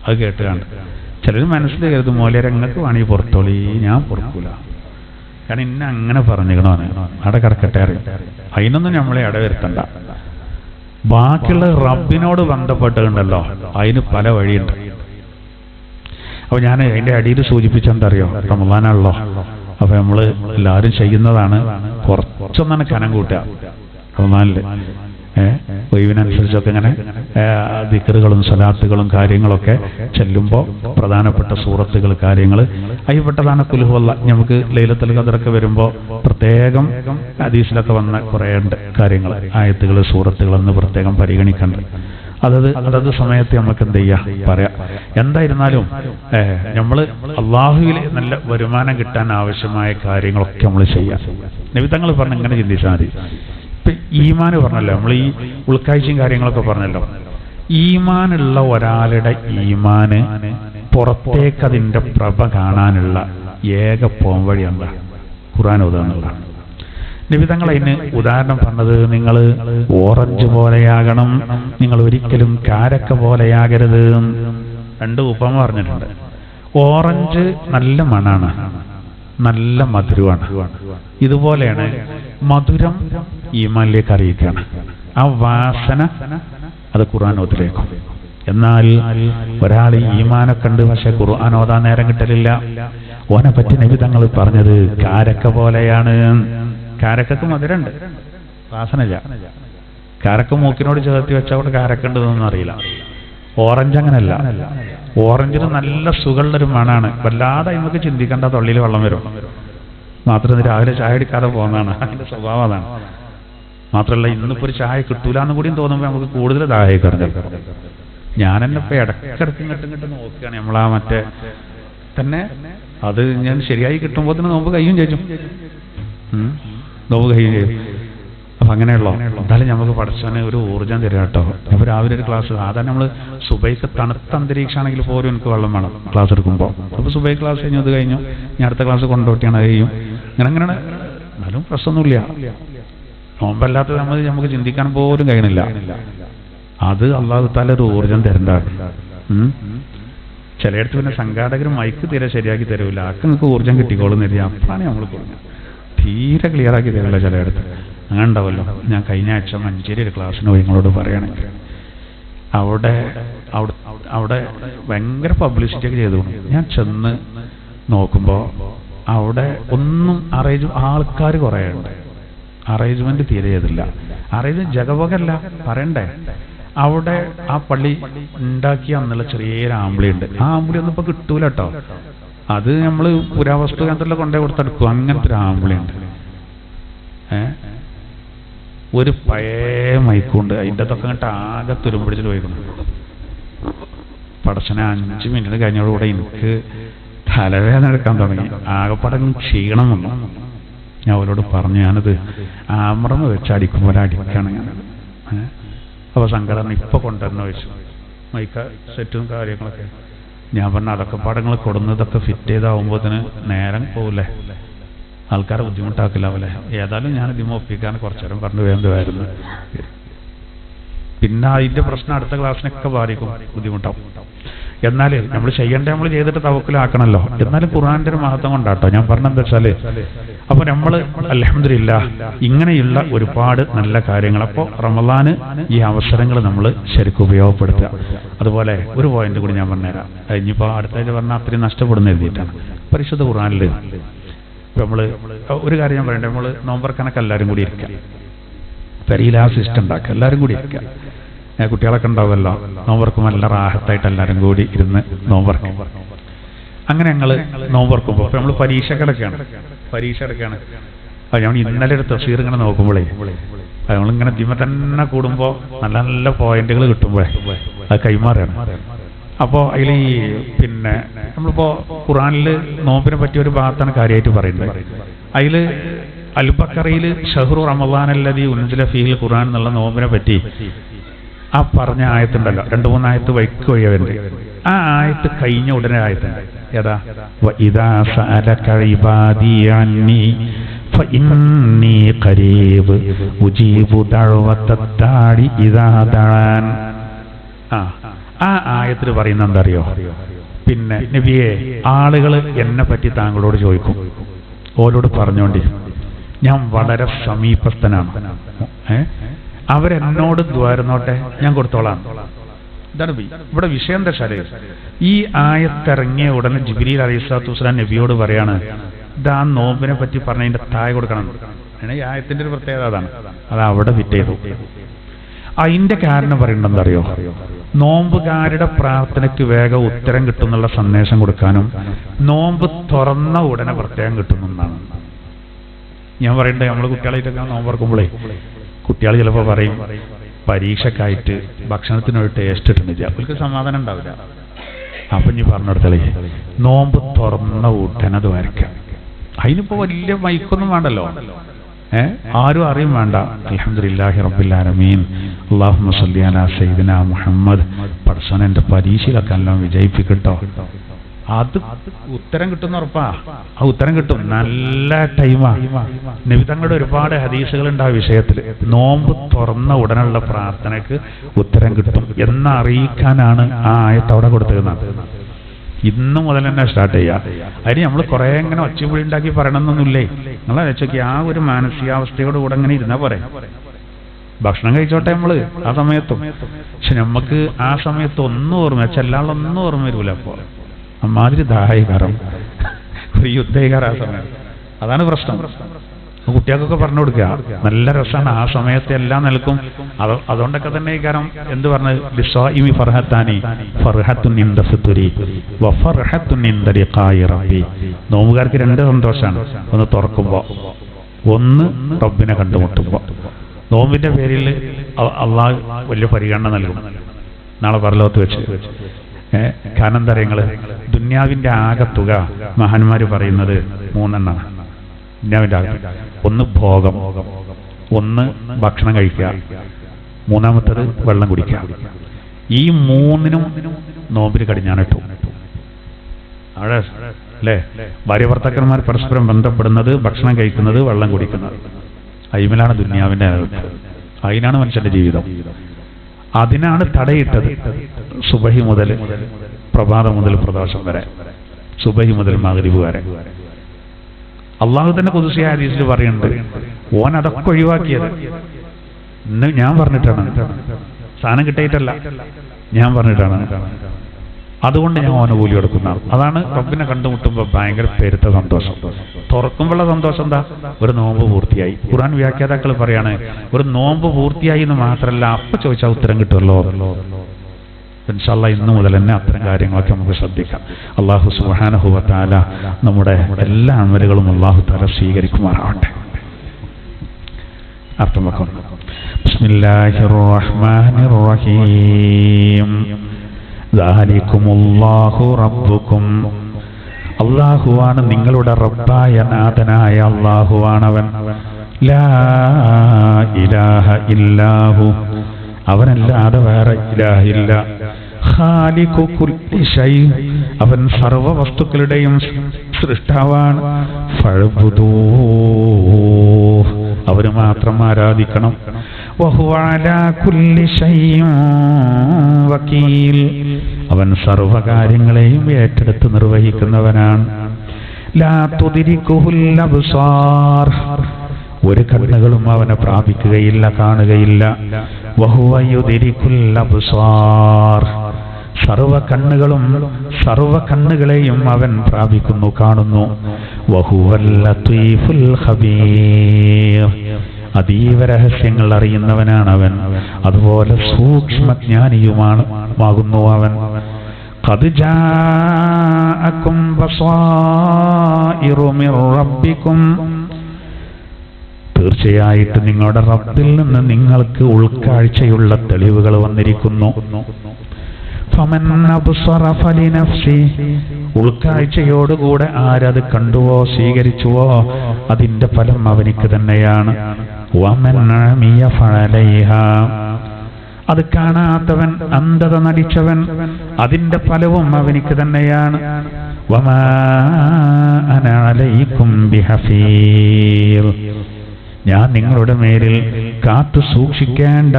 അത് കേട്ടുകാണ്ട് ചിലർ മനസ്സിൽ കരുതും, മൂലരംഗത്ത് വേണമെങ്കിൽ പുറത്തോളി, ഞാൻ പുറക്കൂല, കാരണം ഇന്ന അങ്ങനെ പറഞ്ഞിക്കണോന്ന് അവിടെ കിടക്കട്ടെ അറിയും. അതിനൊന്നും നമ്മളെ ഇടവരുത്തണ്ട. ബാക്കിയുള്ള റബ്ബിനോട് ബന്ധപ്പെട്ടുണ്ടല്ലോ, അതിന് പല വഴിയുണ്ട്. അപ്പൊ ഞാൻ അതിന്റെ അടിയിൽ സൂചിപ്പിച്ചെന്തറിയോ, റമളാനാണല്ലോ. അപ്പൊ നമ്മൾ എല്ലാവരും ചെയ്യുന്നതാണ് കുറച്ചൊന്നാണ് കനം കൂട്ടുക റമളാനില്. ഒഴിവിനനുസരിച്ചൊക്കെ ഇങ്ങനെ ദിക്റുകളും സലാത്തുകളും കാര്യങ്ങളൊക്കെ ചെല്ലുമ്പോൾ പ്രധാനപ്പെട്ട സൂറത്തുകൾ കാര്യങ്ങൾ അതിൽപ്പെട്ടതാണ് ഖുൽ ഹുവല്ല. നമുക്ക് ലൈലത്തുൽ ഖദ്റൊക്കെ വരുമ്പോൾ പ്രത്യേകം ഹദീസിലൊക്കെ വന്ന കുറേ കാര്യങ്ങൾ, ആയത്തുകൾ, സൂറത്തുകൾ എന്ന് പ്രത്യേകം പരിഗണിക്കേണ്ടത്. അതത് സമയത്ത് നമുക്ക് എന്ത് ചെയ്യാം പറയാം. എന്തായിരുന്നാലും നമ്മൾ അള്ളാഹുവിൽ നല്ല വരുമാനം കിട്ടാൻ ആവശ്യമായ കാര്യങ്ങളൊക്കെ നമ്മൾ ചെയ്യാം. നബി തങ്ങൾ പറഞ്ഞ ഇങ്ങനെ ചിന്തിച്ചാൽ മതി. ഇപ്പൊ ഈമാന് പറഞ്ഞല്ലോ, നമ്മൾ ഈ ഉൾക്കാഴ്ചയും കാര്യങ്ങളൊക്കെ പറഞ്ഞല്ലോ. ഈമാനുള്ള ഒരാളുടെ ഈമാന് പുറത്തേക്ക് അതിന്റെ പ്രഭ കാണാനുള്ള ഏക പോംവഴി എന്താ? ഖുർആൻ ഓതാന്നുള്ളതാണ്. നബി തങ്ങൾ അതിന് ഉദാഹരണം പറഞ്ഞത്, നിങ്ങൾ ഓറഞ്ച് പോലെയാകണം, നിങ്ങൾ ഒരിക്കലും കാരക്ക പോലെയാകരുത്. രണ്ട് ഉപമ പറഞ്ഞിട്ടുണ്ട്. ഓറഞ്ച് നല്ല മണാണ്, നല്ല മധുരമാണ്. ഇതുപോലെയാണ് മധുരം ഈമാനിലേക്ക് അറിയിക്കുകയാണ്. ആ വാസന അത് ഖുർആൻ ഓതിലേക്കും. എന്നാൽ ഒരാൾ ഈമാനൊക്കെ ഉണ്ട്, പക്ഷെ ഖുർആൻ ഓതാൻ നേരം കിട്ടലില്ല. ഓനെ പറ്റി നബി തങ്ങൾ പറഞ്ഞത് കാരക്ക പോലെയാണ്. കാരക്കക്ക് മധുരമുണ്ട്, വാസനയില്ല. കാരക്ക മൂക്കിനോട് ചേർത്തി വെച്ചാൽ അവിടെ കാരക്ക ഉണ്ടെന്നൊന്നും അറിയില്ല. ഓറഞ്ച് അങ്ങനല്ല. ഓറഞ്ചിന് നല്ല സുഖമുള്ളൊരു മണാണ്. വല്ലാതെ നമുക്ക് ചിന്തിക്കേണ്ട, തൊള്ളിയിൽ വെള്ളം വരും. മാത്രം രാവിലെ ചായ എടുക്കാതെ പോകുന്നതാണ്, അതിന്റെ സ്വഭാവം അതാണ്. മാത്രമല്ല ഇന്നിപ്പോ ഒരു ചായ കിട്ടൂല എന്ന് കൂടിയും തോന്നുമ്പോൾ നമുക്ക് കൂടുതൽ ദാഹം കറങ്ങും. ഞാൻ തന്നെ ഇപ്പൊ ഇടക്കിടക്ക് ഇങ്ങോട്ട് നോക്കുകയാണ്. നമ്മളാ മറ്റേ തന്നെ അത് ഞാൻ ശരിയായി കിട്ടുമ്പോൾ തന്നെ നോമ്പ് കഴിയും ചേച്ചും, നോമ്പ് കഴിയും ചെയ്യും. അപ്പൊ അങ്ങനെയുള്ളോ എന്തായാലും നമുക്ക് പഠിച്ചവന് ഒരു ഊർജ്ജം തരാം കേട്ടോ. അപ്പൊ രാവിലെ ഒരു ക്ലാസ്, സാധാരണ നമ്മള് സുബൈക്ക് തണുത്ത അന്തരീക്ഷമാണെങ്കിൽ പോലും എനിക്ക് വെള്ളം വേണം ക്ലാസ് എടുക്കുമ്പോൾ. അപ്പൊ സുബൈ ക്ലാസ് കഴിഞ്ഞു, അത് കഴിഞ്ഞു, ഞാൻ അടുത്ത ക്ലാസ് കൊണ്ടുപോട്ടിയാണ് കഴിയും. അങ്ങനെയാണ്. എന്നാലും പ്രശ്നമൊന്നുമില്ല. നോമ്പല്ലാത്തത് നമുക്ക് ചിന്തിക്കാൻ പോലും കഴിയണില്ല. അത് അള്ളാഹു തആല ഒരു ഊർജ്ജം തരണ്ടാണ്. ചിലയിടത്ത് പിന്നെ സംഘാടകർ മൈക്ക് തീരെ ശരിയാക്കി തരൂല. ആക്ക് നിങ്ങൾക്ക് ഊർജ്ജം കിട്ടിക്കോളും തരിക. അപ്പാണ് നമ്മൾ പറഞ്ഞു തീരെ ക്ലിയർ ആക്കി തരില്ല ചിലയിടത്ത്. അങ്ങനെ ഉണ്ടാവല്ലോ. ഞാൻ കഴിഞ്ഞ ആഴ്ച മഞ്ചേരി ഒരു ക്ലാസ്സിന് പോയി, നിങ്ങളോട് പറയുകയാണെങ്കിൽ അവിടെ ഭയങ്കര പബ്ലിസിറ്റി ഒക്കെ ചെയ്തു. ഞാൻ ചെന്ന് നോക്കുമ്പോൾ അവിടെ ഒന്നും ആൾക്കാർ കുറേ ഉണ്ട്, അറേഞ്ച്മെന്റ് തീരെ ചെയ്തില്ല. അറേഞ്ച്മെന്റ് ജഗവകല്ല പറയണ്ടേ. അവിടെ ആ പള്ളി ഉണ്ടാക്കിയ അന്നുള്ള ചെറിയൊരു ആമ്പിളി ഉണ്ട്. ആ ആമ്പിളി ഒന്നും ഇപ്പൊ കിട്ടൂല കേട്ടോ. അത് നമ്മള് പുരാവസ്തു കേന്ദ്രത്തിൽ കൊണ്ടേ കൊടുത്തെടുക്കും. അങ്ങനത്തെ ഒരു ആമ്പിളി ഉണ്ട്. ഒരു പഴയ മൈക്കുണ്ട്, അതിൻ്റെ അതൊക്കെ അങ്ങോട്ട് ആകെ തുരുമ്പിടിച്ചിട്ട് പോയിക്കുന്നു. പടച്ചനെ 5 മിനിറ്റ് കഴിഞ്ഞോടുകൂടെ എനിക്ക് തലവേദന എടുക്കാൻ തുടങ്ങി. ആകെപ്പാടങ്ങ് ക്ഷീണം വന്നു. ഞാൻ അവരോട് പറഞ്ഞു, ഞാനത് ആമറന്ന് വെച്ച് അടിക്കുമ്പോൾ അടിക്കാണ് ഞാനത്. അപ്പോൾ സംഘടന ഇപ്പൊ കൊണ്ടുവരണ വെച്ചു മൈക്ക സെറ്റും കാര്യങ്ങളൊക്കെ. ഞാൻ പറഞ്ഞ അതൊക്കെ പടങ്ങൾ കൊടുന്നതൊക്കെ ഫിറ്റ് ചെയ്താവുമ്പോഴത്തിന് നേരം പോവില്ലേ, ആൾക്കാരെ ബുദ്ധിമുട്ടാക്കില്ല പോലെ. ഏതായാലും ഞാൻ ഇതിമ ഒപ്പിക്കാൻ കുറച്ചേരം പറഞ്ഞു വേണ്ടതായിരുന്നു. പിന്നെ അതിന്റെ പ്രശ്നം അടുത്ത ക്ലാസ്സിനൊക്കെ ബാധിക്കും, ബുദ്ധിമുട്ടാവും. എന്നാൽ നമ്മൾ ചെയ്യേണ്ട നമ്മൾ ചെയ്തിട്ട് തവക്കുലാക്കണമല്ലോ. എന്നാലും ഖുർആന്റെ ഒരു മഹത്വം കൊണ്ടാട്ടോ ഞാൻ പറഞ്ഞെന്താ വെച്ചാല്, അപ്പൊ നമ്മൾ അൽഹംദുലില്ലാഹ് ഇങ്ങനെയുള്ള ഒരുപാട് നല്ല കാര്യങ്ങൾ. അപ്പോൾ റമളാന് ഈ അവസരങ്ങൾ നമ്മൾ ശരിക്കും ഉപയോഗപ്പെടുത്തുക. അതുപോലെ ഒരു പോയിന്റ് കൂടി ഞാൻ പറഞ്ഞുതരാം. ഇനിയിപ്പോൾ അടുത്താഴ്ച പറഞ്ഞാൽ അത്രയും നഷ്ടപ്പെടുന്ന എഴുതിയിട്ടാണ്. പരിശുദ്ധ ഖുർആനിൽ നമ്മൾ ഒരു കാര്യം ഞാൻ പറയട്ടെ. നമ്മൾ നോമ്പർക്കണക്ക് എല്ലാവരും കൂടി ഇരിക്കുക, പെരിയിൽ ആ സിസ്റ്റം ഉണ്ടാക്കുക, എല്ലാവരും കൂടി ഇരിക്കുക. കുട്ടികളൊക്കെ ഉണ്ടാവുമല്ലോ, നോമ്പർക്കും നല്ല റാഹത്തായിട്ട് എല്ലാവരും കൂടി ഇരുന്ന് നോമ്പർക്കും. അങ്ങനെ ഞങ്ങൾ നോമ്പർക്കുമ്പോൾ നമ്മൾ പരീക്ഷ കിടക്കുകയാണ്. അത് നമ്മൾ ഇന്നലെ ഒരു തഫ്സീർ ഇങ്ങനെ നോക്കുമ്പോഴേ നമ്മളിങ്ങനെ ദിമ തന്നെ കൂടുമ്പോൾ നല്ല നല്ല പോയിന്റുകൾ കിട്ടുമ്പോഴേ അത് കൈമാറുകയാണ്. അപ്പോൾ അതിൽ ഈ പിന്നെ നമ്മളിപ്പോൾ ഖുർആനിൽ നോമ്പിനെ പറ്റിയ ഒരു ഭാഗത്താണ് കാര്യമായിട്ട് പറയുന്നത്. അതിൽ അൽ-ബഖറയിൽ ഷഹ്റു റമളാൻ അല്ലദീ ഉൻസില ഫീഹിൽ ഖുർആൻ എന്നുള്ള നോമ്പിനെ പറ്റി ആ പറഞ്ഞ ആയത്തുണ്ടല്ലോ, 2-3 ആയത്ത് വൈക്ക് വഴിയുണ്ട്. ആ ആയത്ത് കഴിഞ്ഞ ഉടനെ ആയത്തുണ്ട്. ഏതാ? വഇദാ സഅലക ഇബാദി അന്നി ഫഇന്നി ഖരീബ് ഉജീബു ദഅവത്തദ്ദാഇ ഇദാ ദഅൻ. ആ ആയത്തിൽ പറയുന്നത് എന്താ അറിയോ? പിന്നെ നബിയെ, ആളുകൾ എന്നെ പറ്റി താങ്കളോട് ചോദിക്കും, ഓരോട് പറഞ്ഞോണ്ടി ഞാൻ വളരെ സമീപസ്ഥനാണ്, അവരെന്നോട് ദ്വാരുന്നോട്ടെ, ഞാൻ കൊടുത്തോളാം. ഇതാണ് ഇവിടെ വിഷയം. എന്താ വെച്ചാല് ഈ ആയത്തിറങ്ങിയ ഉടനെ ജിബ്രീൽ അലൈഹിസ്സലാത്തു വസ്സലാം നബിയോട് പറയാണ്, ഇതാ നോമ്പിനെ പറ്റി പറഞ്ഞതിന്റെ താഴെ കൊടുക്കണം. ഈ ആയത്തിന്റെ ഒരു പ്രത്യേകത അതാണ്. അത് അവിടെ ഫിറ്റ് ചെയ്തു. അതിന്റെ കാരണം പറയേണ്ടത് എന്താ അറിയോ? നോമ്പുകാരുടെ പ്രാർത്ഥനയ്ക്ക് വേഗം ഉത്തരം കിട്ടുന്നുള്ള സന്ദേശം കൊടുക്കാനും നോമ്പ് തുറന്ന ഉടനെ പ്രത്യേകം കിട്ടുന്നതാണ്. ഞാൻ പറയണ്ടേ, നമ്മൾ കുട്ടികളായിട്ടൊക്കെ നോമ്പറക്കുമ്പോഴേ കുട്ടികൾ ചിലപ്പോൾ പറയും, പരീക്ഷക്കായിട്ട് ഭക്ഷണത്തിനൊരു ടേസ്റ്റ് ഇട്ടുന്നില്ല, അവർക്ക് സമാധാനം ഉണ്ടാവില്ല. അപ്പം ഇനി പറഞ്ഞെടുത്തളേ, നോമ്പ് തുറന്ന ഉടനത് വരയ്ക്കാം. അതിനിപ്പോ വലിയ മൈക്കൊന്നും വേണ്ടല്ലോ, ആരും അറിയും വേണ്ട. അൽഹംദുലില്ലാഹി റബ്ബിൽ ആലമീൻ, അല്ലാഹുമ്മ സ്വല്ലി അലാ സയ്യിദിനാ മുഹമ്മദ്. പടച്ചോൻ എൻ്റെ പരീക്ഷയിലൊക്കെ എല്ലാം വിജയിപ്പിക്കട്ടോ. അത് ഉത്തരം കിട്ടുന്ന ഉറപ്പാ, ആ ഉത്തരം കിട്ടും. നല്ല ടൈമാ. നബി തങ്ങളുടെ ഒരുപാട് ഹദീസുകളുണ്ട് ആ വിഷയത്തിൽ. നോമ്പ് തുറന്ന ഉടനുള്ള പ്രാർത്ഥനയ്ക്ക് ഉത്തരം കിട്ടും എന്നറിയിക്കാനാണ് ആ ആയത്ത് അവിടെ കൊടുത്തിരുന്നത്. ഇന്നു മുതൽ തന്നെ സ്റ്റാർട്ട് ചെയ്യാം. അതിന് നമ്മൾ കുറെ ഇങ്ങനെ ഒച്ചപ്പുഴി ഉണ്ടാക്കി പറയണമെന്നൊന്നുമില്ലേ. നിങ്ങൾ വെച്ചോക്കി, ആ ഒരു മാനസികാവസ്ഥയോട് കൂടെ ഇങ്ങനെ ഇരുന്നാ പോരെ. ഭക്ഷണം കഴിച്ചോട്ടെ നമ്മള് ആ സമയത്തും. പക്ഷെ നമുക്ക് ആ സമയത്ത് ഒന്നും ഓർമ്മ, ചെല്ലാളൊന്നും ഓർമ്മ വരൂല. അപ്പോൾ അമ്മാതിരി ദാഹികാരം, ഒരു യുദ്ധകാരം ആ സമയം. അതാണ് പ്രശ്നം. കുട്ടികൾക്കൊക്കെ പറഞ്ഞു കൊടുക്കുക, നല്ല രസമാണ് ആ സമയത്ത് എല്ലാം നിൽക്കും. അതുകൊണ്ടൊക്കെ തന്നെ ഈ കാര്യം എന്ത് പറഞ്ഞത്, ലിസ്വാഇമി ഫർഹത്താനി ഫർഹത്തുൻ ഇൻദ ഫിത്രി വഫർഹത്തുൻ ഇൻദ ലിഖാഇ റബ്ബി. നോമ്പുകാർക്ക് രണ്ട് സന്തോഷമാണ്. ഒന്ന് തുറക്കുമ്പോൾ, ഒന്ന് റബ്ബിനെ കണ്ടുമുട്ടുമ്പോൾ. നോമ്പിന്റെ പേരിൽ അള്ളാഹ് വലിയ പരിഗണന നൽകും നാളെ പരലോകത്ത് വെച്ച്. കാരണം എന്താ പറയുക, ദുന്യാവിന്റെ ആകത്തുക മഹാന്മാര് പറയുന്നത് മൂന്നെണ്ണമാണ്. ദുന്യാവിന്റെ ആകത്തുക, ഒന്ന് ഭോഗം, ഒന്ന് ഭക്ഷണം കഴിക്കുക, മൂന്നാമത്തത് വെള്ളം കുടിക്കുക. ഈ മൂന്നിനും നോമ്പിന് കടിഞ്ഞാണിട്ടു. അവിടെ അല്ലേ ഭാര്യ ഭർത്താക്കന്മാർ പരസ്പരം ബന്ധപ്പെടുന്നത്, ഭക്ഷണം കഴിക്കുന്നത്, വെള്ളം കുടിക്കുന്നത്. അയിമലാണ് ദുന്യാവിന്റെ ആകത്ത്. അതിനാണ് മനുഷ്യന്റെ ജീവിതം. അതിനാണ് തടയിട്ടത്. സുബഹി മുതൽ പ്രഭാതം മുതൽ പ്രദോഷം വരെ, സുബഹി മുതൽ മഗ്രിബ് വരെ. അള്ളാഹു തന്നെ ഖുദ്സിയ ഹദീസിൽ പറയുന്നുണ്ട്, ഓൻ അതൊക്കെ ഒഴിവാക്കിയത്. ഇന്ന് ഞാൻ പറഞ്ഞിട്ടാണ്, സാധനം കിട്ടിയിട്ടല്ല, ഞാൻ പറഞ്ഞിട്ടാണ്. അതുകൊണ്ട് ഞാൻ ഓന് കൂലി കൊടുക്കുന്ന. അതാണ് റബ്ബിനെ കണ്ടുമുട്ടുമ്പോൾ ഭയങ്കര പെരുത്ത സന്തോഷം. തുറക്കുമ്പോഴുള്ള സന്തോഷം എന്താ, ഒരു നോമ്പ് പൂർത്തിയായി. ഖുർആൻ വ്യാഖ്യാതാക്കൾ പറയാണ്, ഒരു നോമ്പ് പൂർത്തിയായി എന്ന് മാത്രമല്ല, അപ്പൊ ചോദിച്ചാൽ ഉത്തരം കിട്ടുമല്ലോ. ഇൻഷാ അല്ലാഹ് ഇന്നു മുതൽ തന്നെ അത്തരം കാര്യങ്ങളൊക്കെ നമുക്ക് ശ്രദ്ധിക്കാം. അല്ലാഹു സുബ്ഹാനഹു വ തആല നമ്മുടെ എല്ലാ അമലുകളും അല്ലാഹു തആല സ്വീകരിക്കുമാറാവട്ടെ. അർത്ഥം വെക്കണം. ബിസ്മില്ലാഹിർ റഹ്മാനിർ റഹീം. ദാലികുമുല്ലാഹു റബ്ബുക്കും. അല്ലാഹുവാണ് നിങ്ങളുടെ റബ്ബായ നാഥനായ അല്ലാഹുവാണവൻ. ലാ ഇലാഹ ഇല്ലാഹു, അവനല്ലാതെ വേറെ ഇലാഹില്ല. ഖാലിഖു കുല്ലി ശൈ, അവൻ സർവ വസ്തുക്കളുടെയും സൃഷ്ടാവാണ്. ഫഅബ്ദൂ, അവന് മാത്രം ആരാധിക്കണം. വഹുവ അലാ കുല്ലി ശൈഇൻ വകീൽ, അവൻ സർവകാര്യങ്ങളെയും ഏറ്റെടുത്ത് നിർവഹിക്കുന്നവനാണ്. ലാ തുദ്രികുഹുൽ അബ്സാർ, ഒരു കണ്ണുകളും അവനെ പ്രാപിക്കുകയില്ല, കാണുകയില്ല. വഹുവ യുദ്രികുൽ അബ്സാർ, സർവ കണ്ണുകളെയും അവൻ പ്രാപിക്കുന്നു, കാണുന്നു. വഹുവൽ ലത്തീഫുൽ ഖബീർ, അതീവ രഹസ്യങ്ങൾ അറിയുന്നവനാണ് അവൻ, അതുപോലെ സൂക്ഷ്മജ്ഞാനിയുമാകുന്നു അവൻ. ഖദ് ജാഅകും ബസായിറു മിർ റബ്ബികും, തീർച്ചയായിട്ടും നിങ്ങളുടെ റബ്ബിൽ നിന്ന് നിങ്ങൾക്ക് ഉൾക്കാഴ്ചയുള്ള തെളിവുകൾ വന്നിരിക്കുന്നു. ഫമൻ അബ്സറ ഫലിനഫ്സി, ഉൾക്കാഴ്ചയോടുകൂടെ ആരത് കണ്ടുവോ സ്വീകരിച്ചുവോ അതിന്റെ ഫലം അവനിക്ക് തന്നെയാണ്. വമൻ അമിയ ഫഅലൈഹാ, അത് കാണാത്തവൻ, അന്ധത നടിച്ചവൻ, അതിന്റെ ഫലവും അവനിക്ക് തന്നെയാണ്. വമാ അന അലൈക്കും ബിഹഫീർ, ഞാൻ നിങ്ങളുടെ മേലിൽ കാത്തു സൂക്ഷിക്കേണ്ട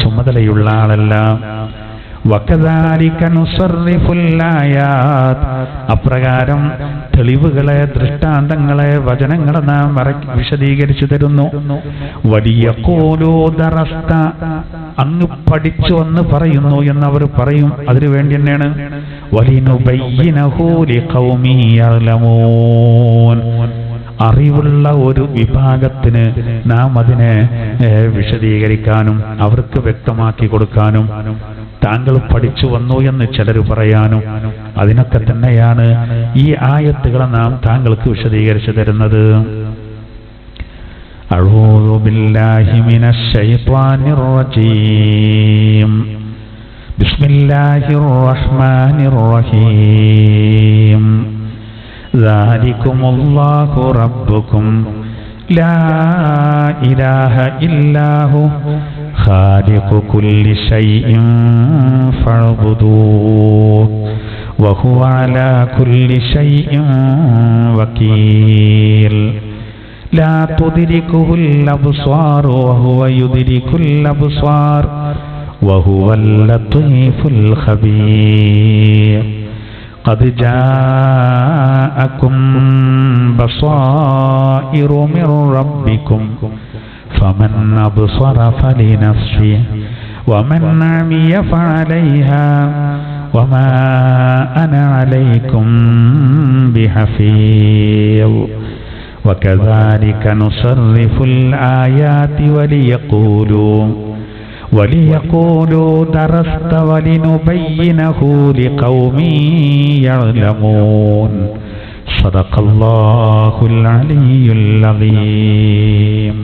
ചുമതലയുള്ള ആളല്ല. വകദാലിക നുസർറിഫുൽ ആയാത്, അപ്രകാരം തെളിവുകളെ, ദൃഷ്ടാന്തങ്ങളെ, വചനങ്ങളെ നാം വിശദീകരിച്ചു തരുന്നു. വലിയഖൂലൂ ദറസ്ത, അങ്ങ് പഠിച്ചു എന്ന് പറയുന്നു എന്നവർ പറയും. അതിനു വേണ്ടി തന്നെയാണ് വലിനുബയ്യിനഹു ലിഖൗമി യഅലമൂൻ, അറിവുള്ള ഒരു വിഭാഗത്തിന് നാം അതിനെ വിശദീകരിക്കാനും അവർക്ക് വ്യക്തമാക്കി കൊടുക്കാനും, താങ്കൾ പഠിച്ചു വന്നു എന്ന് ചിലർ പറയാനും, അതിനൊക്കെ തന്നെയാണ് ഈ ആയത്തുകളെ നാം താങ്കൾക്ക് വിശദീകരിച്ചു തരുന്നത്. أعوذ بالله من الشيطان الرجيم بسم الله الرحمن الرحيم ذلكم الله ربكم لا إله إلا هو خالق كل شيء فاعبدوه وهو على كل شيء وكيل لا تدركه الأبصار وهو يدرك الأبصار وهو اللطيف الخبير قد جاءكم بصائر من ربكم فمن أبصر فلنفسه ومن عمي فعليها وما أنا عليكم بحفيظ وكذلك نصرف الآيات وليقولوا درست ولنبينه لقوم يعلمون صدق الله العلي العظيم.